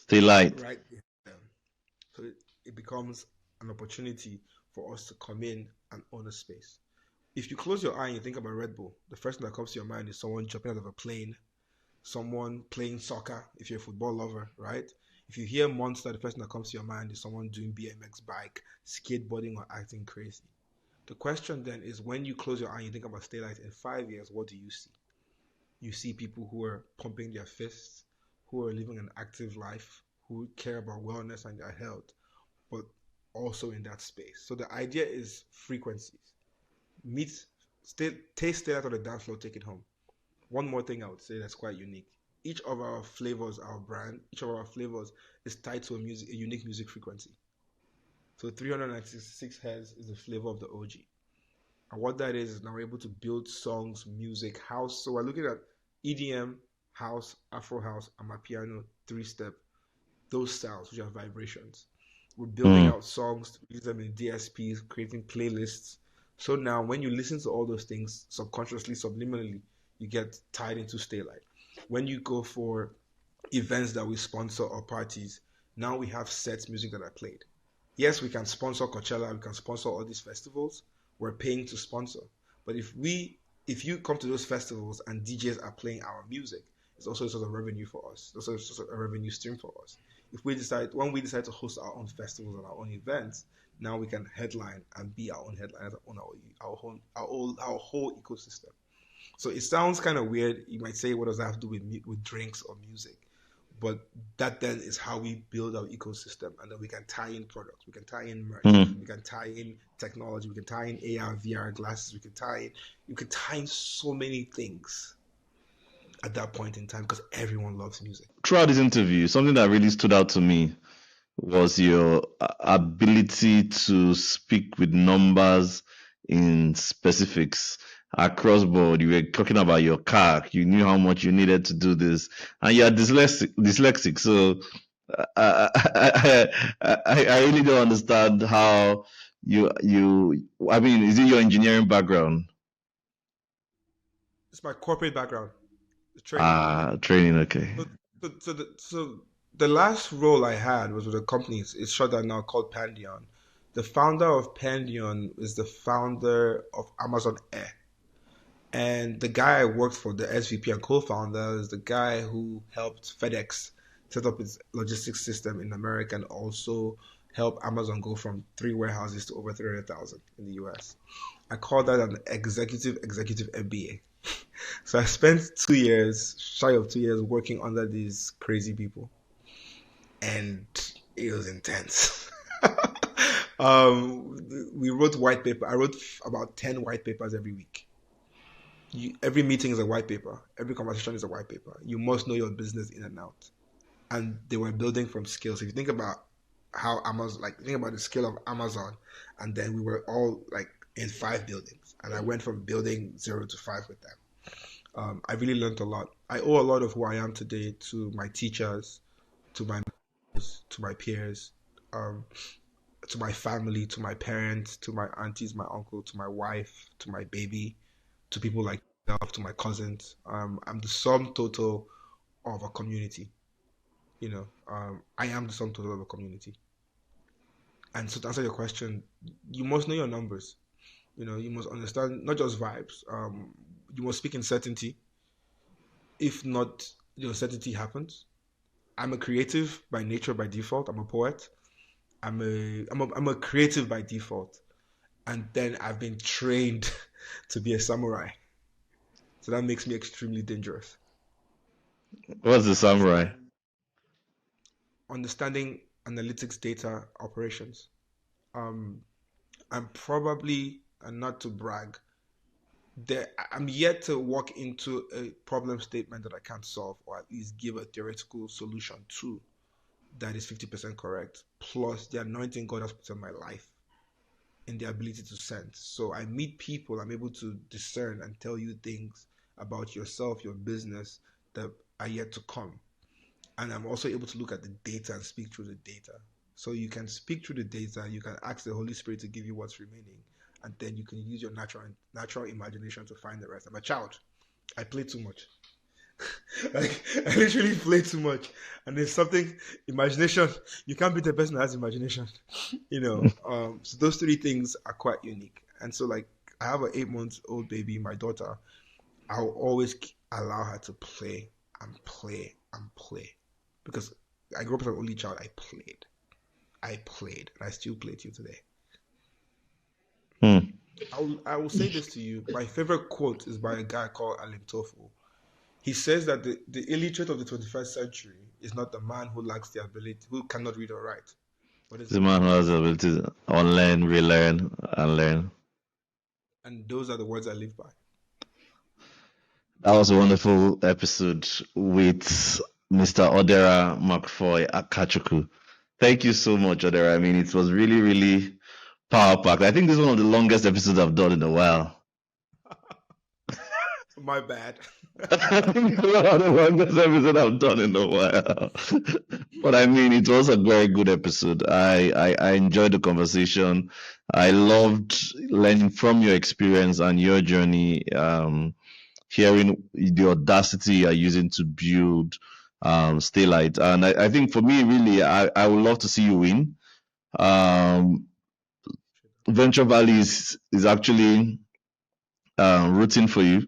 Speaker 3: Staylight.
Speaker 1: Right. So it becomes an opportunity for us to come in and own a space. If you close your eye and you think about Red Bull, the first thing that comes to your mind is someone jumping out of a plane, someone playing soccer, if you're a football lover, right? If you hear Monster, the first thing that comes to your mind is someone doing BMX bike, skateboarding, or acting crazy. The question then is, when you close your eye and you think about Staylight in 5 years, what do you see? You see people who are pumping their fists, who are living an active life, who care about wellness and their health, but also in that space. So the idea is frequencies. Taste Staylight on the dance floor, take it home. One more thing I would say that's quite unique. Each of our flavors, our brand, each of our flavors is tied to a unique music frequency. So 396 Hz is the flavor of the OG. And what that is now we're able to build songs, music, house. So we're looking at EDM, house, Afro house, amapiano, 3-step, those styles, which are vibrations. We're building out songs, use them in DSPs, creating playlists. So now when you listen to all those things subconsciously, subliminally, you get tied into Staylight. When you go for events that we sponsor or parties, now we have sets music that are played. Yes, we can sponsor Coachella, we can sponsor all these festivals. We're paying to sponsor. But if you come to those festivals and DJs are playing our music, it's also a sort of revenue for us. It's also sort of a revenue stream for us. When we decide to host our own festivals and our own events, now we can headline and be our own headliners on our whole ecosystem. So it sounds kind of weird. You might say, what does that have to do with drinks or music? But that then is how we build our ecosystem, and then we can tie in products, we can tie in merch, we can tie in technology, we can tie in AR, VR glasses, you can tie in so many things at that point in time because everyone loves music.
Speaker 3: Throughout this interview, something that really stood out to me was your ability to speak with numbers in specifics. across board. You were talking about your car. You knew how much you needed to do this, and you're dyslexic. So I really don't understand how you. I mean, is it your engineering background?
Speaker 1: It's my corporate background, training.
Speaker 3: Training. Okay.
Speaker 1: So the last role I had was with a company. It's shut down now, called Pandion. The founder of Pandion is the founder of Amazon Air. And the guy I worked for, the SVP and co-founder, is the guy who helped FedEx set up its logistics system in America and also help Amazon go from 3 warehouses to over 300,000 in the US. I call that an executive MBA. So I spent 2 years, shy of 2 years, working under these crazy people, and it was intense. We wrote white paper. I wrote about 10 white papers every week. Every meeting is a white paper. Every conversation is a white paper. You must know your business in and out. And they were building from scale. So if you think about how Amazon, like think about the scale of Amazon, and then we were all like in 5 buildings, and I went from building 0 to 5 with them. I really learned a lot. I owe a lot of who I am today to my teachers, to my mentors, to my peers, um, to my family, to my parents, to my aunties, my uncle, to my wife, to my baby, to people like myself, to my cousins. I'm the sum total of a community. I am the sum total of a community. And so to answer your question, you must know your numbers. You must understand not just vibes. You must speak in certainty. If not, certainty happens. I'm a creative by nature, by default. I'm a poet. I'm a creative by default, and then I've been trained to be a samurai. So that makes me extremely dangerous.
Speaker 3: What's the samurai?
Speaker 1: Understanding analytics, data, operations. Um, I'm probably, and not to brag, I'm yet to walk into a problem statement that I can't solve, or at least give a theoretical solution to, that is 50% correct, plus the anointing God has put on my life and the ability to sense. So I meet people, I'm able to discern and tell you things about yourself, your business, that are yet to come. And I'm also able to look at the data and speak through the data. So you can speak through the data, you can ask the Holy Spirit to give you what's remaining, and then you can use your natural imagination to find the rest. I'm a child. I play too much. Like, I literally play too much. And there's something, imagination, you can't be the person that has imagination. So those three things are quite unique. And so, like, I have an 8-month-old baby, my daughter. I'll always allow her to play and play and play, because I grew up as an only child. I played, and I still play till today. I will say this to you. My favorite quote is by a guy called Alim Tofu. He says that the illiterate of the 21st century is not the man who lacks the ability, who cannot read or write, but is
Speaker 3: The man who has the ability to unlearn, relearn, and learn.
Speaker 1: and those are the words I live by.
Speaker 3: That was a wonderful episode with Mr. Odera McFoy-Akachukwu. Thank you so much, Odera. I mean, it was really, really power packed. I think this is one of the longest episodes I've done in a while.
Speaker 1: My bad.
Speaker 3: I think it's one of the longest episodes I've done in a while. But I mean, it was a very good episode. I enjoyed the conversation. I loved learning from your experience and your journey. Hearing the audacity you are using to build Staylight. And I think for me, really, I would love to see you win. Venture Valley is actually rooting for you.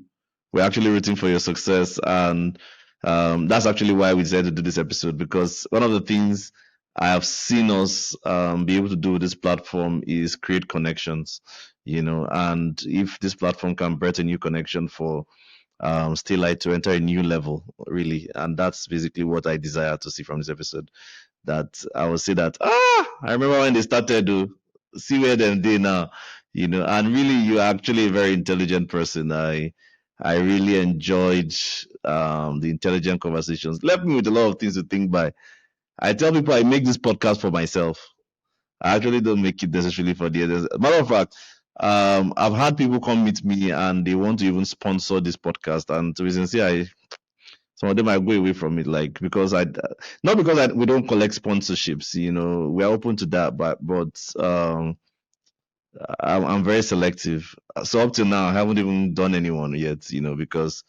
Speaker 3: We're actually rooting for your success. And that's actually why we decided to do this episode, because one of the things I have seen us be able to do with this platform is create connections, and if this platform can birth a new connection for Staylight to enter a new level, really. And that's basically what I desire to see from this episode. That I will say that, I remember when they started to see where them they now, and really you're actually a very intelligent person. I really enjoyed the intelligent conversations. Left me with a lot of things to think by. I tell people I make this podcast for myself. I actually don't make it necessarily for the others. Matter of fact, I've had people come meet me and they want to even sponsor this podcast. And to be sincere, some of them I go away from it, like because not because we don't collect sponsorships. We are open to that, but I'm very selective. So up to now, I haven't even done anyone yet. Because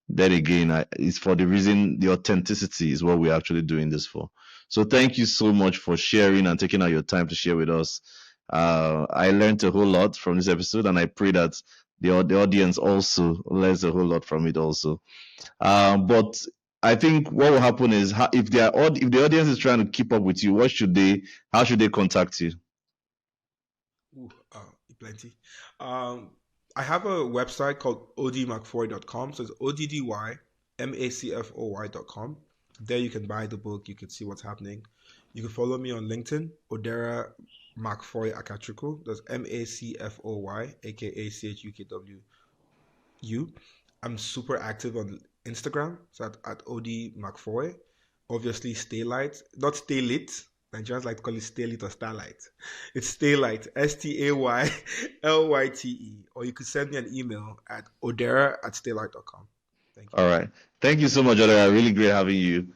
Speaker 3: then again, it's for the reason the authenticity is what we're actually doing this for. So thank you so much for sharing and taking out your time to share with us. I learned a whole lot from this episode, and I pray that the audience also learns a whole lot from it also. But I think what will happen is if if the audience is trying to keep up with you, how should they contact you?
Speaker 1: Ooh, plenty. Um, I have a website called odmacfoy.com. So it's ODDYMACFOY.com. There you can buy the book. You can see what's happening. You can follow me on LinkedIn, Odera McFoy-Akachukwu. That's MACFOY, aka CHUKW. I'm super active on Instagram, so at OD McFoy. Obviously, Staylight, not Staylit. Nigerians like to call it Staylit or Starlight. It's Staylight, STAYLYTE. Or you could send me an email at odera@staylight.com. Thank you.
Speaker 3: All right. Thank you so much, Odera. Really great having you.